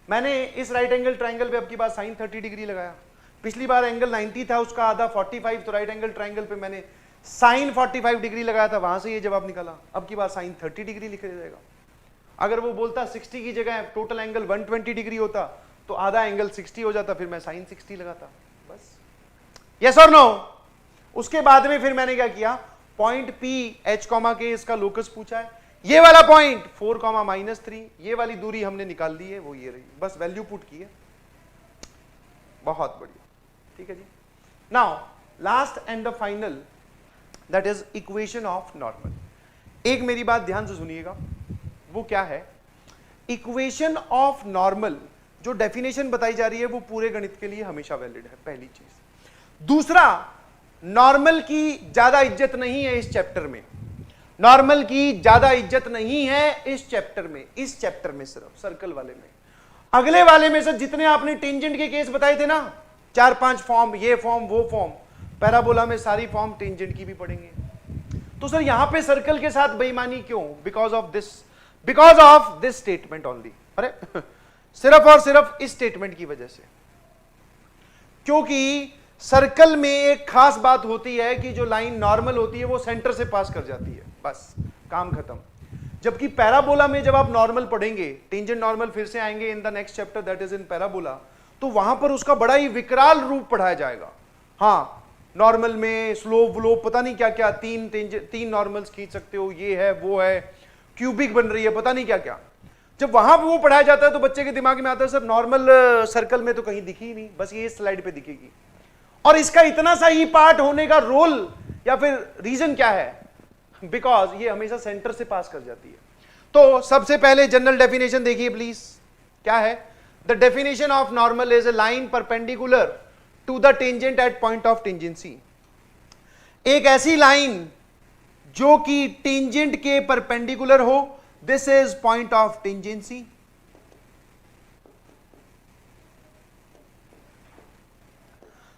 मैंने इस राइट एंगल ट्राइंगल पे अब की बार साइन 30 डिग्री लगाया। पिछली बार एंगल 90 था, उसका आधा 45, तो राइट एंगल ट्राइंगल पे मैंने साइन 45 डिग्री लगाया था, वहां से ये जवाब निकाला। अब की बार साइन 30 डिग्री लिख जाएगा। अगर वो बोलता 60 की जगह टोटल एंगल 120 डिग्री होता तो आधा एंगल 60 हो जाता, फिर मैं साइन 60 लगाता, बस। यस और नो? उसके बाद में फिर मैंने क्या किया, पॉइंट P H, K इसका लोकस पूछा है, ये वाला पॉइंट 4, -3, ये वाली दूरी हमने निकाल ली है, वो ये रही, बस वैल्यू पुट की है। बहुत बढ़िया, ठीक है जी। Now last and the final, that is equation of normal. एक मेरी बात ध्यान से सुनिएगा, वो क्या है, इक्वेशन ऑफ नॉर्मल जो डेफिनेशन बताई जा रही है वो पूरे गणित के लिए हमेशा वैलिड है, पहली चीज। दूसरा, नॉर्मल की ज्यादा इज्जत नहीं है इस चैप्टर में, नॉर्मल की ज्यादा इज्जत नहीं है इस चैप्टर में, इस चैप्टर में सिर्फ सर्कल वाले में। अगले वाले में से जितने आपने टेंजेंट के केस बताए थे ना, 4-5 फॉर्म, ये फॉर्म वो फॉर्म, पैराबोला में सारी फॉर्म टेंजेंट की भी पढ़ेंगे। तो सर यहां पे सर्कल के साथ बेईमानी क्यों? Because of this statement only. अरे सिर्फ और सिर्फ इस स्टेटमेंट की वजह से, क्योंकि सर्कल में एक खास बात होती है कि जो लाइन नॉर्मल होती है वो सेंटर से पास कर जाती है, बस काम खत्म। जबकि पैराबोला में जब आप नॉर्मल पढ़ेंगे, टेंजेंट नॉर्मल फिर से आएंगे in the next chapter, that is in parabola, तो वहां पर उसका बड़ा ही विकराल रूप पढ़ाया जाएगा। हाँ नॉर्मल में स्लोप व्लोप पता नहीं क्या क्या, तीन नॉर्मल्स खींच सकते हो, ये है वो है, क्यूबिक बन रही है, पता नहीं क्या क्या। जब वहां वो पढ़ाया जाता है तो बच्चे के दिमाग में आता है सर नॉर्मल सर्कल में तो कहीं दिखी ही नहीं, बस ये स्लाइड पे दिखेगी। और इसका इतना सा ही पार्ट होने का रोल या फिर रीजन क्या है? बिकॉज ये हमेशा सेंटर से पास कर जाती है। तो सबसे पहले जनरल डेफिनेशन देखिए प्लीज, क्या है? The definition of normal is a line perpendicular to the tangent at point of tangency. एक ऐसी लाइन जो कि टेंजेंट के परपेंडिकुलर हो, this is point of tangency.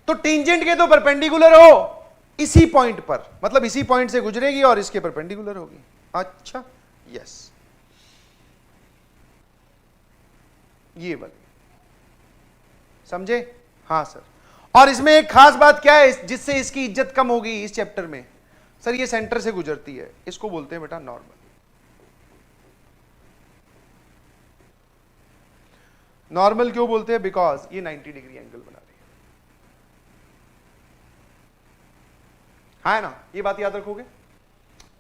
तो टेंजेंट के तो परपेंडिकुलर हो इसी पॉइंट पर, मतलब इसी पॉइंट से गुजरेगी और इसके परपेंडिकुलर होगी। अच्छा यस, ये वाली समझे? हाँ सर। और इसमें एक खास बात क्या है जिससे इसकी इज्जत कम होगी इस चैप्टर में? सर ये सेंटर से गुजरती है, इसको बोलते हैं बेटा नॉर्मल। नॉर्मल क्यों बोलते हैं? बिकॉज ये 90 डिग्री एंगल बना रही है ना, ये बात याद रखोगे।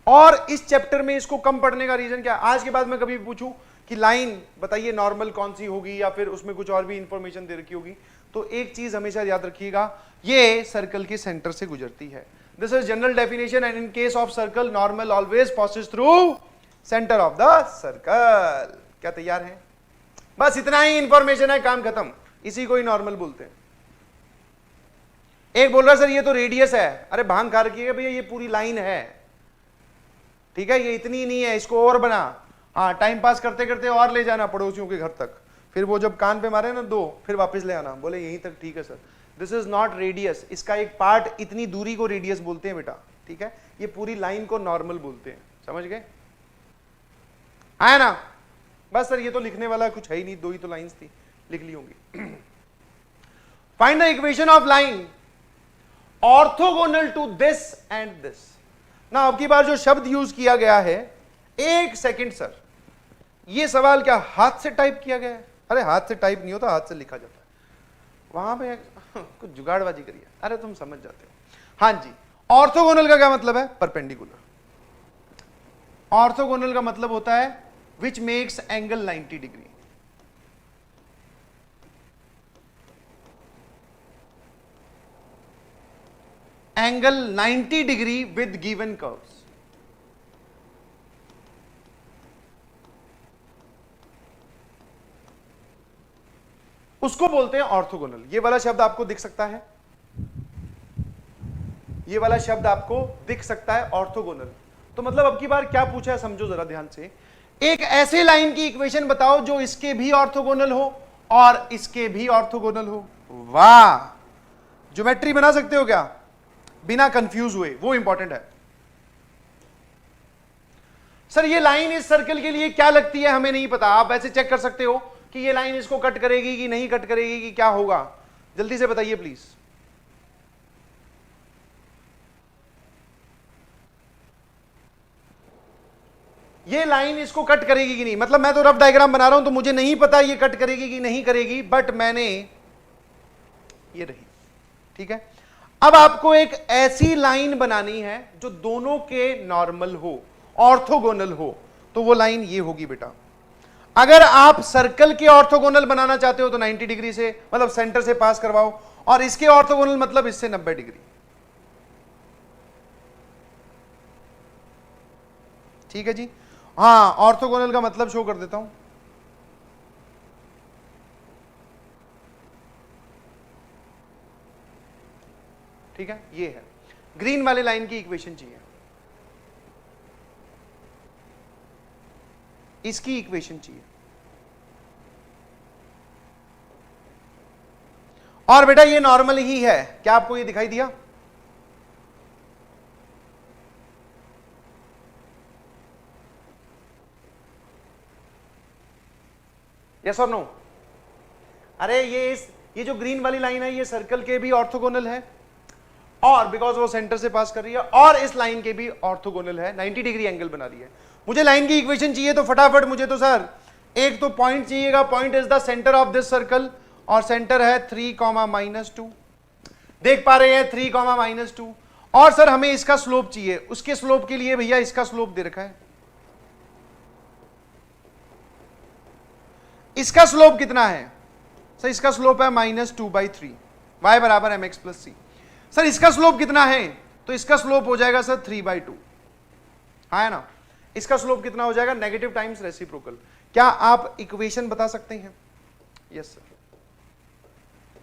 और इस चैप्टर में इसको कम पढ़ने का रीजन क्या? आज के बाद मैं कभी पूछूं कि लाइन बताइए नॉर्मल कौन सी होगी या फिर उसमें कुछ और भी इंफॉर्मेशन दे रखी होगी, तो एक चीज हमेशा याद रखिएगा, ये सर्कल के सेंटर से गुजरती है। This is general definition and in case of circle normal always passes through centre of the circle. क्या तैयार है? बस इतना ही इंफॉर्मेशन है, काम खत्म। इसी को ही नॉर्मल बोलते हैं। एक बोल रहा सर ये तो रेडियस है, अरे भांग खा रखिएगा भैया, ये पूरी लाइन है, ठीक है, ये इतनी नहीं है, इसको और बना। हाँ टाइम पास करते करते और ले जाना पड़ोसियों के घर तक, फिर वो जब कान पे मारे ना दो, फिर वापस ले आना, बोले यहीं तक ठीक है sir. This is not radius, इसका एक पार्ट, इतनी दूरी को रेडियस बोलते हैं बेटा, ठीक है, ये पूरी लाइन को नॉर्मल बोलते हैं, समझ गए? आया ना? बस सर ये तो लिखने वाला कुछ है ही नहीं, दो ही तो लाइंस थी, लिख ली होंगी। Find the equation of line orthogonal to this and this. ना अब की बार जो शब्द यूज किया गया है, एक सेकंड सर, ये सवाल क्या हाथ से टाइप किया गया है? अरे हाथ से टाइप नहीं होता, हाथ से लिखा जाता है। वहां पे कुछ जुगाड़बाजी करिए, अरे तुम समझ जाते हो। हाँ जी, ऑर्थोगोनल का क्या मतलब है? परपेंडिकुलर। ऑर्थोगोनल का मतलब होता है which makes angle 90 degree. Angle 90 degree with given curves. उसको बोलते हैं ऑर्थोगोनल। ये वाला शब्द आपको दिख सकता है, ये वाला शब्द आपको दिख सकता है ऑर्थोगोनल। तो मतलब अब की बार क्या पूछा है समझो जरा ध्यान से। एक ऐसे लाइन की इक्वेशन बताओ जो इसके भी ऑर्थोगोनल हो और इसके भी ऑर्थोगोनल हो। वाह, ज्योमेट्री बना सकते हो क्या बिना कंफ्यूज हुए? वो इंपॉर्टेंट है। सर ये लाइन इस सर्कल के लिए क्या लगती है हमें नहीं पता। आप ऐसे चेक कर सकते हो कि ये लाइन इसको कट करेगी कि नहीं कट करेगी कि क्या होगा, जल्दी से बताइए प्लीज। ये लाइन इसको कट करेगी कि नहीं? मतलब मैं तो रफ डायग्राम बना रहा हूं तो मुझे नहीं पता ये कट करेगी कि नहीं करेगी, बट मैंने ये रही, ठीक है। अब आपको एक ऐसी लाइन बनानी है जो दोनों के नॉर्मल हो, ऑर्थोगोनल हो, तो वो लाइन ये होगी बेटा। अगर आप सर्कल के ऑर्थोगोनल बनाना चाहते हो तो 90 डिग्री से, मतलब सेंटर से पास करवाओ, और इसके ऑर्थोगोनल मतलब इससे 90 डिग्री, ठीक है जी। हाँ, ऑर्थोगोनल का मतलब शो कर देता हूं। ठीक है, ये है ग्रीन वाले लाइन की इक्वेशन चाहिए, इसकी इक्वेशन चाहिए। और बेटा ये नॉर्मल ही है, क्या आपको ये दिखाई दिया? यस और नो? अरे ये जो ग्रीन वाली लाइन है ये सर्कल के भी ऑर्थोगोनल है, और बिकॉज वो सेंटर से पास कर रही है, और इस लाइन के भी ऑर्थोगोनल है, 90 डिग्री एंगल बना रही है। मुझे लाइन की इक्वेशन चाहिए तो फटाफट मुझे तो सर एक तो पॉइंट चाहिएगा, point is the centre of this circle, और सेंटर है 3,-2। देख पा रहे हैं 3,-2। और सर हमें इसका स्लोप चाहिए, उसके स्लोप के लिए भैया इसका स्लोप दे रखा है। इसका स्लोप कितना है सर? इसका स्लोप है -2/3, y बराबर mx + c। सर इसका स्लोप कितना है? तो इसका स्लोप हो जाएगा सर 3/2, हाँ है ना। इसका स्लोप कितना हो जाएगा? Negative times reciprocal. क्या आप इक्वेशन बता सकते हैं? Yes sir.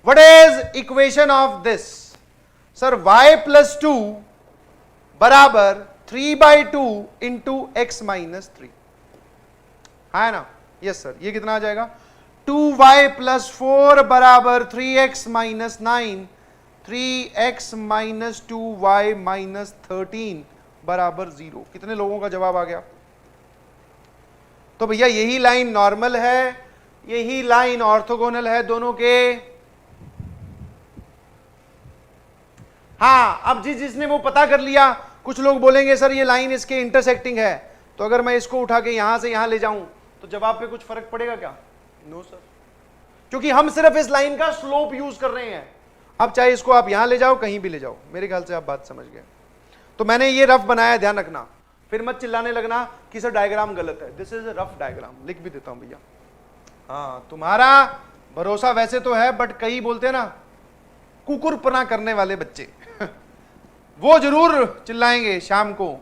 What is equation of this? Sir y + 2 बराबर 3/2 इंटू x - 3, हाँ है ना। यस सर, ये कितना आ जाएगा? 2y + 4 बराबर 3x - 9, 3x - 2y - 13 बराबर 0। कितने लोगों का जवाब आ गया? तो भैया यही लाइन नॉर्मल है, यही लाइन ऑर्थोगोनल है दोनों के। हाँ, अब जिसने वो पता कर लिया, कुछ लोग बोलेंगे सर ये लाइन इसके इंटरसेक्टिंग है, तो अगर मैं इसको उठा के यहां से यहां ले जाऊं तो जवाब पे कुछ फर्क पड़ेगा क्या? नो सर, क्योंकि हम सिर्फ इस लाइन का स्लोप यूज कर रहे हैं। अब चाहे इसको आप यहां ले जाओ, कहीं भी ले जाओ, मेरे ख्याल से आप बात समझ गए। तो मैंने ये रफ बनाया, ध्यान रखना, फिर मत चिल्लाने लगना कि सर डायग्राम गलत है। दिस इज रफ डायग्राम, लिख भी देता हूं भैया। हाँ, तुम्हारा भरोसा वैसे तो है, बट कई बोलते हैं ना कुकुरपना करने वाले बच्चे वो जरूर चिल्लाएंगे शाम को,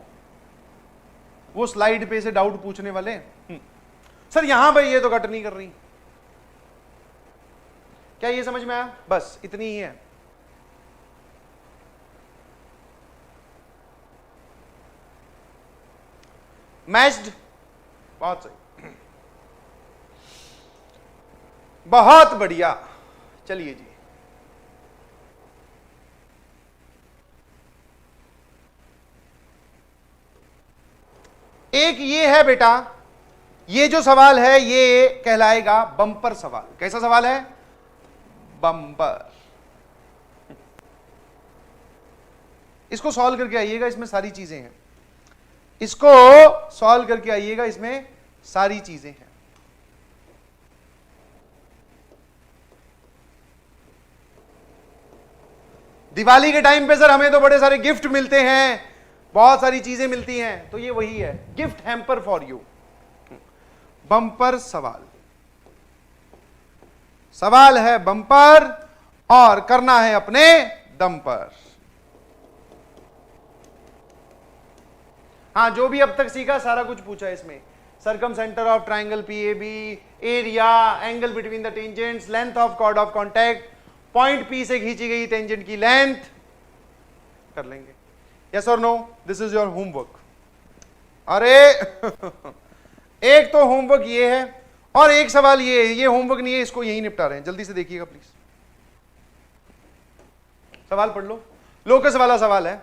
वो स्लाइड पे से डाउट पूछने वाले। सर यहां भाई ये तो कट नहीं कर रही, क्या ये समझ में आया? बस इतनी ही है। मैच्ड, बहुत सही, बहुत बढ़िया। चलिए जी, एक ये है बेटा, ये जो सवाल है ये कहलाएगा बम्पर सवाल। कैसा सवाल है? बम्पर। इसको सॉल्व करके आइएगा, इसमें सारी चीजें हैं, इसको सॉल्व करके आइएगा, इसमें सारी चीजें हैं। दिवाली के टाइम पे सर हमें तो बड़े सारे गिफ्ट मिलते हैं, बहुत सारी चीजें मिलती हैं, तो ये वही है, gift hamper for you. Bumper सवाल, सवाल है बम्पर और करना है अपने दम पर। हाँ, जो भी अब तक सीखा सारा कुछ पूछा है इसमें। Circumcentre of triangle PAB, area, angle between the tangents, length of chord of contact, point P से खींची गई टेंजेंट की लेंथ, कर लेंगे। यस और no, this is your homework. अरे एक तो होमवर्क ये है और एक सवाल ये होमवर्क नहीं है, इसको यही निपटा रहे हैं, जल्दी से देखिएगा प्लीज। सवाल पढ़ लो, लोकस वाला सवाल है,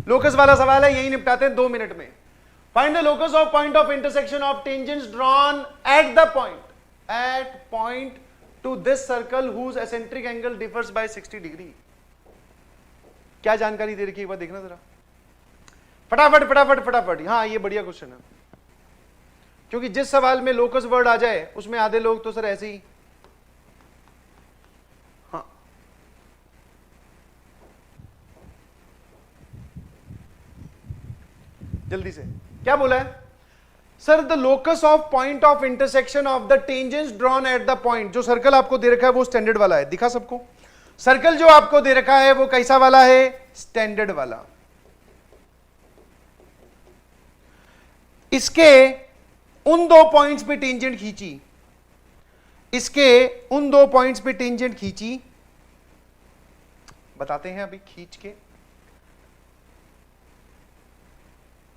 लोकस वाला सवाल है, यही निपटाते हैं 2 मिनट में। Find the locus of point of intersection of tangents drawn at the point to this circle whose eccentric angle differs by 60 degree. क्या जानकारी दे रखी है एक बार देखना जरा, फटाफट फटाफट फटाफट। हाँ, ये बढ़िया क्वेश्चन है, क्योंकि जिस सवाल में लोकस वर्ड आ जाए उसमें आधे लोग तो सर ऐसे ही, हाँ जल्दी से क्या बोला है sir? The locus of point of intersection of the tangents drawn at the point. जो सर्कल आपको दे रखा है वो स्टैंडर्ड वाला है, दिखा सबको? सर्कल जो आपको दे रखा है वो कैसा वाला है? स्टैंडर्ड वाला। इसके उन 2 पॉइंट्स पे टेंजेंट खींची, इसके उन 2 पॉइंट्स पे टेंजेंट खींची, बताते हैं अभी खींच के।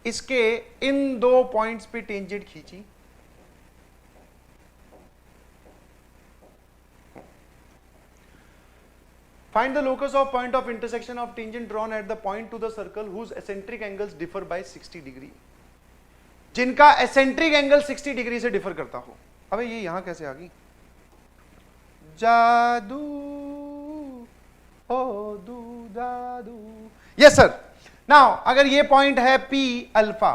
इसके इन 2 पॉइंट्स पे टेंजेंट खींची, find the locus of point of intersection of tangent drawn at the point to the circle whose eccentric angles differ by 60 degree. जिनका एसेंट्रिक एंगल 60 डिग्री से डिफर करता हो। अबे ये यहां कैसे आ गई? जादू ओ दू जादू। Yes sir. नाउ अगर ये पॉइंट है P अल्फा,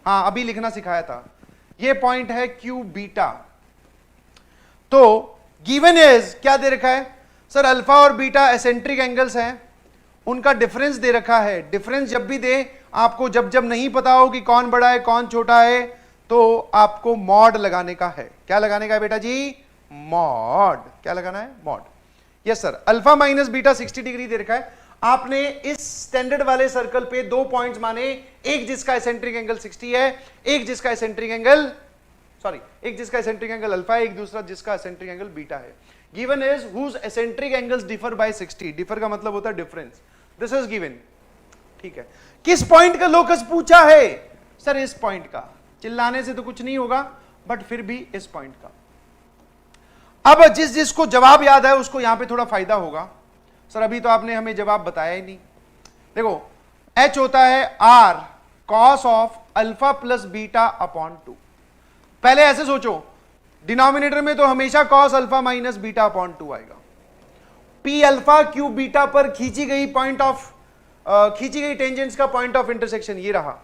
हाँ अभी लिखना सिखाया था, ये पॉइंट है Q बीटा, तो गिवन इज क्या दे रखा है सर? अल्फा और बीटा एसेंट्रिक एंगल्स हैं, उनका डिफरेंस दे रखा है। डिफरेंस जब भी दे आपको, जब जब नहीं पता हो कि कौन बड़ा है कौन छोटा है, तो आपको मॉड लगाने का है। क्या लगाने का है बेटा जी? मॉड। क्या लगाना है? Mod. Yes sir. Alpha minus beta 60 degree दे रखा है। आपने इस स्टैंडर्ड वाले सर्कल पे 2 पॉइंट्स माने, एक जिसका एसेंट्रिक एंगल 60 है, एक जिसका एसेंट्रिक एंगल अल्फा है, एक दूसरा जिसका एसेंट्रिक एंगल बीटा है। Given is whose eccentric angles differ by 60। Differ का मतलब होता है डिफरेंस। This is given. ठीक है, किस पॉइंट का लोकस पूछा है सर? इस पॉइंट का। चिल्लाने से तो कुछ नहीं होगा, बट फिर भी इस पॉइंट का। अब जिसको जवाब याद है उसको यहां पे थोड़ा फायदा होगा। सर अभी तो आपने हमें जवाब बताया ही नहीं। देखो H होता है R cos of alpha plus beta upon 2। पहले ऐसे सोचो, डिनोमिनेटर में तो हमेशा cos alpha minus beta upon 2 आएगा। P अल्फा क्यू बीटा पर खींची गई टेंजेंट्स का पॉइंट ऑफ इंटरसेक्शन ये रहा।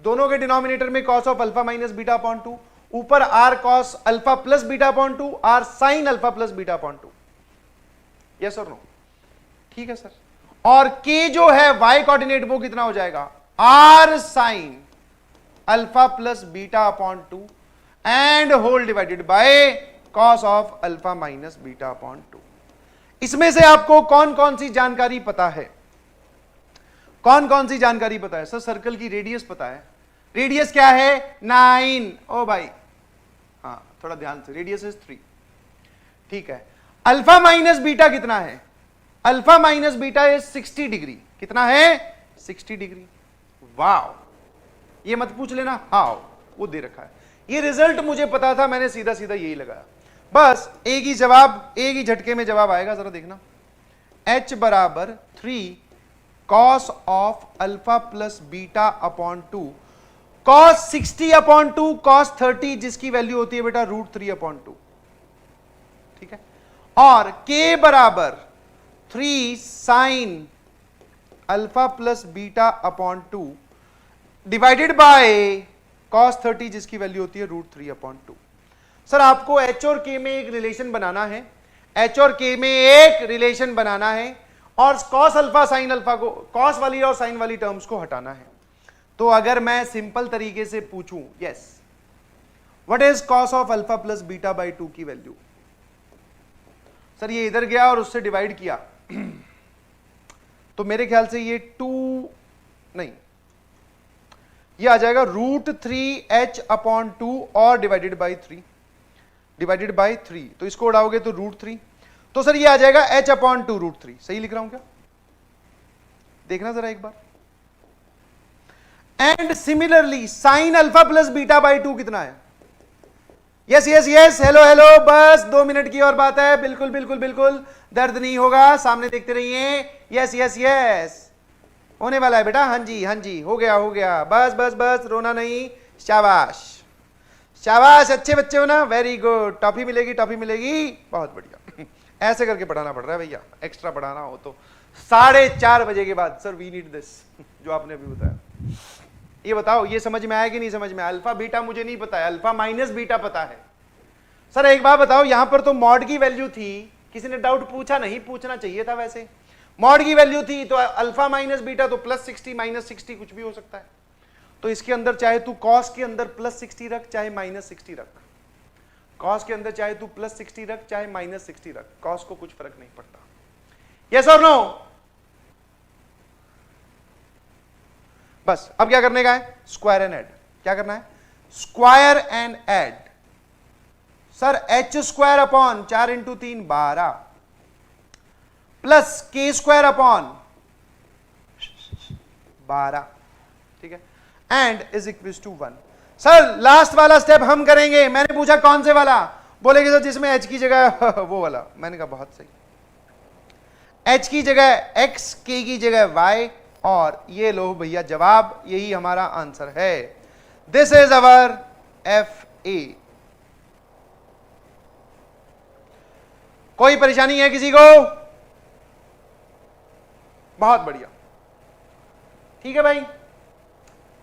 दोनों के डिनोमिनेटर में cos of alpha minus beta upon 2, ऊपर R cos alpha plus beta upon 2, R sin alpha plus beta upon 2। Yes और नो? ठीक है सर। और K जो है y कोऑर्डिनेट वो कितना हो जाएगा? R sin alpha plus beta upon 2 and whole divided by cos of alpha minus beta upon 2। इसमें से आपको कौन कौन सी जानकारी पता है? कौन कौन सी जानकारी पता है? सर सर्कल की रेडियस पता है। रेडियस क्या है? 9। ओ भाई हाँ थोड़ा ध्यान से, रेडियस इज 3। ठीक है। अल्फा माइनस बीटा कितना है? Alpha minus beta is 60 degree. कितना है? 60 डिग्री। वाओ, ये मत पूछ लेना हाउ, वो दे रखा है। ये रिजल्ट मुझे पता था, मैंने सीधा सीधा यही लगाया। बस एक ही जवाब, एक ही झटके में जवाब आएगा, जरा देखना। H बराबर 3 cos of alpha plus beta upon 2, cos 60 upon 2, cos 30 जिसकी वैल्यू होती है बेटा √3 अपॉन 2। ठीक है। और K बराबर 3 sign alpha plus beta upon 2 divided by cos 30 जिसकी वैल्यू होती है √3/2। सर आपको h और k में एक रिलेशन बनाना है, h और k में एक रिलेशन बनाना है और cos अल्फा साइन अल्फा को, cos वाली और साइन वाली टर्म्स को हटाना है। तो अगर मैं सिंपल तरीके से पूछूं, yes what is cos of alpha plus beta by 2 की वैल्यू? सर ये इधर गया और उससे डिवाइड किया तो मेरे ख्याल से ये 2 नहीं, ये आ जाएगा √3h/2 और डिवाइडेड बाई 3 तो इसको उड़ाओगे तो √3, तो सर ये आ जाएगा h/2 √3। सही लिख रहा हूं क्या? देखना जरा एक बार। And similarly sine alpha plus beta by 2 कितना है? Yes yes yes, hello hello, बस 2 मिनट की और बात है। बिल्कुल बिल्कुल बिल्कुल, दर्द नहीं होगा, सामने देखते रहिए। यस यस यस, होने वाला है बेटा। हाँ जी, हो गया, बस बस बस, रोना नहीं। शाबाश शाबाश, अच्छे बच्चे हो ना, वेरी गुड। टॉफी मिलेगी, बहुत बढ़िया। ऐसे करके पढ़ाना पड़ रहा है भैया, एक्स्ट्रा पढ़ाना हो तो 4:30 बजे के बाद। सर वी नीड दिस, जो आपने अभी बताया। ये बताओ, ये समझ में आया कि नहीं समझ में आया? अल्फा बीटा मुझे नहीं पता है, अल्फा माइनस बीटा पता है। सर एक बात बताओ, यहां पर तो मॉड की वैल्यू थी, किसी ने डाउट पूछा? नहीं पूछना चाहिए था वैसे। मॉड की वैल्यू थी तो अल्फा माइनस बीटा तो +60 -60 कुछ भी हो सकता है। तो इसके अंदर चाहे तू कॉस के अंदर +60 रख चाहे -60 रख, कॉस के अंदर चाहे तू +60 रख चाहे -60 रख, कॉस को कुछ फर्क नहीं पड़ता। यस और नो? बस अब क्या करने का है? Square and add. क्या करना है? Square and add. Sir h² upon 4 × 3 12 plus k² upon 12, ठीक है, and is equal to 1। Sir last वाला स्टेप हम करेंगे। मैंने पूछा कौन से वाला? बोलेगे सर जिसमें h की जगह वो वाला। मैंने कहा बहुत सही, h की जगह x, k की जगह y, और ये लो भैया जवाब, यही हमारा आंसर है। This is our FA। कोई परेशानी है किसी को? बहुत बढ़िया, ठीक है भाई।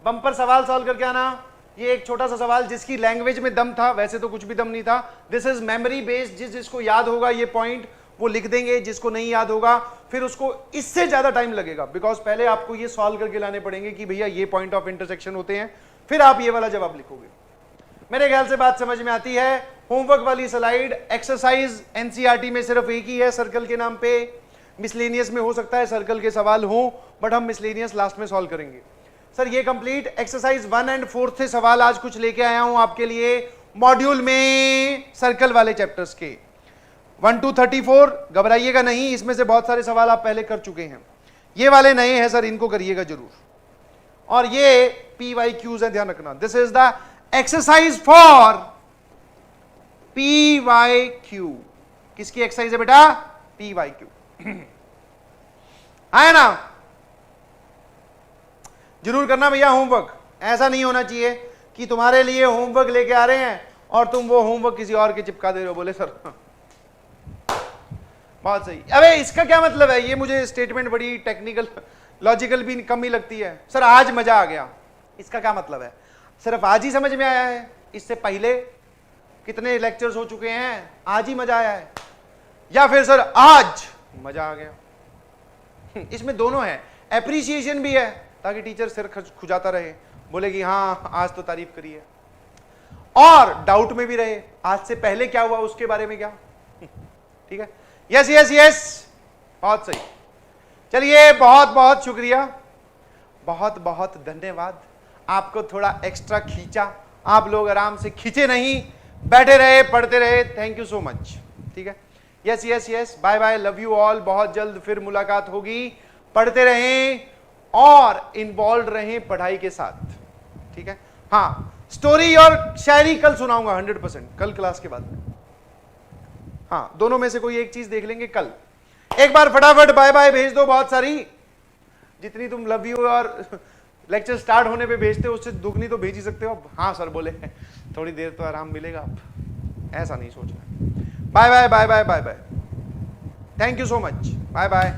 बम्पर सवाल सॉल्व करके आना। ये एक छोटा सा सवाल जिसकी लैंग्वेज में दम था, वैसे तो कुछ भी दम नहीं था। दिस इज मेमोरी बेस्ड, जिसको याद होगा ये पॉइंट वो लिख देंगे, जिसको नहीं याद होगा फिर उसको इससे ज्यादा टाइम लगेगा, बिकॉज पहले आपको ये सॉल्व करके लाने पड़ेंगे कि भैया ये पॉइंट ऑफ इंटरसेक्शन होते हैं, फिर आप ये वाला जवाब लिखोगे। मेरे ख्याल से बात समझ में आती है। होमवर्क वाली स्लाइड, एक्सरसाइज एनसीईआरटी में सिर्फ एक ही है सर्कल के नाम पे। मिसलेनियस में हो सकता है सर्कल के सवाल हो, बट हम मिसलेनियस लास्ट में सॉल्व करेंगे। सर ये कंप्लीट एक्सरसाइज 1 एंड 4 से सवाल आज कुछ लेके आया हूं आपके लिए मॉड्यूल में, सर्कल वाले चैप्टर्स के 1 to 34। घबराइएगा नहीं, इसमें से बहुत सारे सवाल आप पहले कर चुके हैं, ये वाले नए हैं सर, इनको करिएगा जरूर। और ये PYQs है, ध्यान रखना। This is the exercise for PYQ। किसकी एक्सरसाइज है बेटा? PYQ। आया ना? जरूर करना भैया होमवर्क। ऐसा नहीं होना चाहिए कि तुम्हारे लिए होमवर्क लेके आ रहे हैं और तुम वो होमवर्क किसी और के चिपका दे रहे हो। बोले सर बहुत सही। अबे इसका क्या मतलब है? ये मुझे स्टेटमेंट बड़ी टेक्निकल लॉजिकल भी कम ही लगती है। सर आज मजा आ गया, इसका क्या मतलब है? सिर्फ आज ही समझ में आया है? इससे पहले कितने लेक्चर्स हो चुके हैं? आज ही मजा आया है? या फिर सर आज मजा आ गया? इसमें दोनों है, एप्रिसिएशन भी है ताकि टीचर सिर खुजाता रहे, बोले कि हाँ आज तो तारीफ करी है, और डाउट में भी रहे आज से पहले क्या हुआ उसके बारे में क्या। ठीक है, यस यस यस, बहुत सही। चलिए बहुत बहुत शुक्रिया, बहुत बहुत धन्यवाद। आपको थोड़ा एक्स्ट्रा खींचा, आप लोग आराम से खींचे नहीं, बैठे रहे, पढ़ते रहे। Thank you so much. ठीक है, yes yes yes, bye bye, love you all. बहुत जल्द फिर मुलाकात होगी। पढ़ते रहें और इन्वॉल्व रहें पढ़ाई के साथ। ठीक है, हाँ स्टोरी और शायरी कल सुनाऊंगा 100%, कल क्लास के बाद। हाँ दोनों में से कोई एक चीज देख लेंगे कल। एक बार फटाफट बाय बाय भेज दो, बहुत सारी, जितनी तुम लव यू और लेक्चर स्टार्ट होने पे भेजते हो उससे दुगनी तो भेज ही सकते हो। हाँ सर बोले थोड़ी देर तो आराम मिलेगा, आप ऐसा नहीं सोचना। Bye bye bye bye bye bye. Thank you so much, bye bye.